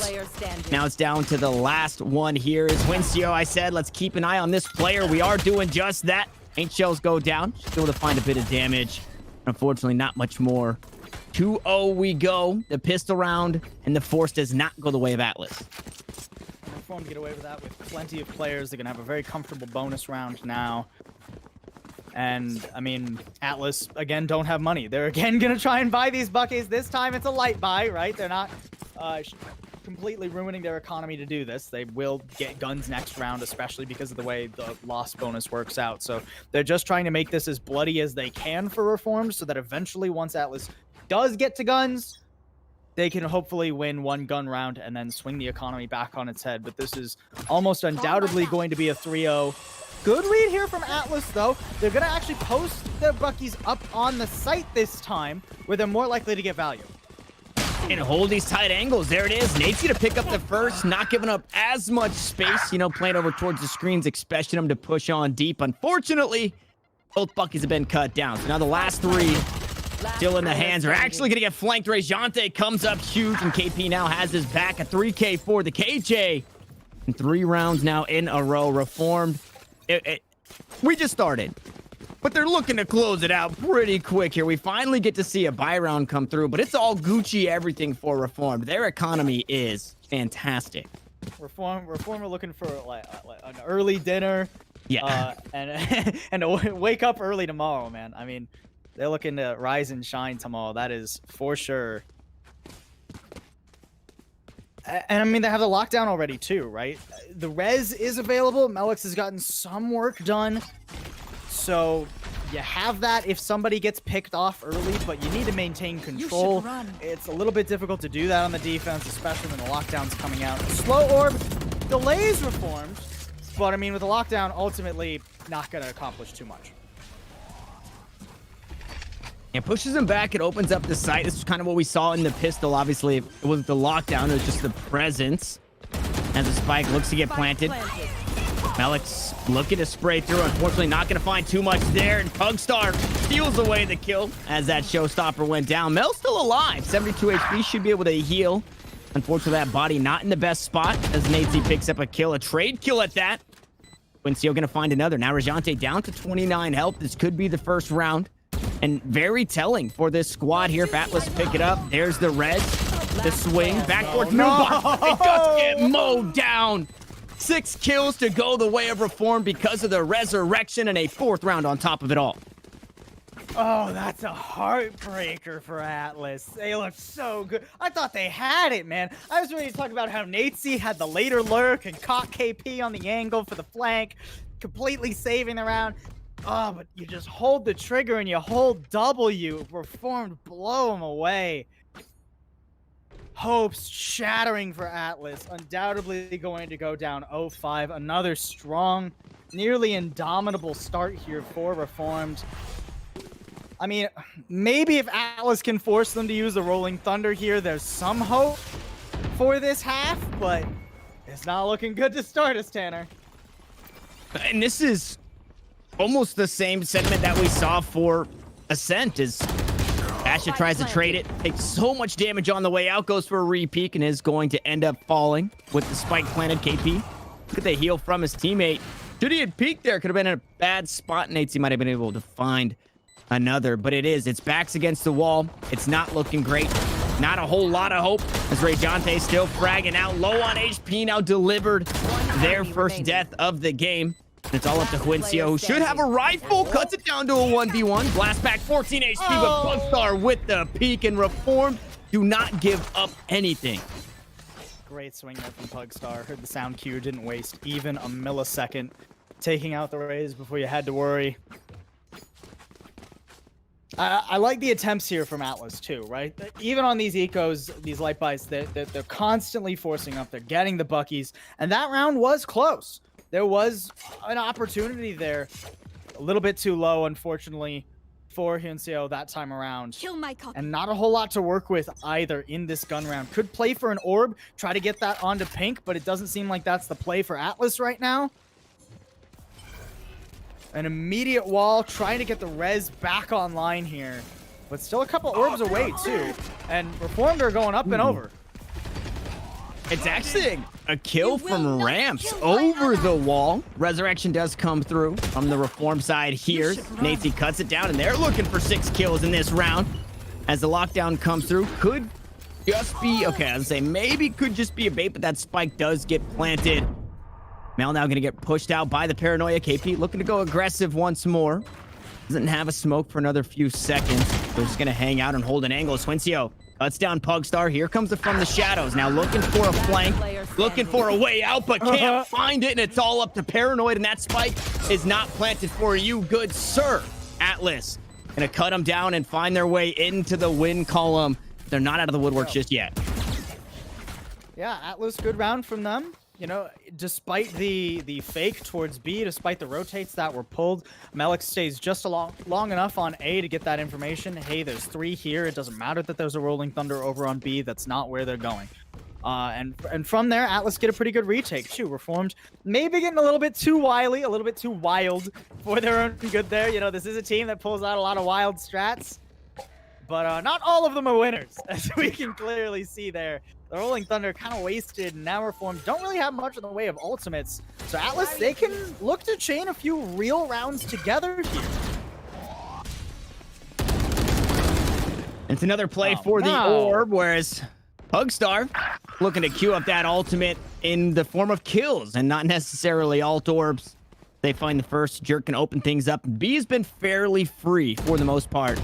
Now it's down to the last one here is Wincio. I said, let's keep an eye on this player. We are doing just that. Paint shells go down. Still to find a bit of damage. Unfortunately, not much more. 2-0 we go. The pistol round, and the force does not go the way of Atlas. Reform get away with that with plenty of players. They're going to have a very comfortable bonus round now. And, I mean, Atlas, again, don't have money. They're, again, going to try and buy these buckets. This time, it's a light buy, right? They're not completely ruining their economy to do this. They will get guns next round, especially because of the way the loss bonus works out. So they're just trying to make this as bloody as they can for Reformed so that eventually once Atlas does get to guns, they can hopefully win one gun round and then swing the economy back on its head. But this is almost undoubtedly going to be a 3-0. Good read here from Atlas, though. They're going to actually post their Buckies up on the site this time, where they're more likely to get value. And hold these tight angles. There it is. Nate's going to pick up the first, not giving up as much space, you know, playing over towards the screens, expecting them to push on deep. Unfortunately, both Buckies have been cut down. So now the last 3 still in the hands are actually going to get flanked. Rejante comes up huge, and KP now has his back. A 3K for the KJ. And 3 rounds now in a row. Reformed. We just started, but they're looking to close it out pretty quick here. We finally get to see a buy round come through, but it's all Gucci everything for Reformed. Their economy is fantastic. Reform are looking for like an early dinner, yeah, and to wake up early tomorrow, man. I mean, they're looking to rise and shine tomorrow. That is for sure. And I mean, they have the lockdown already too, right? The res is available. Melix has gotten some work done. So you have that if somebody gets picked off early, but you need to maintain control. It's a little bit difficult to do that on the defense, especially when the lockdown's coming out. Slow orb delays Reformed, but I mean, with the lockdown, ultimately not going to accomplish too much. It pushes him back. It opens up the site. This is kind of what we saw in the pistol. Obviously, it wasn't the lockdown. It was just the presence. As the spike looks to get planted. Melix looking to spray through. Unfortunately, not going to find too much there. And Pugstar steals away the kill as that showstopper went down. Mel's still alive. 72 HP. Should be able to heal. Unfortunately, that body not in the best spot as Natesy picks up a kill. A trade kill at that. Quincio going to find another. Now Rejante down to 29 health. This could be the first round. And very telling for this squad here. If Atlas pick it up, there's the red, the swing, backboard move. It does get mowed down. 6 kills to go the way of Reform because of the resurrection and a 4th round on top of it all. Oh, that's a heartbreaker for Atlas. They look so good. I thought they had it, man. I was ready to talk about how Natesy had the later lurk and caught KP on the angle for the flank, completely saving the round. Oh, but you just hold the trigger and you hold W. Reformed, blow him away. Hopes shattering for Atlas. Undoubtedly going to go down 0-5. Another strong, nearly indomitable start here for Reformed. I mean, maybe if Atlas can force them to use the Rolling Thunder here, there's some hope for this half, but it's not looking good to start us, Tanner. And this is almost the same sentiment that we saw for Ascent as Asha tries to trade it, takes so much damage on the way out, goes for a re-peek, and is going to end up falling with the spike planted KP. Look at the heal from his teammate. Should he had peeked there, could have been in a bad spot. Natesy might have been able to find another, but it's backs against the wall. It's not looking great. Not a whole lot of hope as Rejante still fragging out, low on HP, now delivered their first death of the game. It's all up to Huencio, who should have a rifle, cuts it down to a 1v1. Blast back 14 HP, but Pugstar with the peek, and Reformed do not give up anything. Great swing there from Pugstar. Heard the sound cue, didn't waste even a millisecond taking out the Rays before you had to worry. I like the attempts here from Atlas too, right? Even on these ecos, these light buys, they're constantly forcing up. They're getting the buckies, and that round was close. There was an opportunity there, a little bit too low, unfortunately, for Huencio that time around. Kill my copy. And not a whole lot to work with either in this gun round. Could play for an orb, try to get that onto pink, but it doesn't seem like that's the play for Atlas right now. An immediate wall, trying to get the res back online here. But still a couple orbs away, too. And Reformed are going up and over. It's actually a kill from Ramps over the wall. Resurrection does come through from the Reform side here. Natesy cuts it down, and they're looking for 6 kills in this round. As the lockdown comes through, could just be, okay, I was say maybe could just be a bait, but that spike does get planted. Mel now going to get pushed out by the Paranoia. KP looking to go aggressive once more. Doesn't have a smoke for another few seconds. They're just going to hang out and hold an angle. Huencio cuts down Pugstar. Here comes it from the shadows. Now looking for a flank, looking for a way out, but can't find it, and it's all up to Paranoid, and that spike is not planted for you, good sir. Atlas going to cut them down and find their way into the win column. They're not out of the woodwork just yet. Yeah, Atlas, good round from them. You know, despite the fake towards B, despite the rotates that were pulled, Melik stays just long enough on A to get that information. Hey, there's 3 here. It doesn't matter that there's a Rolling Thunder over on B. That's not where they're going. And from there, Atlas get a pretty good retake, too. Reformed maybe getting a little bit too wily, a little bit too wild for their own good there. You know, this is a team that pulls out a lot of wild strats. But not all of them are winners, as we can clearly see there. The Rolling Thunder kind of wasted, and now Reformed don't really have much in the way of ultimates. So Atlas, they can look to chain a few real rounds together here. It's another play for the orb, whereas Pugstar looking to queue up that ultimate in the form of kills and not necessarily alt orbs. They find the first, Jerk can open things up. B has been fairly free for the most part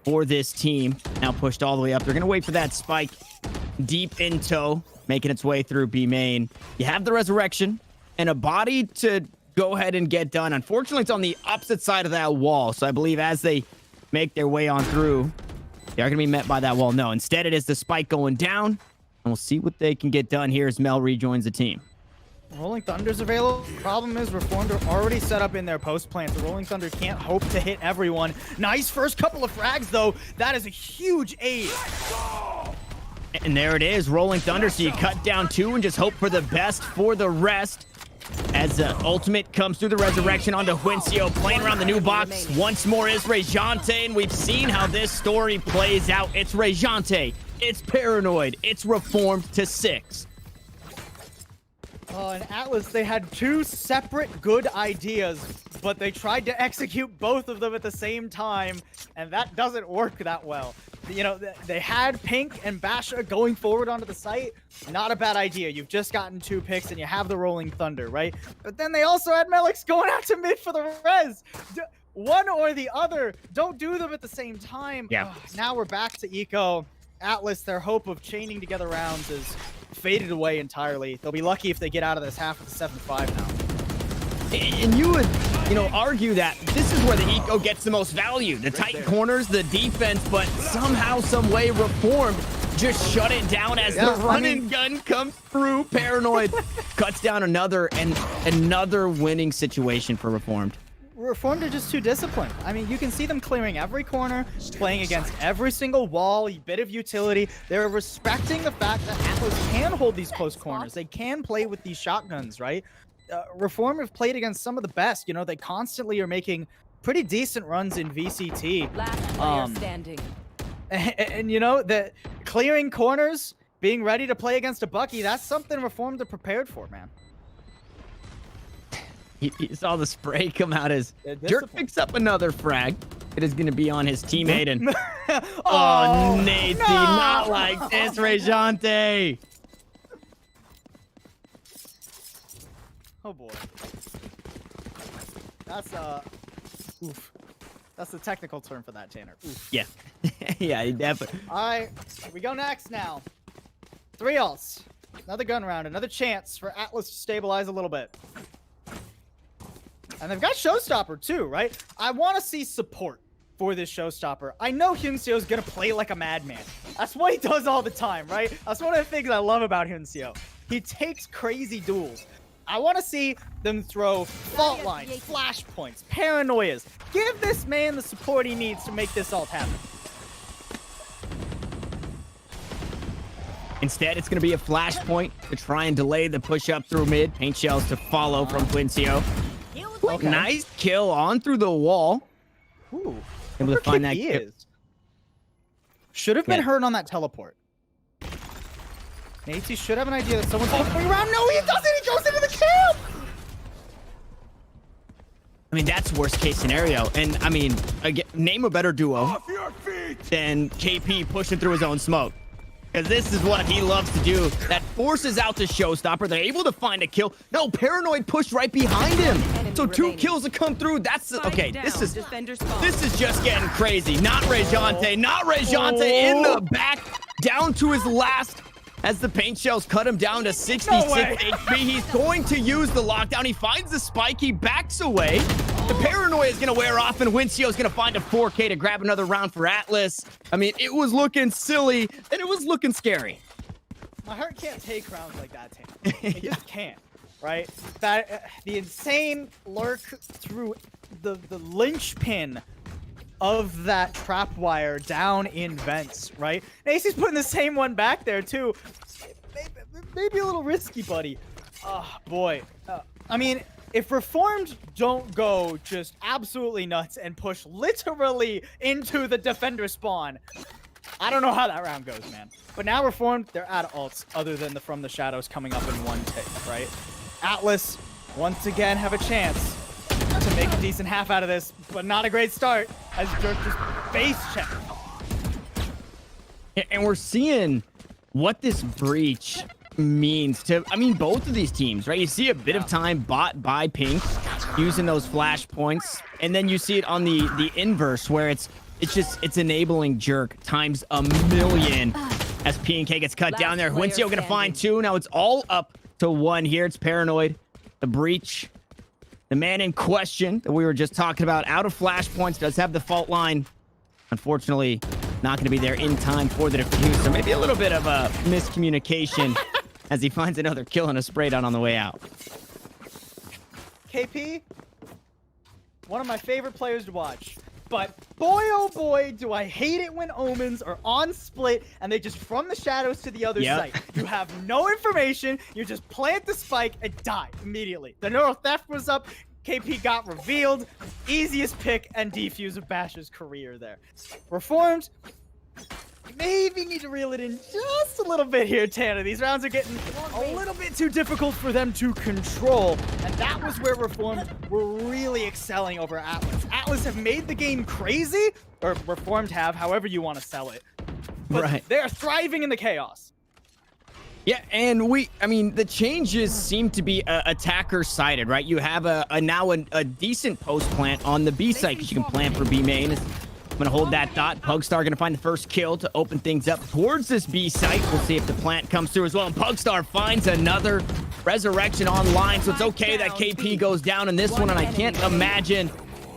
for this team. Now pushed all the way up. They're going to wait for that spike deep in tow, making its way through B main. You have the resurrection and a body to go ahead and get done. Unfortunately, it's on the opposite side of that wall. So I believe as they make their way on through, they are going to be met by that wall. No, instead it is the spike going down. And we'll see what they can get done here as Mel rejoins the team. Rolling Thunder's available. Problem is, Reformed are already set up in their post plant. The Rolling Thunder can't hope to hit everyone. Nice first couple of frags, though. That is a huge aid. And there it is, Rolling Thunder. So you cut down 2 and just hope for the best for the rest. As the ultimate comes through the resurrection onto Huencio, playing around the new box. Once more is Rejante, and we've seen how this story plays out. It's Rejante, it's Paranoid, it's Reformed to 6. And Atlas, they had 2 separate good ideas, but they tried to execute both of them at the same time, and that doesn't work that well. you know, they had Pink and Basha going forward onto the site. Not a bad idea. You've just gotten 2 picks and you have the Rolling Thunder, right? But then they also had Melix going out to mid for the res. One or the other. Don't do them at the same time. Yeah. Now we're back to Eco. Atlas, their hope of chaining together rounds is faded away entirely. They'll be lucky if they get out of this half of the 7-5 now. And you would, argue that this is where the Eco gets the most value. The tight corners, the defense, but somehow, some way, Reformed just shut it down as the run and gun comes through. Paranoid cuts down another winning situation for Reformed. Reformed are just too disciplined. I mean, you can see them clearing every corner, playing against every single wall, a bit of utility. They're respecting the fact that Atlas can hold these close corners. They can play with these shotguns, right? Reform have played against some of the best. They constantly are making pretty decent runs in VCT. Last player standing. And the clearing corners, being ready to play against a Bucky, that's something Reformed are prepared for, man. You saw the spray come out as Jerk discipline. picks up another frag. It is going to be on his teammate. And Natey, no! not like this, Rejante. Oh boy. That's oof. That's the technical term for that, Tanner. Oof. Yeah. Yeah, he definitely. All right, we go next now. 3 ults. Another gun round, another chance for Atlas to stabilize a little bit. And they've got Showstopper too, right? I want to see support for this Showstopper. I know Hyunseo is going to play like a madman. That's what he does all the time, right? That's one of the things I love about Hyunseo. He takes crazy duels. I want to see them throw fault lines, flashpoints, paranoias. Give this man the support he needs to make this ult happen. Instead, it's going to be a flashpoint to try and delay the push up through mid. Paint shells to follow from Hyunseo. Okay. Nice kill on through the wall. Ooh, Able to find that he kill. is. Should have been Yeah. hurt on that teleport. Natey should have an idea that someone's going around. No, he doesn't. He goes into the camp. I mean, that's worst case scenario. And I mean, again, name a better duo than KP pushing through his own smoke. Because this is what he loves to do. That forces out the Showstopper. They're able to find a kill. No, Paranoid pushed right behind him. So 2 kills to come through. That's okay. This is just getting crazy. Not Rejante. Not Rejante in the back. Down to his last. As the paint shells cut him down to 66 HP, he's going to use the lockdown. He finds the spike. He backs away. The paranoia is going to wear off, and Hyunseo is going to find a 4K to grab another round for Atlas. I mean, it was looking silly, and it was looking scary. My heart can't take rounds like that, Tanner. It just can't, right? That the insane lurk through the linchpin of that trap wire down in vents, right? Ace's putting the same one back there too. Maybe a little risky, buddy. Oh boy. I mean, if Reformed don't go just absolutely nuts and push literally into the defender spawn, I don't know how that round goes, man. But now Reformed, they're out of ults other than the From the Shadows coming up in 1 tick, right? Atlas once again have a chance to make a decent half out of this, but not a great start as Jerk just base check. And we're seeing what this breach means to, I mean, both of these teams, right? You see a bit of time bought by Pink using those flash points, and then you see it on the inverse where it's enabling Jerk times a million as P&K gets cut down there. Hyunseo gonna find 2. Now it's all up to 1 here. It's Paranoid, the breach. The man in question that we were just talking about, out of flashpoints, does have the fault line. Unfortunately, not going to be there in time for the defuse. So maybe a little bit of a miscommunication as he finds another kill and a spray down on the way out. KP, one of my favorite players to watch. But boy, oh boy, do I hate it when Omens are on split and they just from the shadows to the other site. You have no information. You just plant the spike and die immediately. The neural theft was up. KP got revealed. Easiest pick and defuse of Bash's career there. Reformed. Maybe need to reel it in just a little bit here, Tanner. These rounds are getting a little bit too difficult for them to control. And that was where Reformed were really excelling over Atlas. Atlas have made the game crazy, or Reformed have, however you want to sell it. but Right. they're thriving in the chaos. Yeah, and the changes seem to be attacker sided, right? You have a decent post plant on the B site because you can plant for B main. I'm gonna hold that thought. Pugstar gonna find the first kill to open things up towards this B site. We'll see if the plant comes through as well. And Pugstar finds another resurrection online, so it's okay that KP goes down in this one, and I can't imagine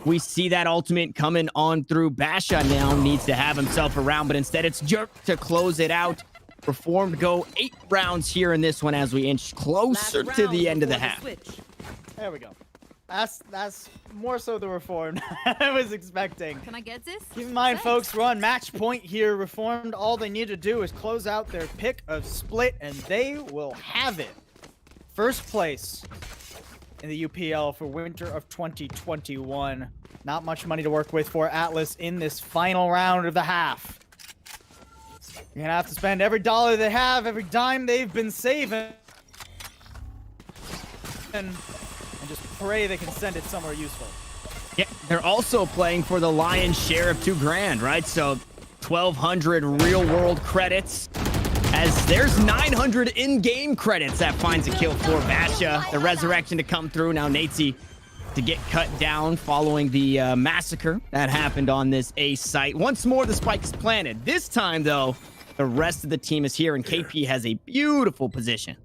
we see that ultimate coming on through. Basha now needs to have himself around, but instead it's Jerk to close it out. Reformed go 8 rounds here in this one as we inch closer to the end of the half. There we go. That's more so the Reformed I was expecting. Can I get this? Keep in mind, Thanks. folks, we're on match point here. Reformed, all they need to do is close out their pick of split, and they will have it. First place in the UPL for winter of 2021. Not much money to work with for Atlas in this final round of the half. You're gonna have to spend every dollar they have, every dime they've been saving, and just pray they can send it somewhere useful. Yeah, they're also playing for the lion's share of $2,000, right? So 1,200 real-world credits, as there's 900 in-game credits that finds a kill for Basha. The resurrection to come through. Now Natesy to get cut down following the massacre that happened on this A site. Once more, the spike is planted. This time, though, the rest of the team is here, and KP has a beautiful position.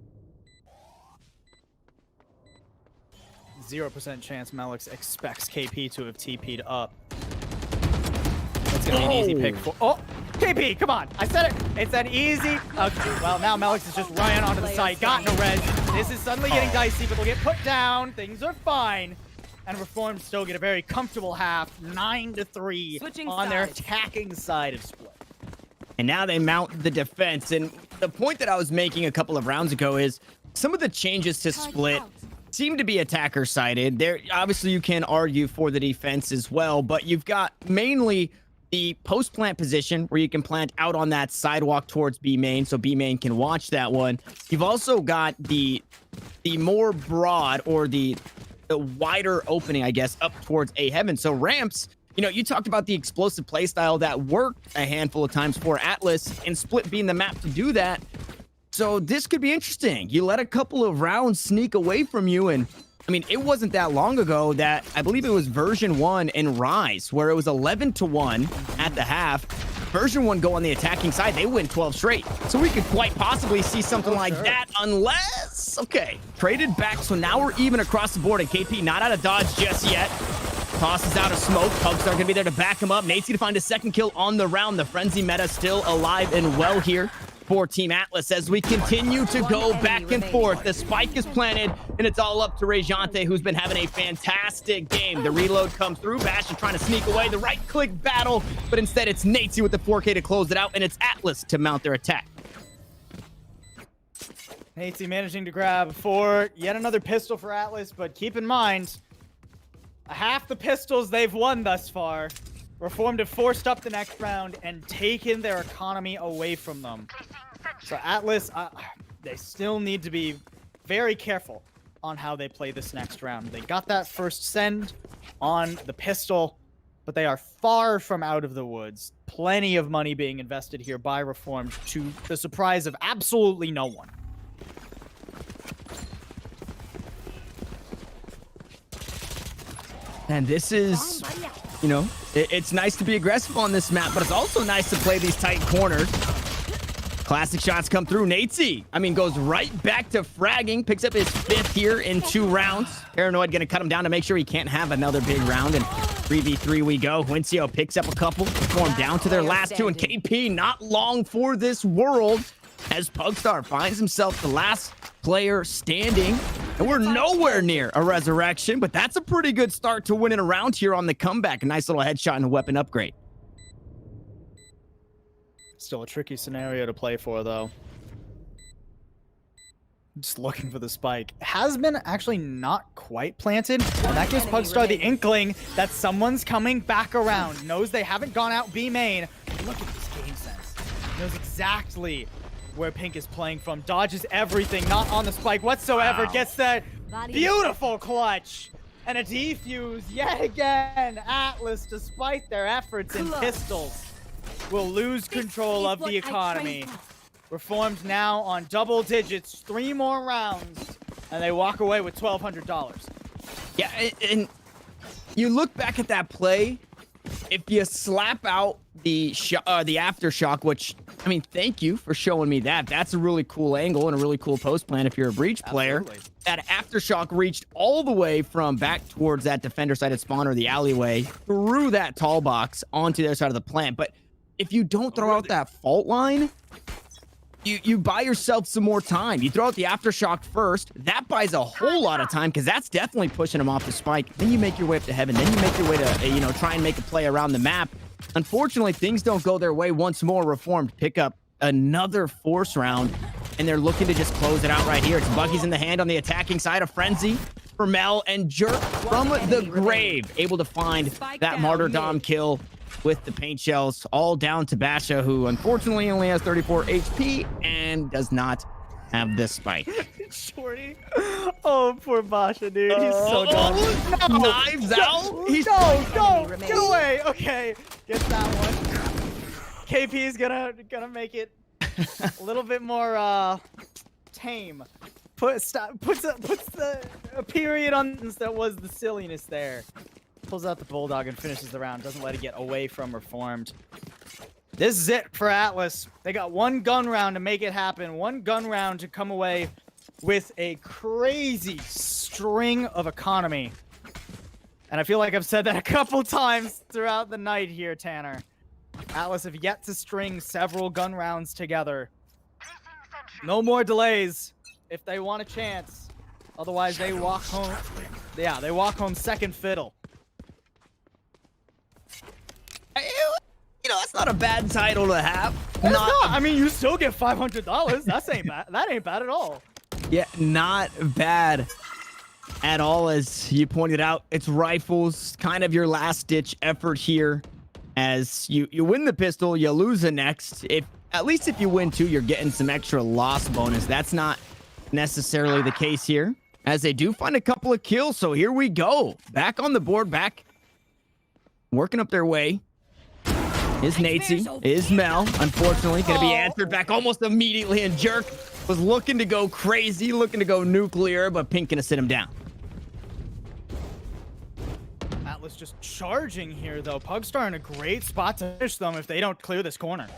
0% chance Melix expects KP to have TP'd up. That's gonna be an easy pick for. Oh, KP, come on! I said it. It's an easy. Okay, well now Melix is just running onto the site. Got no res. This is suddenly getting dicey, but they'll get put down. Things are fine, and Reformed still get a very comfortable half, 9-3 Switching on their sides. attacking side of split. And now they mount the defense. And the point that I was making a couple of rounds ago is some of the changes to split seem to be attacker sided. There, obviously, you can argue for the defense as well, but you've got mainly the post plant position where you can plant out on that sidewalk towards B main, so B main can watch that one. You've also got the more broad, or the wider opening, I guess, up towards A heaven. So ramps. You know, you talked about the explosive playstyle that worked a handful of times for Atlas, and split being the map to do that. So this could be interesting. You let a couple of rounds sneak away from you, and I mean, it wasn't that long ago that I believe it was version 1 and Rise, where it was 11-1 at the half. Version 1 go on the attacking side, they win 12 straight. So we could quite possibly see something like that, unless, okay, traded back. So now we're even across the board, and KP not out of dodge just yet. Tosses out a smoke. Pugs are going to be there to back him up. Nate's going to find a second kill on the round. The frenzy meta still alive and well here for Team Atlas as we continue to go back and forth. The spike is planted, and it's all up to Rejante, who's been having a fantastic game. The reload comes through. Bastion trying to sneak away. The right-click battle, but instead it's Natesy with the 4K to close it out, and it's Atlas to mount their attack. Natesy managing to grab for yet another pistol for Atlas, but keep in mind, half the pistols they've won thus far. Reformed have forced up the next round and taken their economy away from them. So Atlas, they still need to be very careful on how they play this next round. They got that first send on the pistol, but they are far from out of the woods. Plenty of money being invested here by Reformed, to the surprise of absolutely no one. And this is, you know, it's nice to be aggressive on this map, but it's also nice to play these tight corners. Classic shots come through. Natesy, goes right back to fragging, picks up his 5th here in 2 rounds. Paranoid gonna cut him down to make sure he can't have another big round, and 3v3 we go. Wincio picks up a couple, form down to their last 2, and KP not long for this world as Pugstar finds himself the last player standing. And we're nowhere near a resurrection, but that's a pretty good start to winning a round here on the comeback. A nice little headshot and a weapon upgrade. Still a tricky scenario to play for, though. Just looking for the spike. Has been actually not quite planted, and that gives Pugstar the inkling that someone's coming back around. Knows they haven't gone out B main. Look at this game sense. Knows exactly where Pink is playing from. Dodges everything, not on the spike whatsoever. Wow. Gets that beautiful clutch. And a defuse yet again. Atlas, despite their efforts in pistols, will lose control of the economy. Reformed now on double digits, 3 more rounds, and they walk away with $1,200. Yeah, and you look back at that play, if you slap out the aftershock, which, I mean, thank you for showing me that. That's a really cool angle and a really cool post plan if you're a breach player. Absolutely. That aftershock reached all the way from back towards that defender-sided spawn or the alleyway, through that tall box onto the other side of the plant. But if you don't throw out that fault line, you buy yourself some more time. You throw out the aftershock first. That buys a whole lot of time because that's definitely pushing him off the spike. Then you make your way up to heaven. Then you make your way to, try and make a play around the map. Unfortunately, things don't go their way once more. Reformed pick up another force round, and they're looking to just close it out right here. It's Buggies in the hand on the attacking side of Frenzy. For Mel and Jerk from the grave, able to find that martyrdom kill with the paint shells, all down to Basha, who unfortunately only has 34 HP and does not have this spike. Shorty. Oh, poor Basha, dude. He's so dumb. No. Knives out? He's Go! Get away! Okay, get that one. KP is gonna make it a little bit more tame. Puts a period on that was the silliness there. Pulls out the Bulldog and finishes the round. Doesn't let it get away from Reformed. This is it for Atlas. They got one gun round to make it happen. One gun round to come away with a crazy string of economy. And I feel like I've said that a couple times throughout the night here, Tanner. Atlas have yet to string several gun rounds together. No more delays if they want a chance. Otherwise, they walk home. Yeah, they walk home second fiddle. That's not a bad title to have. It's not. I mean, you still get $500. That ain't bad. That ain't bad at all. Yeah, not bad at all. As you pointed out, it's rifles, kind of your last-ditch effort here. As you win the pistol, you lose the next. At least if you win two, you're getting some extra loss bonus. That's not necessarily the case here, as they do find a couple of kills. So here we go. Back on the board, back working up their way. Is Natesy, is Mel, unfortunately, going to be answered back almost immediately, and Jerk was looking to go crazy, looking to go nuclear, but Pink going to sit him down. Atlas just charging here, though. Pugstar in a great spot to finish them if they don't clear this corner.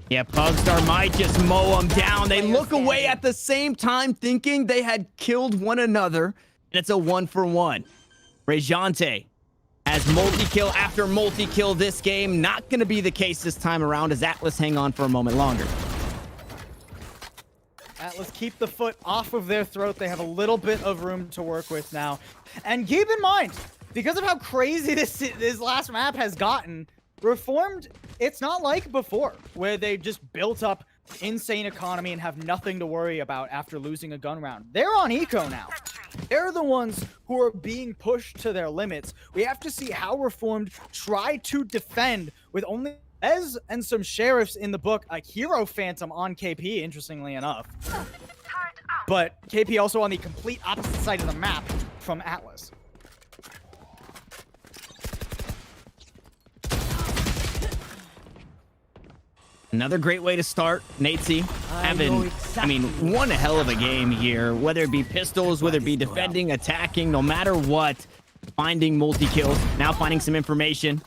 Yeah, Pugstar might just mow them down. They look away at the same time, thinking they had killed one another, and it's a 1-for-1. Rejante has multi-kill after multi-kill this game. Not going to be the case this time around as Atlas hang on for a moment longer. Atlas keep the foot off of their throat. They have a little bit of room to work with now. And keep in mind, because of how crazy this last map has gotten, Reformed, it's not like before, where they just built up insane economy and have nothing to worry about after losing a gun round. They're on eco now. They're the ones who are being pushed to their limits. We have to see how Reformed try to defend with only Ez and some sheriffs in the book, a hero phantom on KP, interestingly enough. But KP also on the complete opposite side of the map from Atlas. Another great way to start. Natesy having, one hell of a game here. Whether it be pistols, whether it be defending, attacking, no matter what. Finding multi-kills. Now finding some information.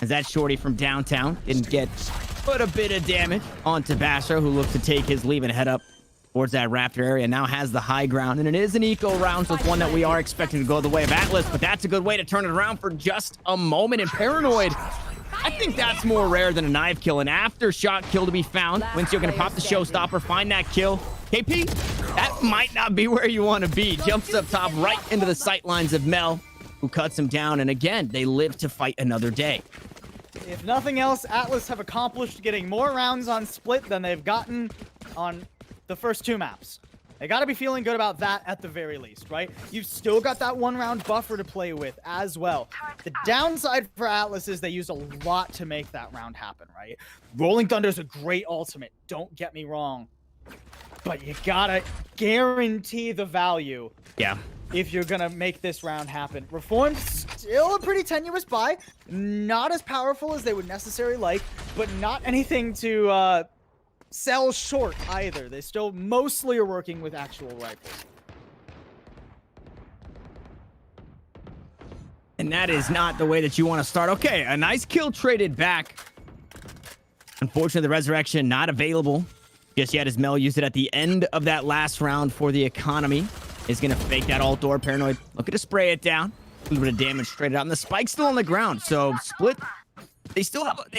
As that shorty from downtown didn't get but a bit of damage onto Basher, who looks to take his leave and head up towards that Raptor area. Now has the high ground. And it is an eco round, so it's one that we are expecting to go the way of Atlas. But that's a good way to turn it around for just a moment. And Paranoid, I think that's more rare than a knife kill. An aftershock kill to be found. Wincio gonna pop the showstopper, find that kill. KP, that might not be where you want to be. Jumps up top right into the sight lines of Mel, who cuts him down. And again, they live to fight another day. If nothing else, Atlas have accomplished getting more rounds on Split than they've gotten on the first two maps. They got to be feeling good about that at the very least, right? You've still got that one-round buffer to play with as well. The downside for Atlas is they used a lot to make that round happen, right? Rolling Thunder's a great ultimate, don't get me wrong. But you gotta guarantee the value. Yeah. if you're gonna make this round happen. Reformed still a pretty tenuous buy, not as powerful as they would necessarily like, but not anything to sell short either. They still mostly are working with actual rifles. And that is not the way that you want to start. Okay, a nice kill traded back. Unfortunately, the resurrection not available just yet, as Mel used it at the end of that last round for the economy. Is going to fake that alt door. Paranoid looking to spray it down. A little bit of damage straight out. And the spike's still on the ground. So Split, they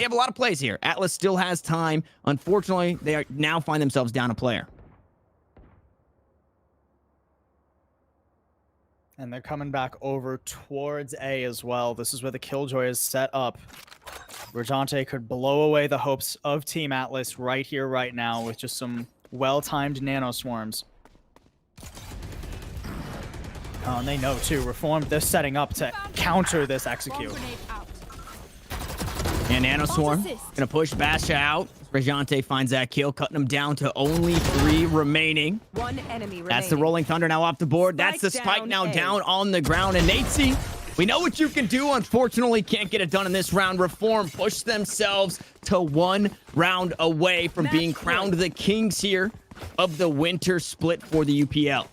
have a lot of plays here. Atlas still has time. Unfortunately, they now find themselves down a player. And they're coming back over towards A as well. This is where the Killjoy is set up. Rajante could blow away the hopes of Team Atlas right here, right now, with just some well-timed nano swarms. Oh, and they know too. Reformed, they're setting up to counter this execute. And Nano Swarm gonna push Basha out. Rajante finds that kill, cutting him down to only 3 remaining. One enemy remaining. That's the Rolling Thunder now off the board. That's the spike now down on the ground. And Natesy, we know what you can do. Unfortunately, can't get it done in this round. Reform push themselves to 1 round away from being crowned the kings here of the winter split for the UPL.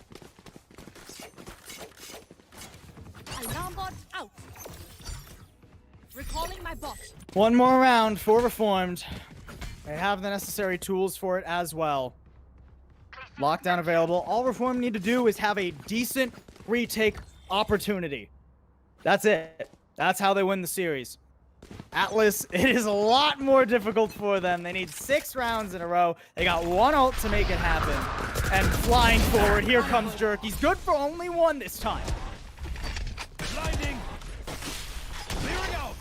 Alarm bot out. Recalling my bot. One more round for Reformed. They have the necessary tools for it as well. Lockdown available. All Reformed need to do is have a decent retake opportunity. That's it. That's how they win the series. Atlas, it is a lot more difficult for them. They need 6 rounds in a row. They got 1 ult to make it happen. And flying forward, here comes Jerk. He's good for only 1 this time. Blinding. Clearing out.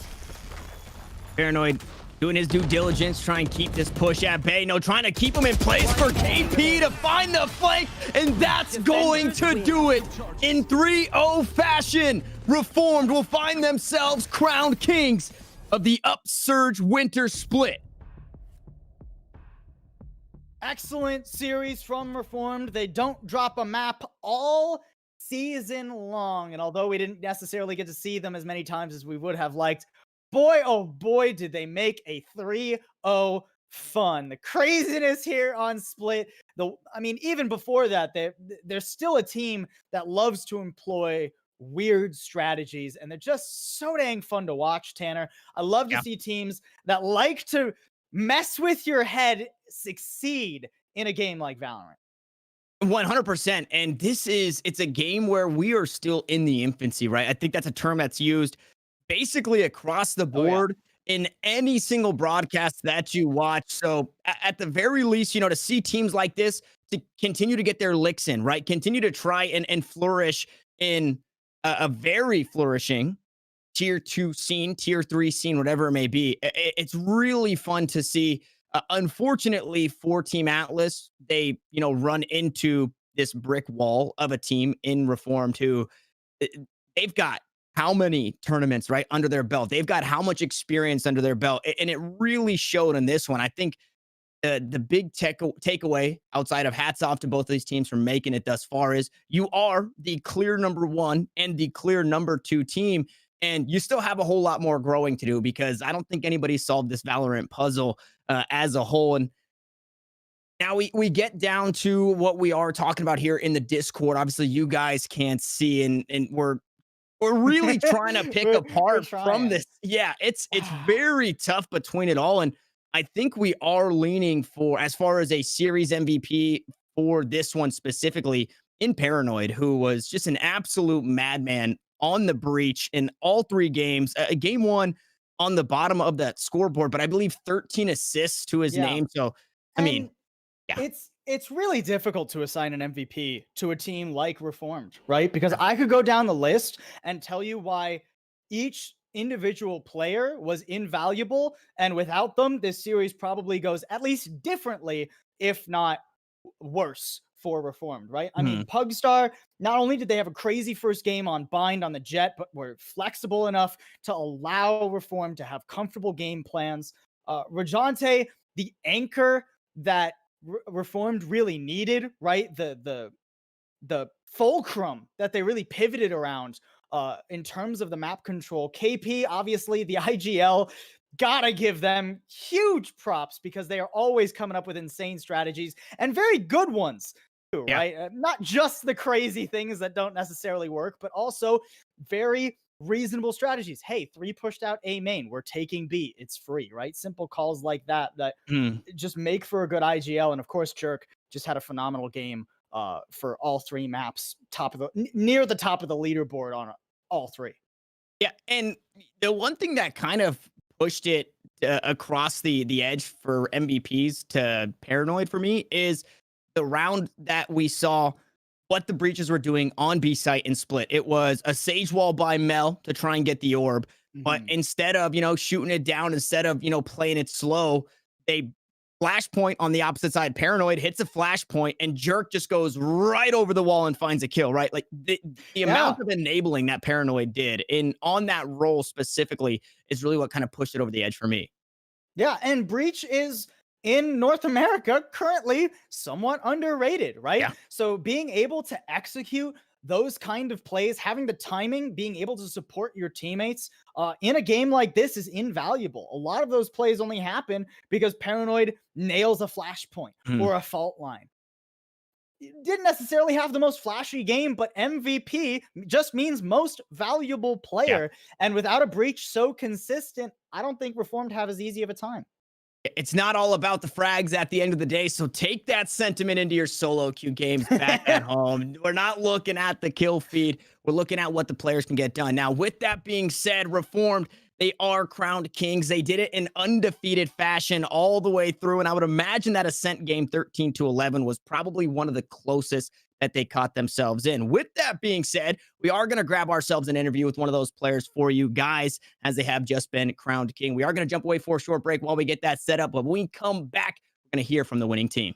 Paranoid doing his due diligence, trying to keep this push at bay. No, trying to keep him in place for KP to find the flank, and that's going to do it in 3-0 fashion. Reformed will find themselves crowned kings of the Upsurge Winter Split. Excellent series from Reformed. They don't drop a map all season long, and although we didn't necessarily get to see them as many times as we would have liked, boy, oh boy, did they make a 3-0 fun. The craziness here on Split. I mean, even before that, they're still a team that loves to employ weird strategies, and they're just so dang fun to watch, Tanner. I love to see teams that like to mess with your head succeed in a game like Valorant. 100%. And it's a game where we are still in the infancy, right? I think that's a term that's used basically across the board in any single broadcast that you watch. So at the very least, to see teams like this to continue to get their licks in, right? Continue to try and flourish in a very flourishing tier 2 scene, tier 3 scene, whatever it may be. It's really fun to see. Unfortunately for Team Atlas, they, run into this brick wall of a team in Reformed who they've got how many tournaments right under their belt. They've got how much experience under their belt. And it really showed in this one. I think the big takeaway outside of hats off to both of these teams for making it thus far is you are the clear number 1 and the clear number 2 team. And you still have a whole lot more growing to do because I don't think anybody solved this Valorant puzzle as a whole. And now we get down to what we are talking about here in the Discord. Obviously, you guys can't see, and we're really trying to pick apart from this. Yeah, it's very tough between it all. And I think we are leaning for, as far as a series MVP for this one specifically, in Paranoid, who was just an absolute madman on the breach in all 3 games. Game 1 on the bottom of that scoreboard, but I believe 13 assists to his name. So, I mean, it's really difficult to assign an MVP to a team like Reformed, right? Because I could go down the list and tell you why each individual player was invaluable, and without them, this series probably goes at least differently, if not worse, for Reformed, right? I mean, Pugstar, not only did they have a crazy first game on Bind on the Jet, but were flexible enough to allow Reformed to have comfortable game plans. Rajante, the anchor that Reformed really needed, right? The fulcrum that they really pivoted around in terms of the map control. KP, obviously, the IGL, gotta give them huge props because they are always coming up with insane strategies and very good ones too, Yeah. right? Not just the crazy things that don't necessarily work, but also very reasonable strategies. Hey, 3 pushed out A main, we're taking B, it's free, right? Simple calls like that Mm. just make for a good IGL. And of course, Jerk just had a phenomenal game for all 3 maps, near the top of the leaderboard on all 3. Yeah, and the one thing that kind of pushed it across the edge for MVPs to Paranoid for me is the round that we saw what the breaches were doing on B site and split. It was a sage wall by Mel to try and get the orb, but instead of, shooting it down, instead of, playing it slow, they flashpoint on the opposite side. Paranoid hits a flashpoint and Jerk just goes right over the wall and finds a kill, right? Like the amount of enabling that Paranoid did on that role specifically is really what kind of pushed it over the edge for me. Yeah, and Breach is in North America currently somewhat underrated, right? Yeah. So being able to execute those kind of plays, having the timing, being able to support your teammates in a game like this is invaluable. A lot of those plays only happen because Paranoid nails a flashpoint or a fault line. Didn't necessarily have the most flashy game, but MVP just means most valuable player. Yeah. And without a Breach so consistent, I don't think Reformed have as easy of a time. It's not all about the frags at the end of the day, so take that sentiment into your solo queue games back at home. We're not looking at the kill feed. We're looking at what the players can get done. Now, with that being said, Reformed, they are crowned kings. They did it in undefeated fashion all the way through, and I would imagine that Ascent game 13-11 was probably one of the closest that they caught themselves in. With that being said, we are going to grab ourselves an interview with one of those players for you guys, as they have just been crowned king. We are going to jump away for a short break while we get that set up, but when we come back, we're going to hear from the winning team.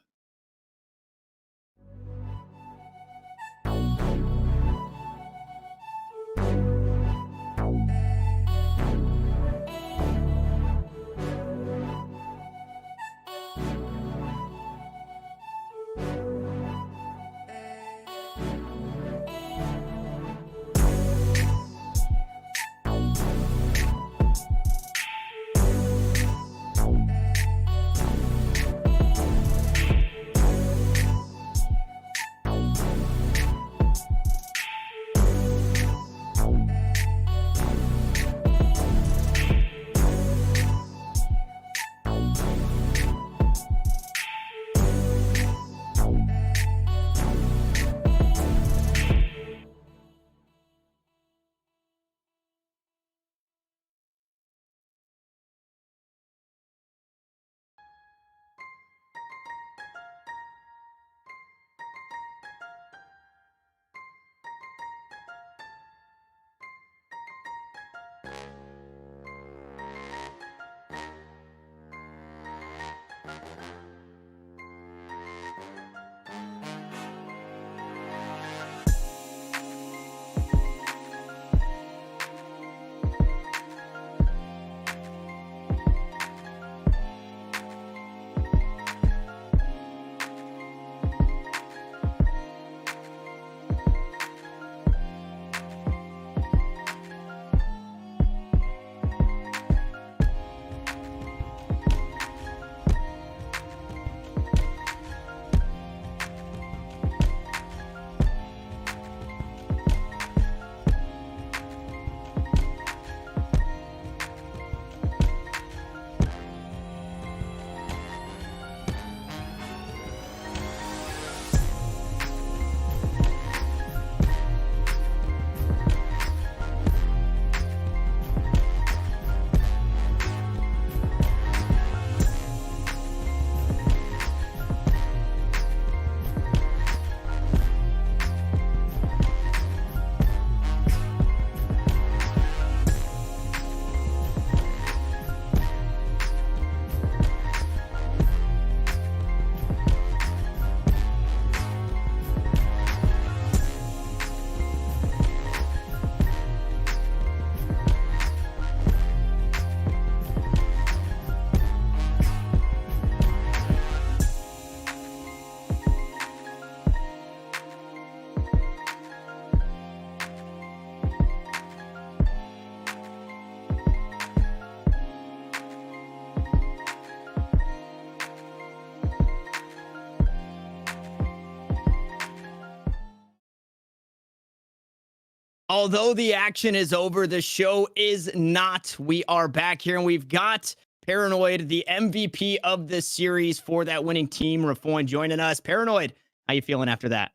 Although the action is over, the show is not. We are back here and we've got Paranoid, the MVP of this series for that winning team, Reform, joining us. Paranoid, how you feeling after that?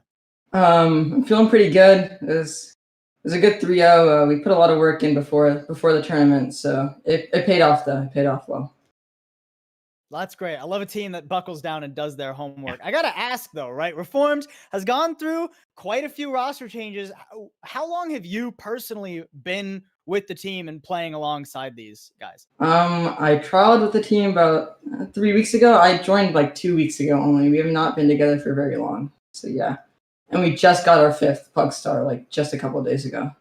I'm feeling pretty good. It was a good 3-0. We put a lot of work in before the tournament, so it paid off though. It paid off well. That's great. I love a team that buckles down and does their homework. I gotta ask though, right? Reformed has gone through quite a few roster changes. How long have you personally been with the team and playing alongside these guys? I trialed with the team about 3 weeks ago. I joined like 2 weeks ago only. We have not been together for very long. So yeah. And we just got our 5th Pug Star like just a couple of days ago.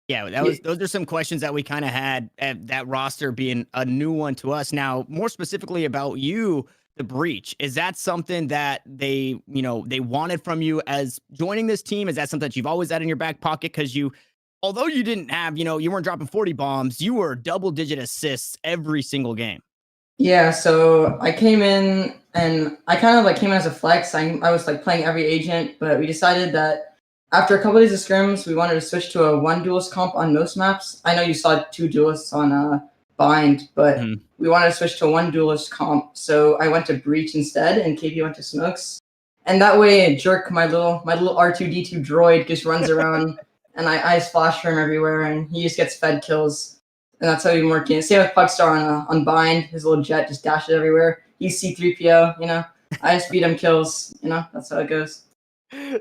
Yeah, those are some questions that we kind of had at that roster being a new one to us. Now, more specifically about you, the Breach. Is that something that they wanted from you as joining this team? Is that something that you've always had in your back pocket? Because although you didn't have, you weren't dropping 40 bombs, you were double-digit assists every single game. Yeah, so I came in and I kind of like came in as a flex. I was like playing every agent, but we decided that after a couple of days of scrims, we wanted to switch to a 1 duelist comp on most maps. I know you saw 2 duelists on Bind, but we wanted to switch to a 1 duelist comp. So I went to Breach instead, and KP went to Smokes. And that way, Jerk, my little R2D2 droid, just runs around, and I splash for him everywhere, and he just gets fed kills. And that's how we've been working. Same with Pugstar on Bind. His little jet just dashes everywhere. He's C3PO, I just feed him kills, that's how it goes.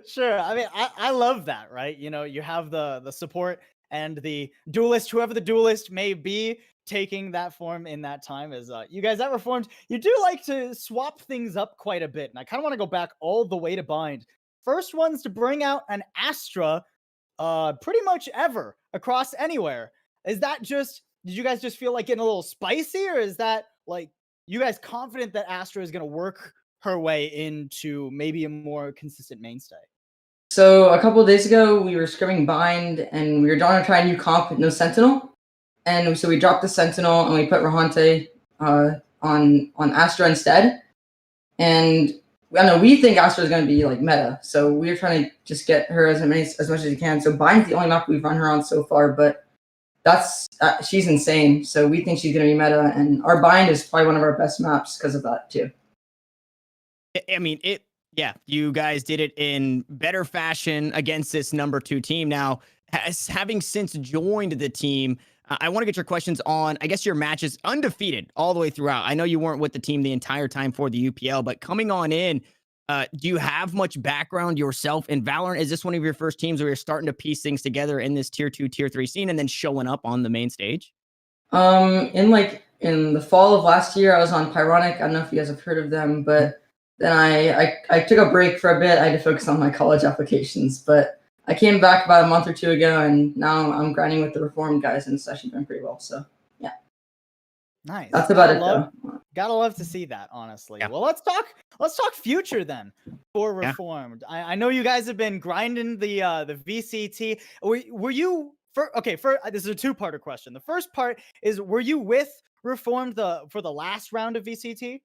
Sure. I mean, I love that, right? You have the support and the duelist, whoever the duelist may be, taking that form in that time. As you guys at Reformed, you do like to swap things up quite a bit. And I kind of want to go back all the way to Bind. First ones to bring out an Astra pretty much ever across anywhere. Is that did you guys just feel like getting a little spicy, or is that like you guys confident that Astra is going to work her way into maybe a more consistent mainstay? So a couple of days ago, we were scrimming Bind, and we were trying to try a new comp with no Sentinel. And so we dropped the Sentinel, and we put Rahante on Astra instead. And I don't know, we think Astra is going to be like meta, so we're trying to just get her as much as we can. So Bind's the only map we've run her on so far, but she's insane. So we think she's going to be meta, and our Bind is probably one of our best maps because of that too. I mean, you guys did it in better fashion against this number 2 team. Now, having since joined the team, I want to get your questions on, I guess, your matches undefeated all the way throughout. I know you weren't with the team the entire time for the UPL, but coming on in, do you have much background yourself in Valorant? Is this one of your first teams where you're starting to piece things together in this tier 2, tier 3 scene and then showing up on the main stage? In the fall of last year, I was on Pyronic. I don't know if you guys have heard of them, but then I took a break for a bit. I had to focus on my college applications, but I came back about a month or 2 ago, and now I'm grinding with the Reformed guys, and it's actually been pretty well. So yeah, nice. That's about it though. Gotta love to see that, honestly. Yeah. Well, let's talk future then for Reformed. Yeah. I know you guys have been grinding the VCT. Were you this is a 2-parter question. The first part is, were you with Reformed for the last round of VCT?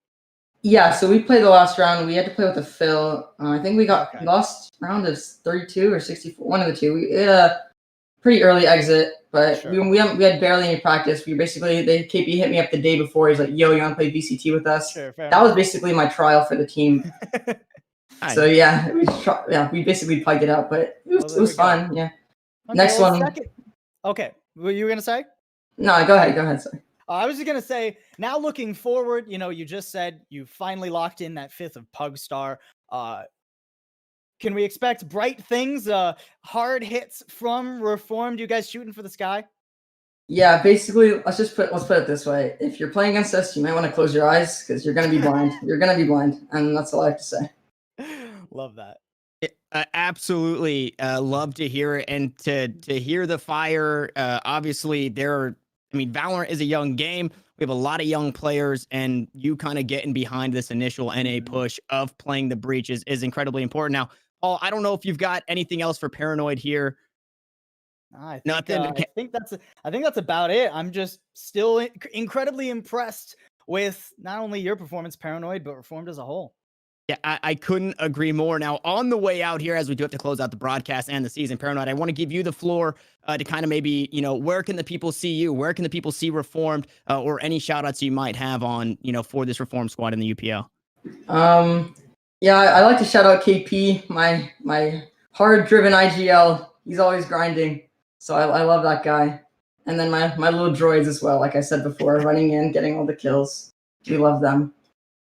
Yeah, so we played the last round. We had to play with a Phil. I think we got lost round of 32 or 64, one of the two. We had a pretty early exit, but we had barely any practice. KP hit me up the day before. He's like, "Yo, you want to play VCT with us?" Sure, that was basically my trial for the team. So yeah, we basically plugged it out, but it was fun. Yeah. Okay, next one. Okay, what you were gonna say? No, go ahead. Sorry. I was just going to say, now looking forward, you just said you finally locked in that 5th of Pugstar. Can we expect bright things, hard hits from Reformed? You guys shooting for the sky? Yeah, basically, let's put it this way. If you're playing against us, you might want to close your eyes because you're going to be blind. You're going to be blind, and that's all I have to say. Love that. Absolutely love to hear it, and to hear the fire. Obviously, Valorant is a young game. We have a lot of young players, and you kind of getting behind this initial NA push of playing the Breach is incredibly important. Now, Paul, I don't know if you've got anything else for Paranoid here. Nothing. I think that's about it. I'm just still incredibly impressed with not only your performance, Paranoid, but Reformed as a whole. Yeah, I couldn't agree more. Now, on the way out here, as we do have to close out the broadcast and the season, Paranoid, I want to give you the floor to kind of maybe, where can the people see you? Where can the people see Reformed or any shout outs you might have on, for this Reformed squad in the UPL? Yeah, I like to shout out KP, my hard-driven IGL. He's always grinding, so I love that guy. And then my little droids as well, like I said before, running in, getting all the kills. We love them.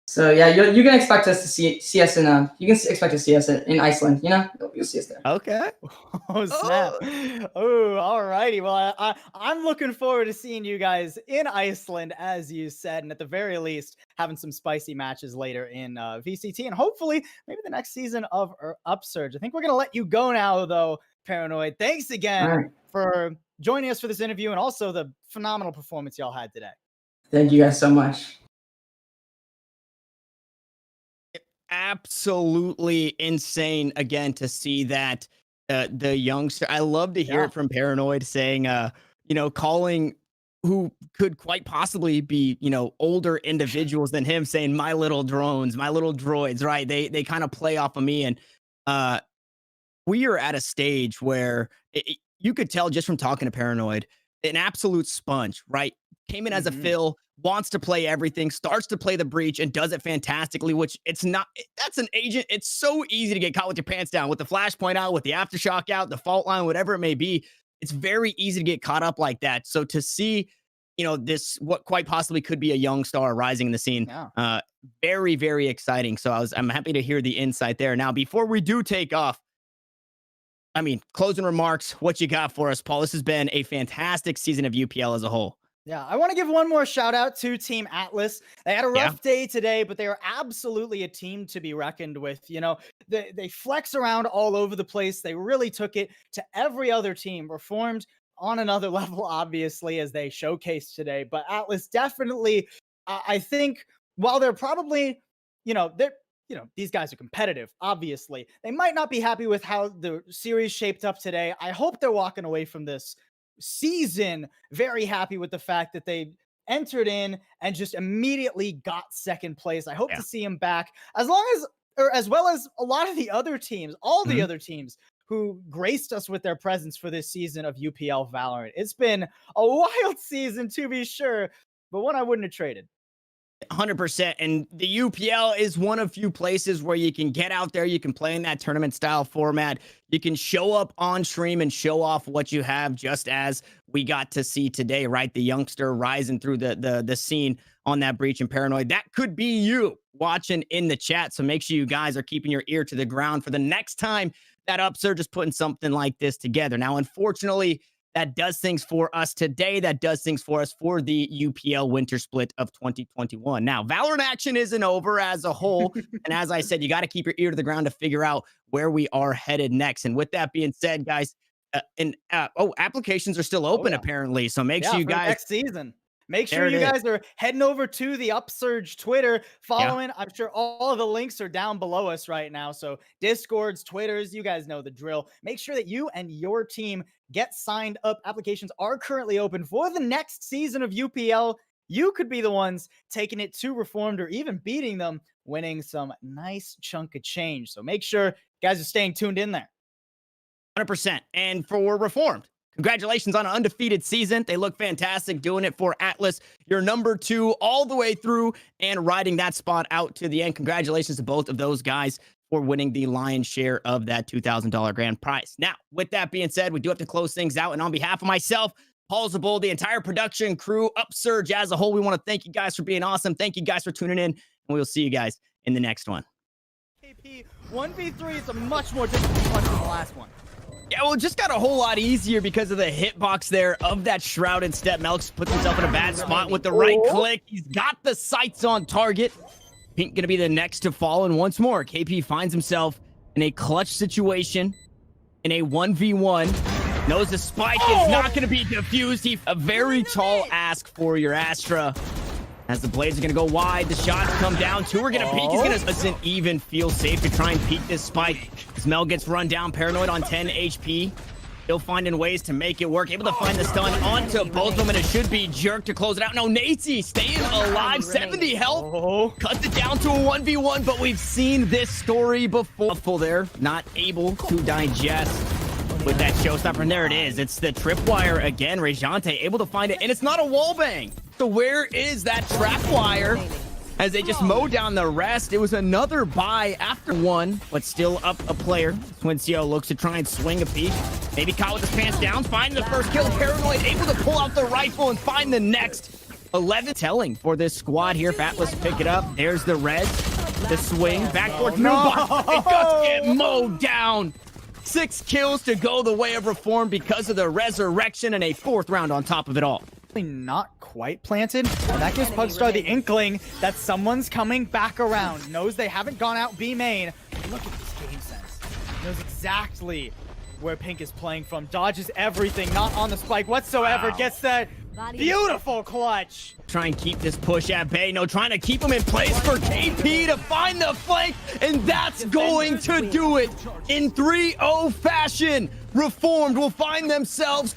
So yeah, you can expect us to see us in you can expect to see us in Iceland. You'll see us there. Okay. Oh snap! Oh, alrighty. Well, I'm looking forward to seeing you guys in Iceland, as you said, and at the very least, having some spicy matches later in VCT, and hopefully maybe the next season of Upsurge. I think we're gonna let you go now, though, Paranoid. Thanks again for joining us for this interview, and also the phenomenal performance y'all had today. Thank you guys so much. Absolutely insane again to see that the youngster. I love to hear it from Paranoid saying calling who could quite possibly be older individuals than him, saying my little drones, my little droids, right? They kind of play off of me, and we are at a stage where you could tell just from talking to Paranoid, an absolute sponge, right? Came in as a fill, wants to play everything, starts to play the breach, and does it fantastically, which that's an agent. It's so easy to get caught with your pants down, with the flashpoint out, with the aftershock out, the fault line, whatever it may be. It's very easy to get caught up like that. So to see, this, what quite possibly could be a young star rising in the scene, very, very exciting. So I'm happy to hear the insight there. Now, before we do take off, closing remarks, what you got for us, Paul? This has been a fantastic season of UPL as a whole. Yeah, I want to give one more shout out to Team Atlas. They had a rough day today, but they are absolutely a team to be reckoned with. They flex around all over the place. They really took it to every other team. Reformed on another level, obviously, as they showcased today. But Atlas definitely, I think, while they're probably, these guys are competitive, obviously. They might not be happy with how the series shaped up today. I hope they're walking away from this season very happy with the fact that they entered in and just immediately got second place. I hope to see him back, as well as a lot of the other teams, all the other teams who graced us with their presence for this season of UPL Valorant. It's been a wild season, to be sure, but one I wouldn't have traded. 100%. And the UPL is one of few places where you can get out there, you can play in that tournament style format, you can show up on stream and show off what you have, just as we got to see today, right? The youngster rising through the scene on that breach and Paranoid. That could be you watching in the chat. So make sure you guys are keeping your ear to the ground for the next time that Upsurge is putting something like this together. Now, unfortunately, that does things for us today. That does things for us for the UPL winter split of 2021. Now, Valorant action isn't over as a whole. And as I said, you got to keep your ear to the ground to figure out where we are headed next. And with that being said, guys, applications are still open apparently. So make sure you guys next season. Make sure you guys are heading over to the Upsurge Twitter, following. I'm sure all of the links are down below us right now. So Discords, Twitters, you guys know the drill. Make sure that you and your team get signed up. Applications are currently open for the next season of UPL. You could be the ones taking it to Reformed or even beating them, winning some nice chunk of change. So make sure you guys are staying tuned in there. 100%. And for Reformed, congratulations on an undefeated season. They look fantastic doing it for Atlas. You're number 2 all the way through and riding that spot out to the end. Congratulations to both of those guys for winning the lion's share of that $2,000 grand prize. Now, with that being said, we do have to close things out. And on behalf of myself, Paul Zabul, the entire production crew, Upsurge as a whole, we want to thank you guys for being awesome. Thank you guys for tuning in. And we'll see you guys in the next one. KP 1v3 is a much more difficult one than the last one. Yeah, well, it just got a whole lot easier because of the hitbox there of that shrouded step. Melks puts himself in a bad spot with the right click. He's got the sights on target. Pink going to be the next to fall. And once more, KP finds himself in a clutch situation in a 1v1. Knows the spike is not going to be defused. A very tall ask for your Astra. As the blades are going to go wide, the shots come down. 2 are going to peek. He's going to doesn't even feel safe to try and peek this spike. As Mel gets run down, Paranoid on 10 HP. Still finding ways to make it work. Able to find the stun onto both of them, and it should be Jerk to close it out. No, Naty staying alive. 70 health. Oh, Cuts it down to a 1v1, but we've seen this story before. Full there, not able to digest with that showstopper. And there it is. It's the tripwire again. Rejante able to find it, and it's not a wallbang. So where is that trap wire? As they just mow down the rest. It was another buy after one, but still up a player. Twincio looks to try and swing a peek. Maybe caught with his pants down, finding the first kill. Paranoid able to pull out the rifle and find the next. 11 telling for this squad here. Fatless pick it up. There's the red. The swing back towards Moonbox. It does get mowed down. 6 kills to go the way of Reform because of the resurrection and a 4th round on top of it all. not quite planted, and that gives Pugstar the inkling that someone's coming back around. Knows they haven't gone out B main. Look at this game sense. Knows exactly where Pink is playing from. Dodges everything, not on the spike whatsoever. Wow. Gets that beautiful clutch. Try and keep this push at bay. No, trying to keep him in place for KP to find the flank, and that's going to do it in 3-0 fashion. Reformed will find themselves